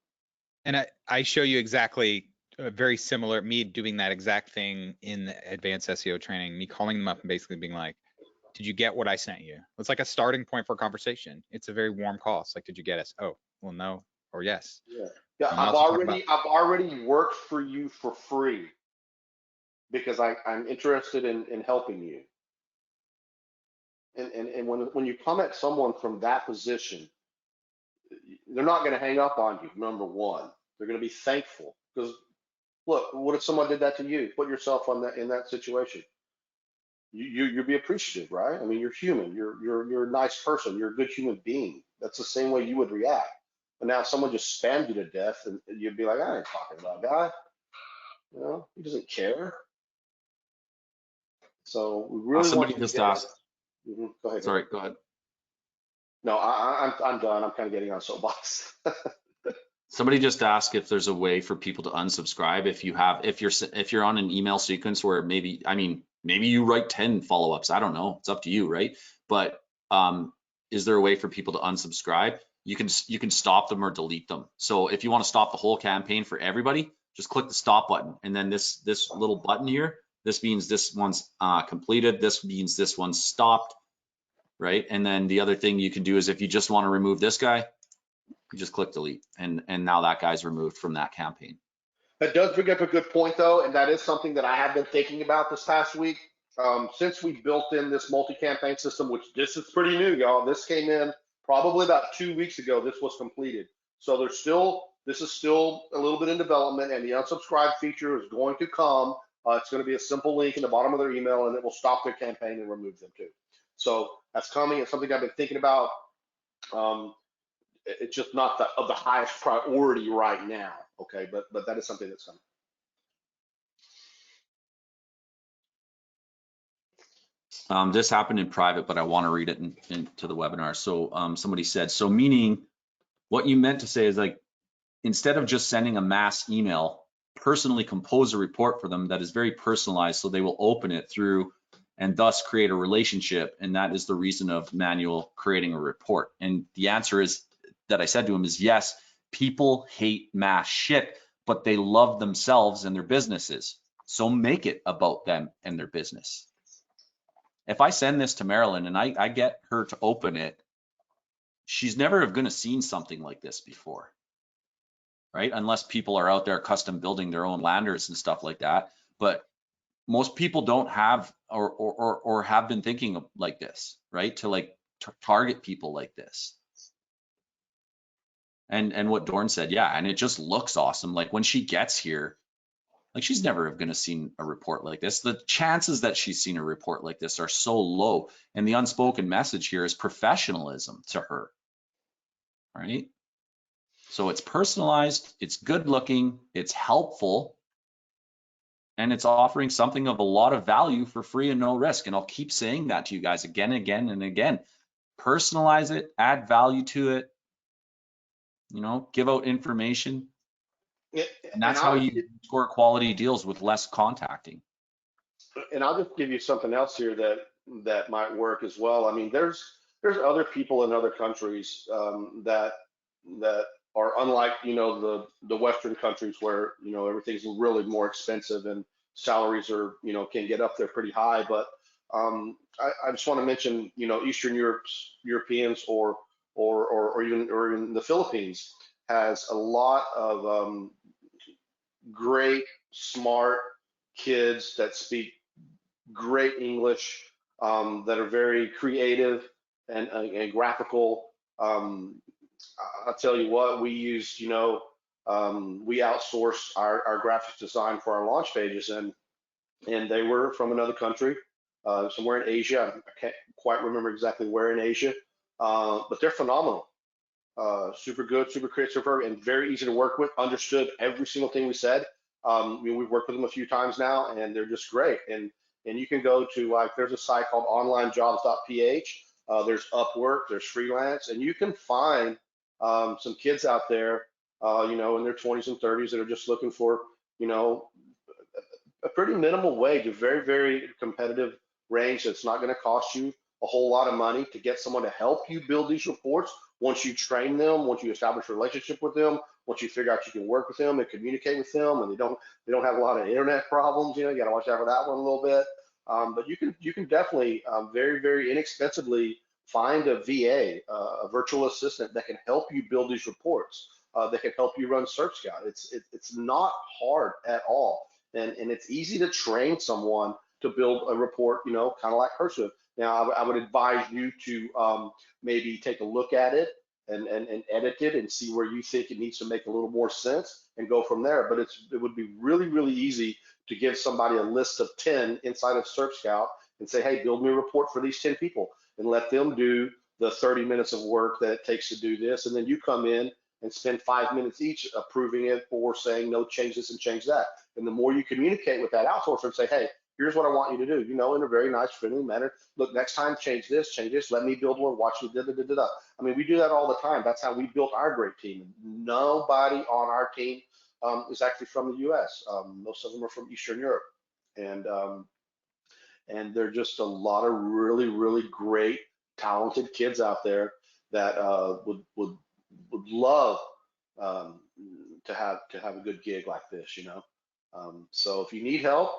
And I show you exactly very similar, me doing that exact thing in the advanced SEO training, me calling them up and basically being like, did you get what I sent you? It's like a starting point for a conversation. It's a very warm call. It's like, did you get us? Oh, well, no, or yes. Yeah, I've already worked for you for free because I'm interested in helping you. And when you come at someone from that position, they're not going to hang up on you. Number one, they're going to be thankful because look, what if someone did that to you? Put yourself in that situation. You'd be appreciative, right? I mean, you're human. You're a nice person. You're a good human being. That's the same way you would react. But now if someone just spammed you to death, and you'd be like, I ain't talking to that guy. You know, he doesn't care. So we really want Somebody you to just get asked. Go ahead. Sorry, go ahead. No, I'm done. I'm kind of getting on soapbox. Somebody just asked if there's a way for people to unsubscribe if you're on an email sequence where maybe you write 10 follow-ups. I don't know. It's up to you, right? But is there a way for people to unsubscribe? You can stop them or delete them. So if you want to stop the whole campaign for everybody, just click the stop button, and then this little button here, this means this one's completed. This means this one's stopped, right? And then the other thing you can do is if you just want to remove this guy, you just click delete, and now that guy's removed from that campaign. That does bring up a good point, though, and that is something that I have been thinking about this past week. Since we built in this multi-campaign system, which this is pretty new, y'all. This came in probably about 2 weeks ago. This was completed. So this is still a little bit in development, and the unsubscribe feature is going to come. It's going to be a simple link in the bottom of their email, and it will stop their campaign and remove them too. So that's coming. It's something I've been thinking about. It's just not of the highest priority right now. Okay, but that is something that's coming. This happened in private, but I want to read it into the webinar. So somebody said, so meaning what you meant to say is like, instead of just sending a mass email, personally compose a report for them that is very personalized, so they will open it through and thus create a relationship. And that is the reason of manual creating a report. And the answer is that I said to him is yes, people hate mass shit, but they love themselves and their businesses. So make it about them and their business. If I send this to Marilyn and I get her to open it, she's never going to seen something like this before, right? Unless people are out there custom building their own landers and stuff like that. But most people don't have or have been thinking of like this, right? To like target people like this. And what Dorn said, yeah, and it just looks awesome. Like when she gets here, like she's never going to seen a report like this. The chances that she's seen a report like this are so low. And the unspoken message here is professionalism to her, right? So it's personalized, it's good looking, it's helpful, and it's offering something of a lot of value for free and no risk. And I'll keep saying that to you guys again, again, and again. Personalize it, add value to it, you know, give out information. And that's how you score quality deals with less contacting. And I'll just give you something else here that might work as well. I mean, there's other people in other countries that are unlike, you know, the Western countries where, you know, everything's really more expensive and salaries are, you know, can get up there pretty high. But I just want to mention, you know, Eastern Europeans or even the Philippines has a lot of great, smart kids that speak great English, that are very creative and graphical. I'll tell you what, we used, you know, we outsourced our graphics design for our launch pages, and they were from another country, somewhere in Asia. I can't quite remember exactly where in Asia, but they're phenomenal. Super good, super creative, and very easy to work with. Understood every single thing we said. We've worked with them a few times now, and they're just great. And you can go to, like, there's a site called onlinejobs.ph. There's Upwork, there's freelance, and you can find some kids out there, you know, in their 20s and 30s that are just looking for, you know, a pretty minimal wage, a very, very competitive range that's not going to cost you a whole lot of money to get someone to help you build these reports. Once you train them, once you establish a relationship with them, once you figure out you can work with them and communicate with them, and they don't have a lot of internet problems, you know, you got to watch out for that one a little bit. But you can definitely very, very inexpensively find a VA, a virtual assistant that can help you build these reports. That can help you run SERPscout. It's not hard at all, and it's easy to train someone to build a report, you know, kind of like Cursive. Now, I would advise you to maybe take a look at it and edit it and see where you think it needs to make a little more sense and go from there. But it would be really, really easy to give somebody a list of 10 inside of SERPscout and say, hey, build me a report for these 10 people and let them do the 30 minutes of work that it takes to do this. And then you come in and spend 5 minutes each approving it or saying, no, change this and change that. And the more you communicate with that outsourcer and say, hey, here's what I want you to do, you know, in a very nice, friendly manner. Look, next time, change this, let me build one, watch me, da-da-da-da-da. I mean, we do that all the time. That's how we built our great team. Nobody on our team is actually from the US. Most of them are from Eastern Europe. And there are just a lot of really, really great, talented kids out there that would love to have a good gig like this, you know. So if you need help,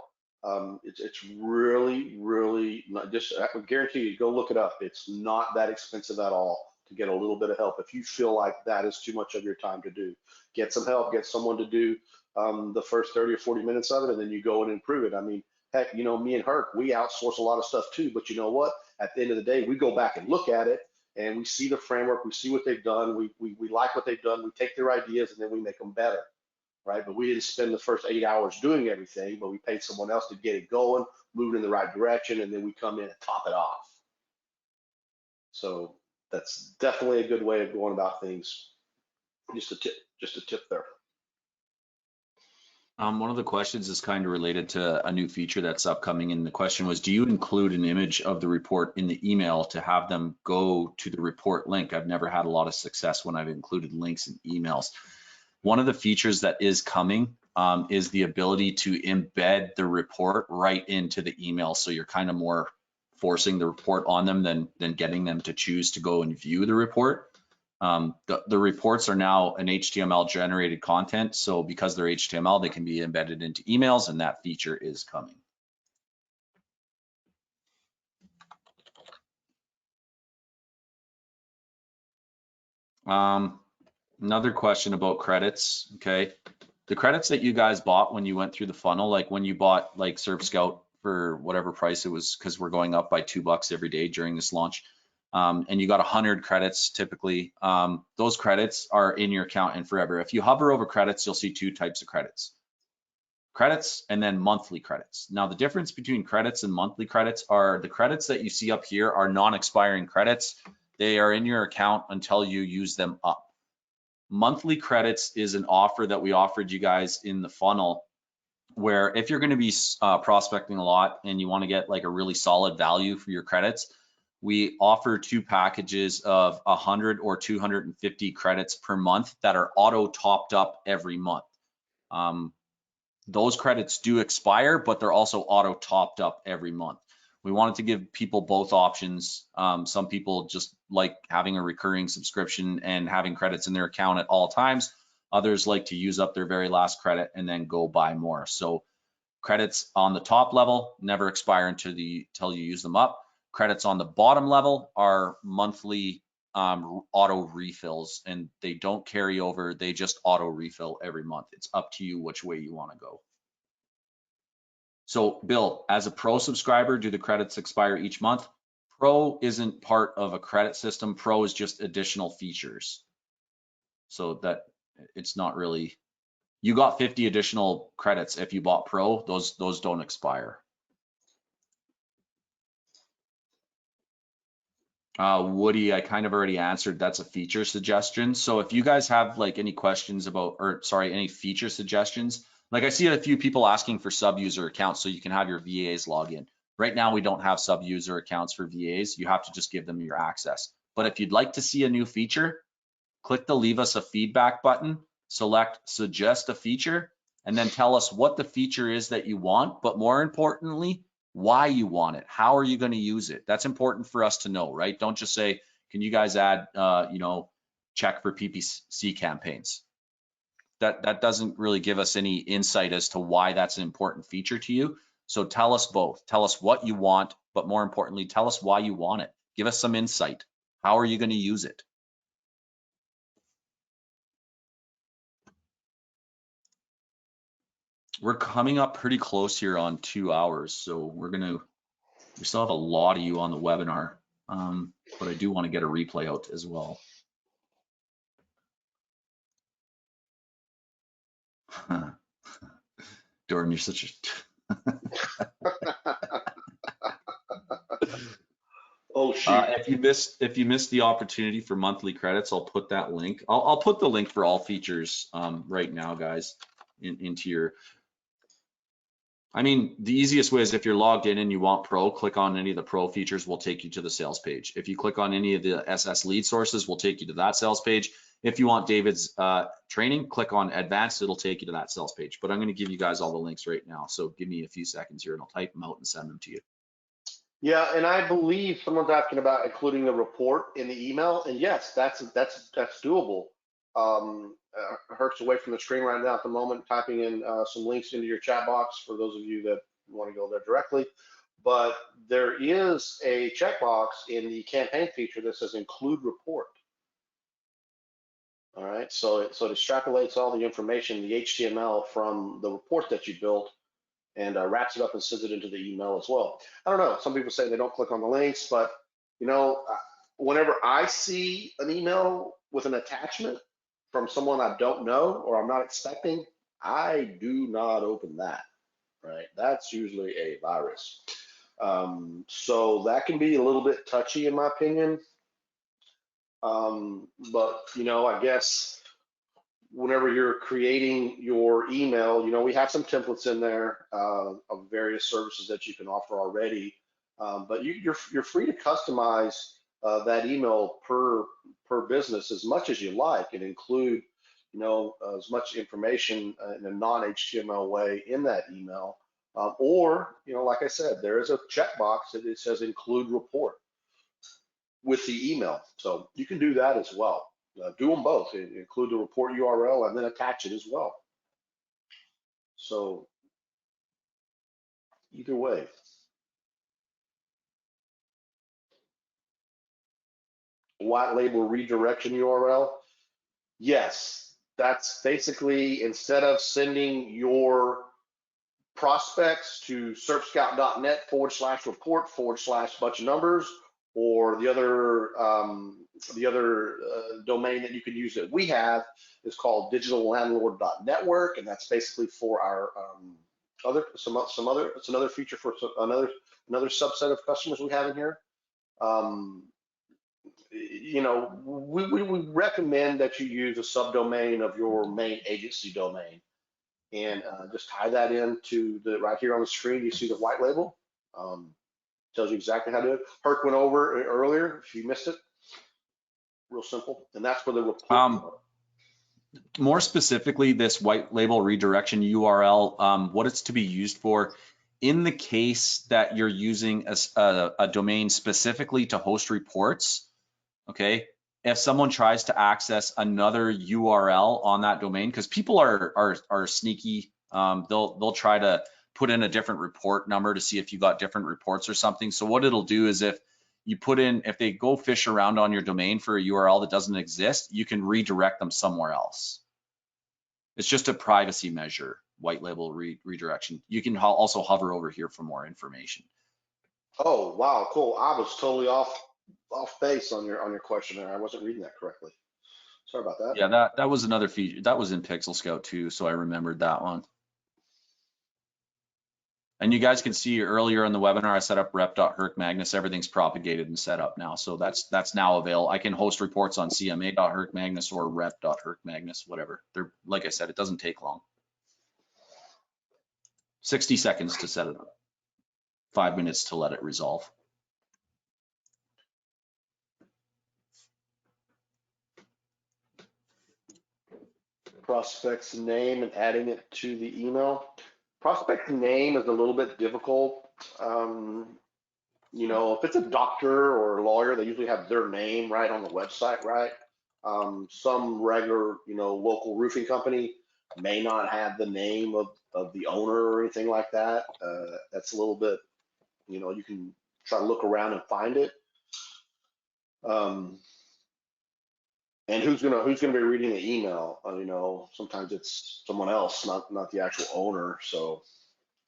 it's really, really not just, I would guarantee you, go look it up. It's not that expensive at all to get a little bit of help. If you feel like that is too much of your time to do, get some help, get someone to do the first 30 or 40 minutes of it, and then you go and improve it. I mean, heck, you know, me and Herc, we outsource a lot of stuff too, but you know what? At the end of the day, we go back and look at it and we see the framework, we see what they've done, we like what they've done, we take their ideas and then we make them better, right? But we didn't spend the first 8 hours doing everything, but we paid someone else to get it going, move it in the right direction, and then we come in and top it off. So that's definitely a good way of going about things. Just a tip there. One of the questions is kind of related to a new feature that's upcoming, and the question was, do you include an image of the report in the email to have them go to the report link? I've never had a lot of success when I've included links in emails. One of the features that is coming is the ability to embed the report right into the email. So you're kind of more forcing the report on them than getting them to choose to go and view the report. The reports are now an HTML generated content. So because they're HTML, they can be embedded into emails, and that feature is coming. Another question about credits. Okay. The credits that you guys bought when you went through the funnel, like when you bought like SERPscout for whatever price it was, because we're going up by $2 every day during this launch. And you got 100 credits typically. Those credits are in your account and forever. If you hover over credits, you'll see two types of credits. Credits and then monthly credits. Now the difference between credits and monthly credits are the credits that you see up here are non-expiring credits. They are in your account until you use them up. Monthly credits is an offer that we offered you guys in the funnel, where if you're going to be prospecting a lot and you want to get like a really solid value for your credits, we offer 2 packages of 100 or 250 credits per month that are auto topped up every month. Those credits do expire, but they're also auto topped up every month. We wanted to give people both options. Some people just like having a recurring subscription and having credits in their account at all times. Others like to use up their very last credit and then go buy more. So credits on the top level never expire until you use them up. Credits on the bottom level are monthly auto refills, and they don't carry over. They just auto refill every month. It's up to you which way you want to go. So Bill, as a Pro subscriber, do the credits expire each month? Pro isn't part of a credit system. Pro is just additional features. So that it's not really, you got 50 additional credits if you bought Pro, those don't expire. Woody, I kind of already answered, that's a feature suggestion. So if you guys have like any questions about, or sorry, any feature suggestions, like I see a few people asking for sub-user accounts so you can have your VAs log in. Right now, we don't have sub-user accounts for VAs. You have to just give them your access. But if you'd like to see a new feature, click the leave us a feedback button, select suggest a feature, and then tell us what the feature is that you want, but more importantly, why you want it. How are you going to use it? That's important for us to know, right? Don't just say, can you guys add, check for PPC campaigns? That doesn't really give us any insight as to why that's an important feature to you. So tell us both. Tell us what you want, but more importantly, tell us why you want it. Give us some insight. How are you going to use it? We're coming up pretty close here on 2 hours, so we still have a lot of you on the webinar, but I do want to get a replay out as well. Jordan, you're such a Oh shoot. if you missed the opportunity for monthly credits, I'll put that link. I'll put the link for all features right now, guys, into your. I mean, the easiest way is if you're logged in and you want Pro, click on any of the Pro features, will take you to the sales page. If you click on any of the SS lead sources, we'll take you to that sales page. If you want David's training, click on Advanced, it'll take you to that sales page. But I'm going to give you guys all the links right now. So give me a few seconds here and I'll type them out and send them to you. Yeah, and I believe someone's asking about including the report in the email, and yes, that's doable. Herc's away from the screen right now at the moment, typing in some links into your chat box for those of you that want to go there directly. But there is a checkbox in the campaign feature that says include report. All right, so it extrapolates all the information, the HTML from the report that you built, and wraps it up and sends it into the email as well. I don't know, some people say they don't click on the links, but whenever I see an email with an attachment from someone I don't know or I'm not expecting, I do not open that, right? That's usually a virus. So that can be a little bit touchy in my opinion. But I guess whenever you're creating your email, we have some templates in there of various services that you can offer already. But you're free to customize that email per business as much as you like and include, as much information in a non-HTML way in that email. Or, like I said, there is a checkbox that it says include report with the email. So you can do that as well. Do them both, include the report URL and then attach it as well. So either way. White label redirection URL. Yes, that's basically instead of sending your prospects to SERPscout.net/report/ bunch of numbers, or the other domain that you can use that we have is called digitallandlord.network, and that's basically for our it's another feature for another subset of customers we have in here. We recommend that you use a subdomain of your main agency domain, and just tie that into right here on the screen. You see the white label. Tells you exactly how to do it. Herc went over it earlier. If you missed it, real simple. And that's where the report. More specifically, this white label redirection URL, what it's to be used for, in the case that you're using a domain specifically to host reports, okay? If someone tries to access another URL on that domain, because people are sneaky, they'll try to put in a different report number to see if you got different reports or something. So what it'll do is if they go fish around on your domain for a URL that doesn't exist, you can redirect them somewhere else. It's just a privacy measure, white label redirection. You can also hover over here for more information. Oh, wow, cool. I was totally off base on your question there. I wasn't reading that correctly. Sorry about that. Yeah, that was another feature. That was in SERPscout too, so I remembered that one. And you guys can see earlier in the webinar, I set up rep.hercmagnus. Everything's propagated and set up now. So that's now available. I can host reports on cma.hercmagnus or rep.hercmagnus, whatever. Like I said, it doesn't take long. 60 seconds to set it up. 5 minutes to let it resolve. prospect's name and adding it to the email. Prospect's name is a little bit difficult. You know, if it's a doctor or a lawyer, they usually have their name right on the website, right? Some regular, you know, local roofing company may not have the name of the owner or anything like that. That's a little bit, you know, you can try to look around and find it. And who's gonna be reading the email? You know, sometimes it's someone else, not the actual owner. So,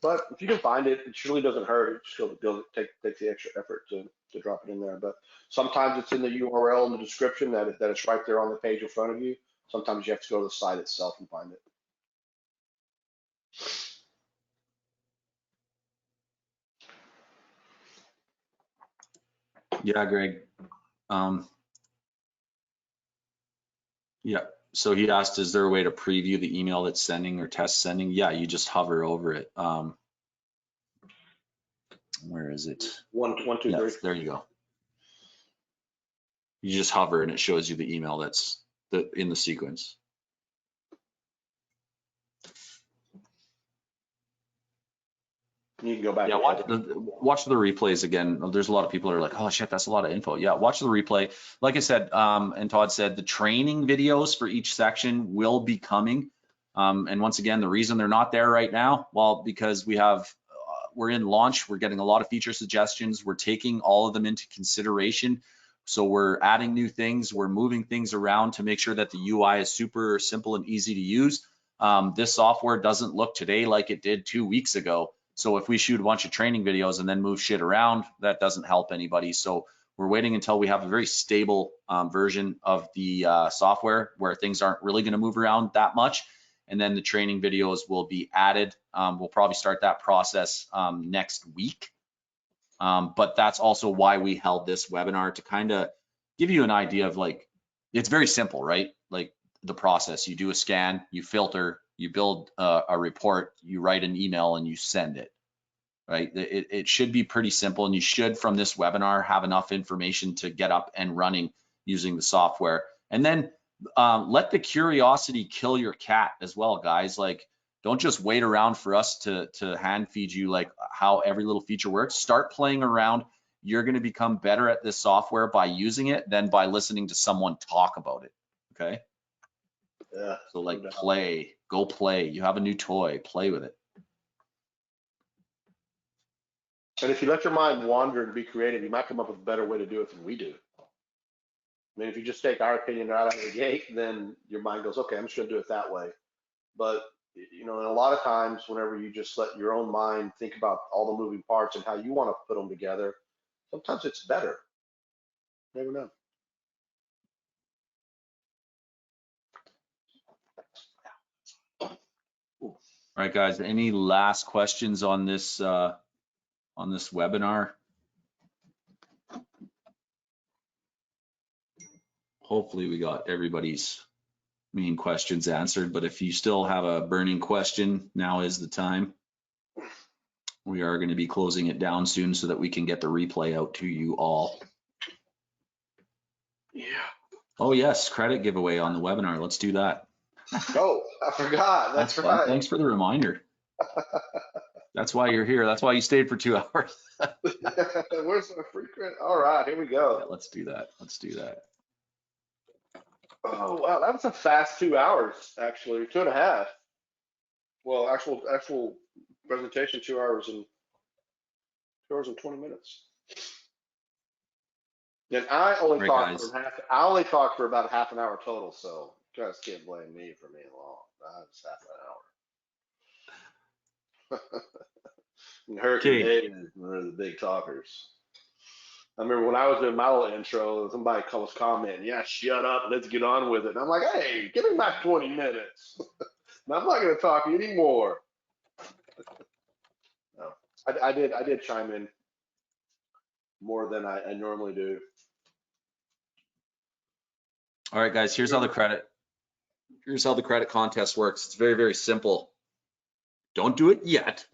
but if you can find it, it surely doesn't hurt. It just takes the extra effort to drop it in there. But sometimes it's in the URL in the description that it's right there on the page in front of you. Sometimes you have to go to the site itself and find it. Yeah, Greg. Yeah. So he asked, is there a way to preview the email that's sending or test sending? Yeah, you just hover over it. Where is it? One, two, Yeah, three. there you go. You just hover and it shows you the email that's in the sequence. You can go back. Yeah, watch the replays again. There's a lot of people that are like, oh shit, that's a lot of info. Yeah, watch the replay. Like I said, and Todd said, the training videos for each section will be coming. And once again, the reason they're not there right now, well, because we're in launch, we're getting a lot of feature suggestions. We're taking all of them into consideration. So we're adding new things, we're moving things around to make sure that the UI is super simple and easy to use. This software doesn't look today like it did 2 weeks ago. So if we shoot a bunch of training videos and then move shit around, that doesn't help anybody. So we're waiting until we have a very stable version of the software where things aren't really going to move around that much. And then the training videos will be added. We'll probably start that process next week. But that's also why we held this webinar, to kind of give you an idea of, like, it's very simple, right? Like the process, you do a scan, you filter, you build a report, you write an email and you send it, right? It should be pretty simple, and you should, from this webinar, have enough information to get up and running using the software. And then let the curiosity kill your cat as well, guys. Like, don't just wait around for us to hand feed you like how every little feature works. Start playing around. You're going to become better at this software by using it than by listening to someone talk about it. Okay. Yeah. So like, go play. You have a new toy, play with it. And if you let your mind wander and be creative, you might come up with a better way to do it than we do. I mean, if you just take our opinion right out of the gate, then your mind goes, okay, I'm just gonna do it that way. But, you know, and a lot of times whenever you just let your own mind think about all the moving parts and how you want to put them together, sometimes it's better. You never know. All right, guys, any last questions on this webinar? Hopefully we got everybody's main questions answered, but if you still have a burning question, now is the time. We are going to be closing it down soon so that we can get the replay out to you all. Yeah. Oh yes, credit giveaway on the webinar. Let's do that. Oh, I forgot. That's right. Thanks for the reminder. That's why you're here. That's why you stayed for 2 hours. Where's my free credit? All right, here we go. Yeah, let's do that. Let's do that. Oh wow, that was a fast 2 hours, actually, 2.5. Well, actual presentation, 2 hours and 20 minutes. And I only talked for about half an hour total, so you guys can't blame me for being long. That was half an hour. And Hurricane David and one of the big talkers. I remember when I was doing my little intro, somebody was commenting, yeah, shut up, let's get on with it. And I'm like, hey, give me my 20 minutes. And I'm not going to talk anymore. No, I did chime in more than I normally do. All right, guys, here's how the credit contest works. It's very, very simple. Don't do it yet,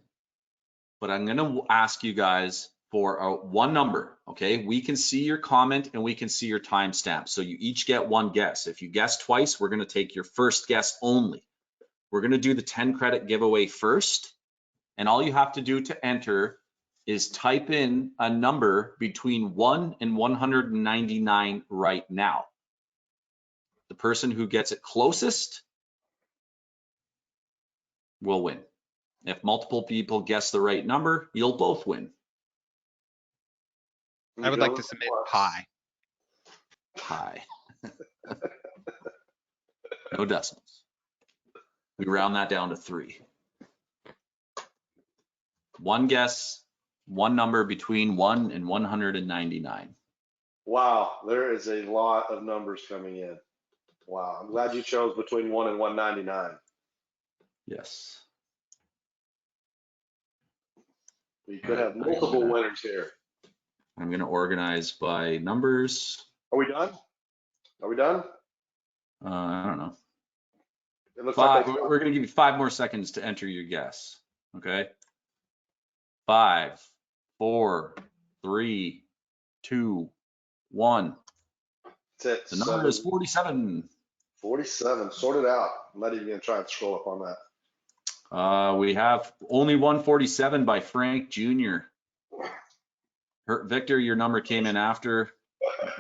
but I'm going to ask you guys, for one number, okay? We can see your comment and we can see your timestamp. So you each get one guess. If you guess twice, we're gonna take your first guess only. We're gonna do the 10 credit giveaway first. And all you have to do to enter is type in a number between 1 and 199 right now. The person who gets it closest will win. If multiple people guess the right number, you'll both win. I would like to submit pi. Pi. No decimals. We round that down to 3. One guess, one number between 1 and 199. Wow, there is a lot of numbers coming in. Wow, I'm glad you chose between 1 and 199. Yes. We could have multiple winners here. I'm going to organize by numbers. Are we done? Are we done? I don't know. It looks Five. like We're going to give you 5 more seconds to enter your guess. Okay. 5, 4, 3, 2, 1. that's it. The number is 47. 47. Sort it out. I'm not even going to try and scroll up on that. We have only 147 by Frank Jr. Victor, your number came in after.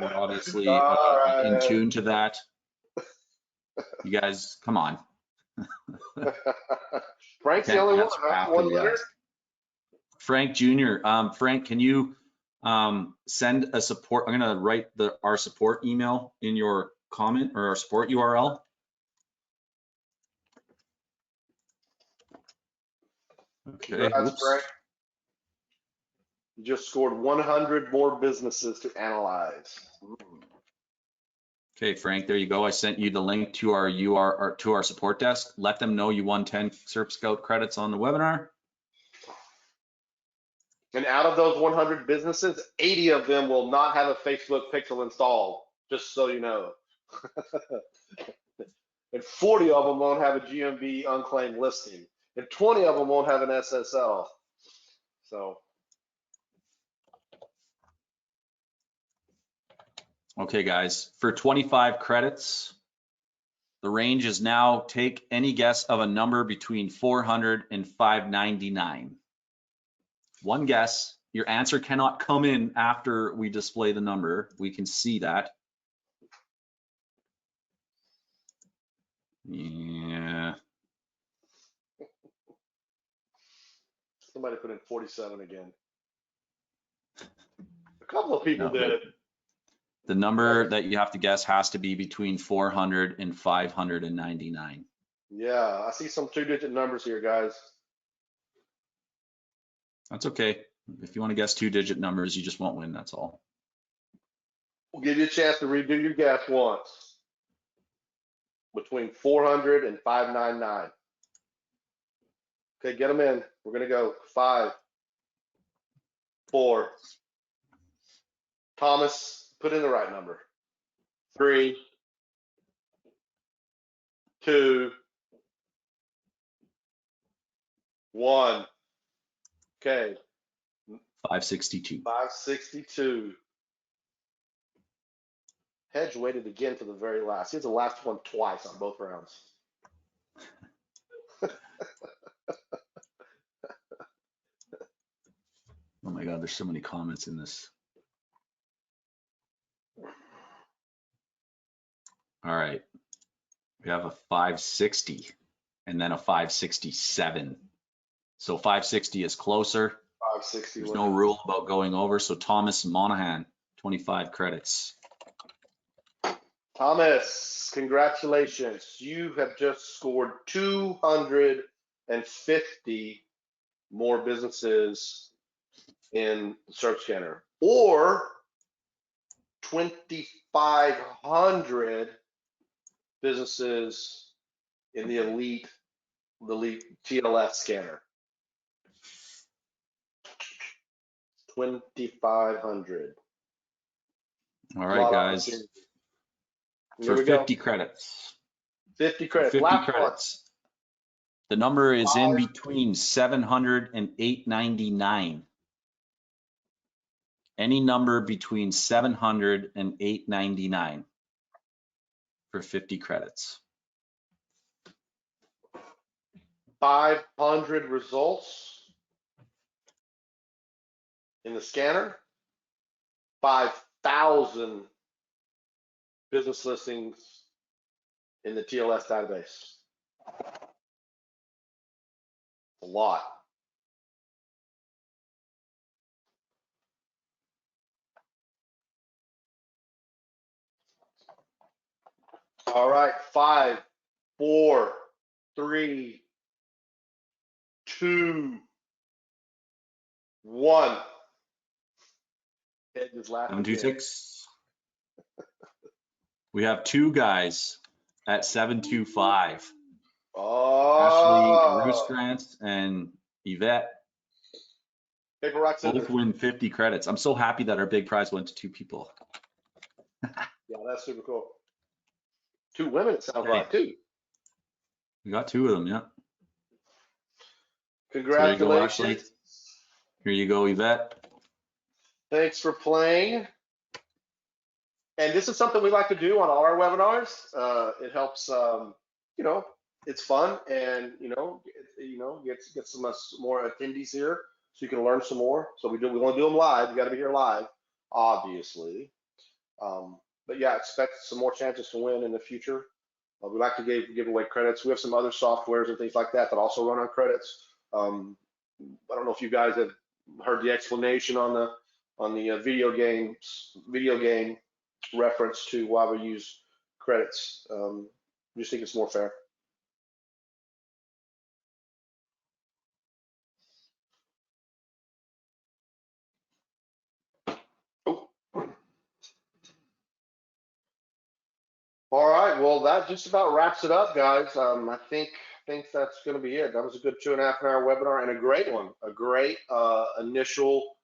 We're obviously in tune to that. You guys, come on. Frank's the only one, Answer huh? after One the winner? ask. Frank Jr. Frank, can you send a support? I'm going to write our support email in your comment or our support URL. Okay. Congrats, Frank. You just scored 100 more businesses to analyze. Okay, Frank, there you go. I sent you the link to our URL to our support desk. Let them know you won 10 SERPscout credits on the webinar. And out of those 100 businesses, 80 of them will not have a Facebook pixel installed, just so you know. And 40 of them won't have a GMB unclaimed listing. And 20 of them won't have an SSL. So. Okay, guys, for 25 credits, the range is now take any guess of a number between 400 and 599. One guess. Your answer cannot come in after we display the number. We can see that. Yeah. Somebody put in 47 again. A couple of people did it. The number that you have to guess has to be between 400 and 599. Yeah, I see some 2-digit numbers here, guys. That's okay. If you want to guess 2-digit numbers, you just won't win, that's all. We'll give you a chance to redo your guess once. Between 400 and 599. Okay, get them in. We're going to go 5, 4. Thomas, put in the right number. 3, 2, 1. Okay. 562. 562. Hedge waited again for the very last. He has the last one twice on both rounds. Oh my God, there's so many comments in this. All right. We have a 560 and then a 567. So 560 is closer. 560. There's no rule about going over. So Thomas Monahan, 25 credits. Thomas, congratulations. You have just scored 250 more businesses in the Search Scanner, or 2,500 businesses in the elite TLS scanner. 2,500. All right, guys. For 50 credits. 50 credits. 50 Last credits. The number is in between 700 and 899. Any number between 700 and 899 for 50 credits. 500 results in the scanner, 5,000 business listings in the TLS database. A lot. All right, 5, 4, 3, 2, 1. Ed just laughed again. 726. We have two guys at 725. Oh. Ashley Roostrance and Yvette Paper, rock, scissors. both win 50 credits. I'm so happy that our big prize went to two people. Yeah, that's super cool. 2 women, it sounds Okay. like, too. We got 2 of them, yeah. Congratulations. Here you go, Yvette. Thanks for playing. And this is something we like to do on all our webinars. It helps, you know, it's fun, and get some more attendees here, so you can learn some more. So we want to do them live. You got to be here live, obviously. But yeah, expect some more chances to win in the future. We like to give away credits. We have some other softwares and things like that that also run on credits. I don't know if you guys have heard the explanation on the video game reference to why we use credits. I just think it's more fair. Oh. All right, well, that just about wraps it up, guys. I think that's going to be it. That was a good 2.5 hour webinar, and a great one, a great initial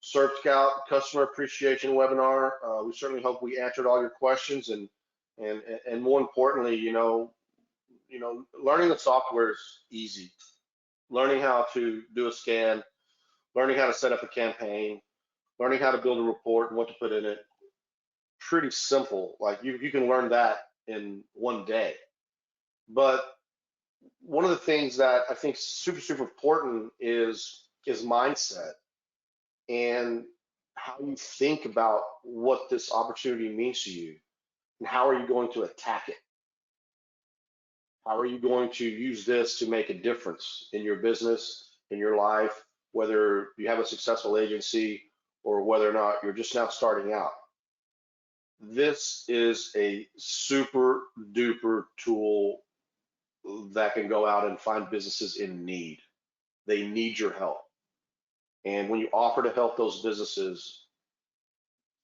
SERPscout customer appreciation webinar. We certainly hope we answered all your questions, and more importantly, learning the software is easy. Learning how to do a scan, learning how to set up a campaign, learning how to build a report and what to put in it. Pretty simple. Like you can learn that in one day. But one of the things that I think is super important is mindset, and how you think about what this opportunity means to you, and how are you going to attack it? How are you going to use this to make a difference in your business, in your life, whether you have a successful agency or whether or not you're just now starting out? This is a super duper tool that can go out and find businesses in need. They need your help. And when you offer to help those businesses,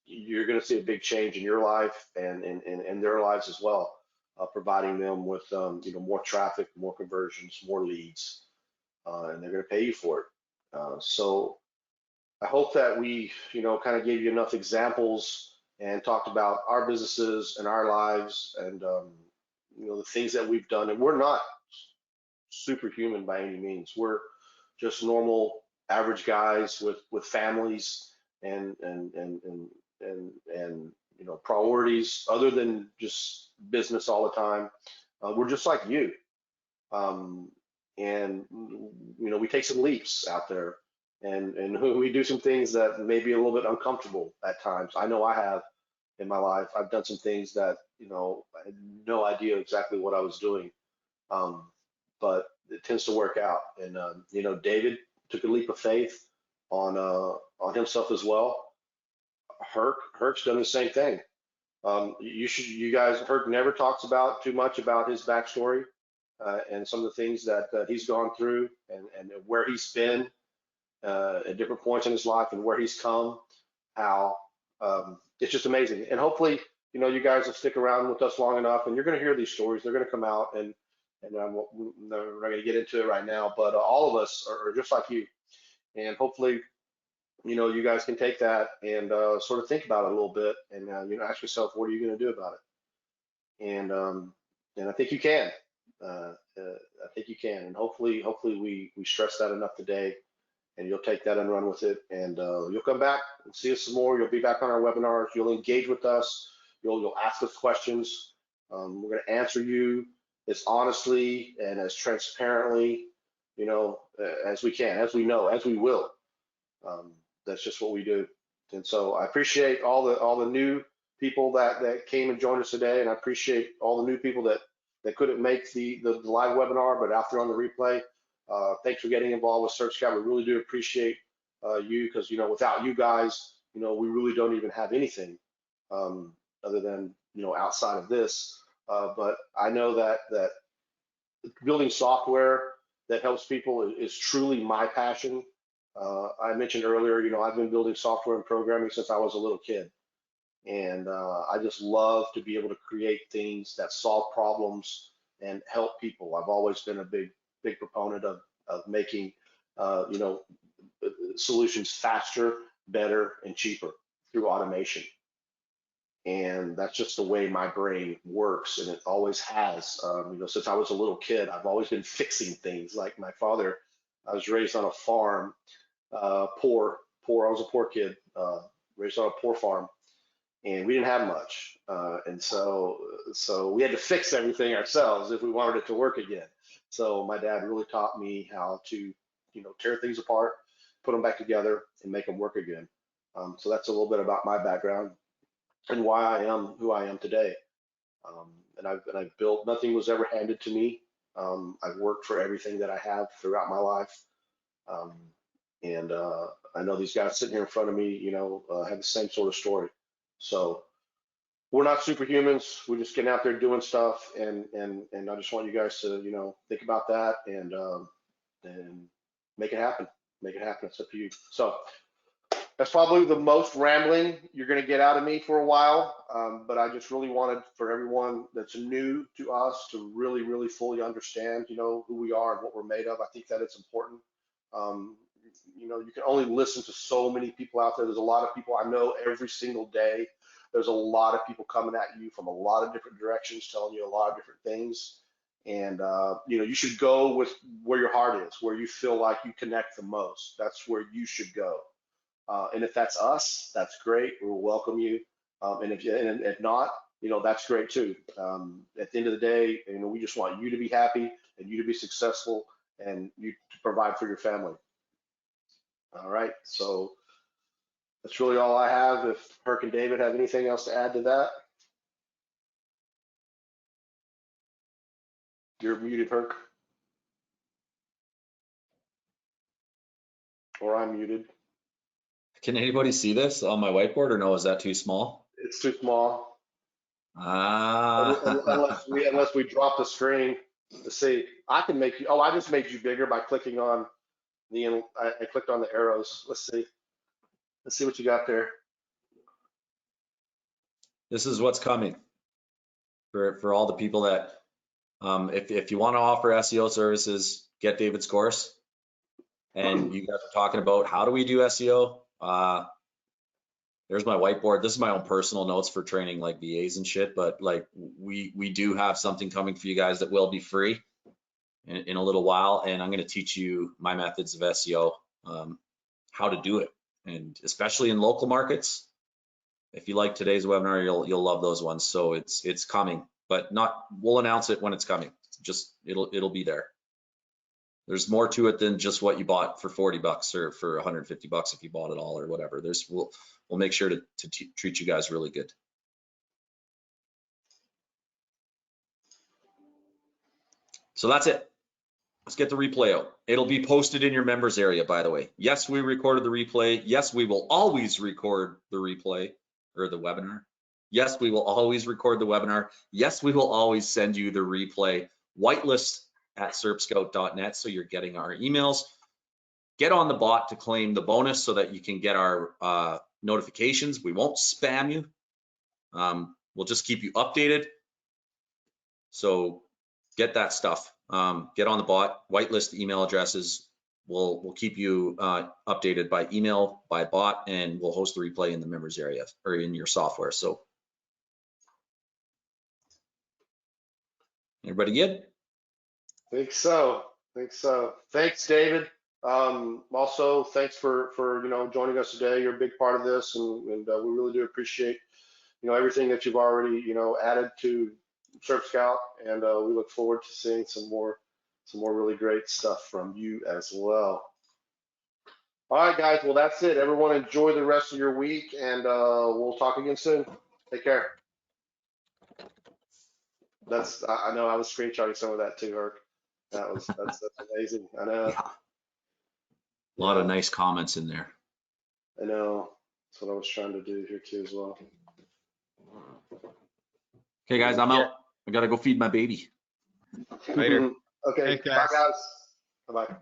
you're going to see a big change in your life and their lives as well, providing them with more traffic, more conversions, more leads, and they're going to pay you for it. So I hope that we kind of gave you enough examples and talked about our businesses and our lives, and the things that we've done. And we're not superhuman by any means. We're just normal, average guys with families and priorities other than just business all the time. We're just like you, and we take some leaps out there, and we do some things that may be a little bit uncomfortable at times. I know I have in my life. I've done some things that I had no idea exactly what I was doing, but it tends to work out. And David took a leap of faith on himself as well. Herc's done the same thing. You guys, Herc never talks about too much about his backstory and some of the things that he's gone through, and where he's been at different points in his life, and where he's come. How it's just amazing. And hopefully, you guys will stick around with us long enough, and you're going to hear these stories. They're going to come out, and we're not going to get into it right now. But all of us are just like you, and hopefully, you guys can take that and sort of think about it a little bit, and ask yourself, what are you going to do about it? And I think you can. I think you can, and hopefully we stress that enough today, and you'll take that and run with it. And you'll come back and see us some more. You'll be back on our webinars. You'll engage with us. You'll ask us questions. We're going to answer you as honestly and as transparently, as we can, as we know, as we will. That's just what we do. And so I appreciate all the new people that came and joined us today, and I appreciate all the new people that couldn't make the live webinar, but out there on the replay. Thanks for getting involved with SERPscout. We really do appreciate you, because without you guys, we really don't even have anything other than outside of this. But I know that building software that helps people is truly my passion. I mentioned earlier, I've been building software and programming since I was a little kid. And I just love to be able to create things that solve problems and help people. I've always been a big proponent of making, solutions faster, better, and cheaper through automation. And that's just the way my brain works, and it always has. Since I was a little kid, I've always been fixing things. Like my father, I was raised on a farm, poor. I was a poor kid, raised on a poor farm, and we didn't have much. And so we had to fix everything ourselves if we wanted it to work again. So my dad really taught me how to, tear things apart, put them back together, and make them work again. So that's a little bit about my background and why I am who I am today. And I've built, nothing was ever handed to me. I've worked for everything that I have throughout my life. And I know these guys sitting here in front of me, have the same sort of story. So we're not superhumans. We're just getting out there doing stuff. And I just want you guys to, think about that and make it happen. Make it happen. It's up to you. So that's probably the most rambling you're going to get out of me for a while, but I just really wanted for everyone that's new to us to really, really fully understand, who we are and what we're made of. I think that it's important. You can only listen to so many people out there. There's a lot of people I know every single day. There's a lot of people coming at you from a lot of different directions, telling you a lot of different things. And, you should go with where your heart is, where you feel like you connect the most. That's where you should go. And if that's us, that's great. We'll welcome you. And if not, that's great too. At the end of the day, we just want you to be happy and you to be successful and you to provide for your family. All right. So that's really all I have. If Herc and David have anything else to add to that. You're muted, Herc. Or I'm muted. Can anybody see this on my whiteboard, or no? Is that too small? It's too small. Ah. Unless we drop the screen to see. I can make you. Oh, I just made you bigger by clicking on the. I clicked on the arrows. Let's see. Let's see what you got there. This is what's coming for all the people that, if you want to offer SEO services, get David's course. And you guys are talking about how do we do SEO? There's my whiteboard. This is my own personal notes for training like VAs and shit, but like we do have something coming for you guys that will be free in a little while, and I'm going to teach you my methods of SEO, how to do it, and especially in local markets. If you like today's webinar, you'll love those ones. So it's coming, but we'll announce it when it's coming. Just it'll be there. There's more to it than just what you bought for 40 bucks or for 150 bucks if you bought it all or whatever. We'll make sure to treat you guys really good. So that's it. Let's get the replay out. It'll be posted in your members area, by the way. Yes, we recorded the replay. Yes, we will always record the replay or the webinar. Yes, we will always record the webinar. Yes, we will always send you the replay. Whitelist at SERPscout.net, so you're getting our emails. Get on the bot to claim the bonus so that you can get our notifications. We won't spam you. We'll just keep you updated. So get that stuff. Get on the bot, whitelist email addresses. We'll keep you updated by email, by bot, and we'll host the replay in the members area or in your software. So everybody good? Think so. Thanks, David. Also, thanks for joining us today. You're a big part of this, and we really do appreciate everything that you've already added to SERPscout, and we look forward to seeing some more really great stuff from you as well. All right, guys. Well, that's it. Everyone enjoy the rest of your week, and we'll talk again soon. Take care. I know I was screenshotting some of that too, Herc. That's amazing. I know. Yeah. A lot of nice comments in there. I know. That's what I was trying to do here too as well. Okay, guys, I'm out. I gotta go feed my baby. Later. Okay. Thanks, guys. Bye, guys. Bye-bye.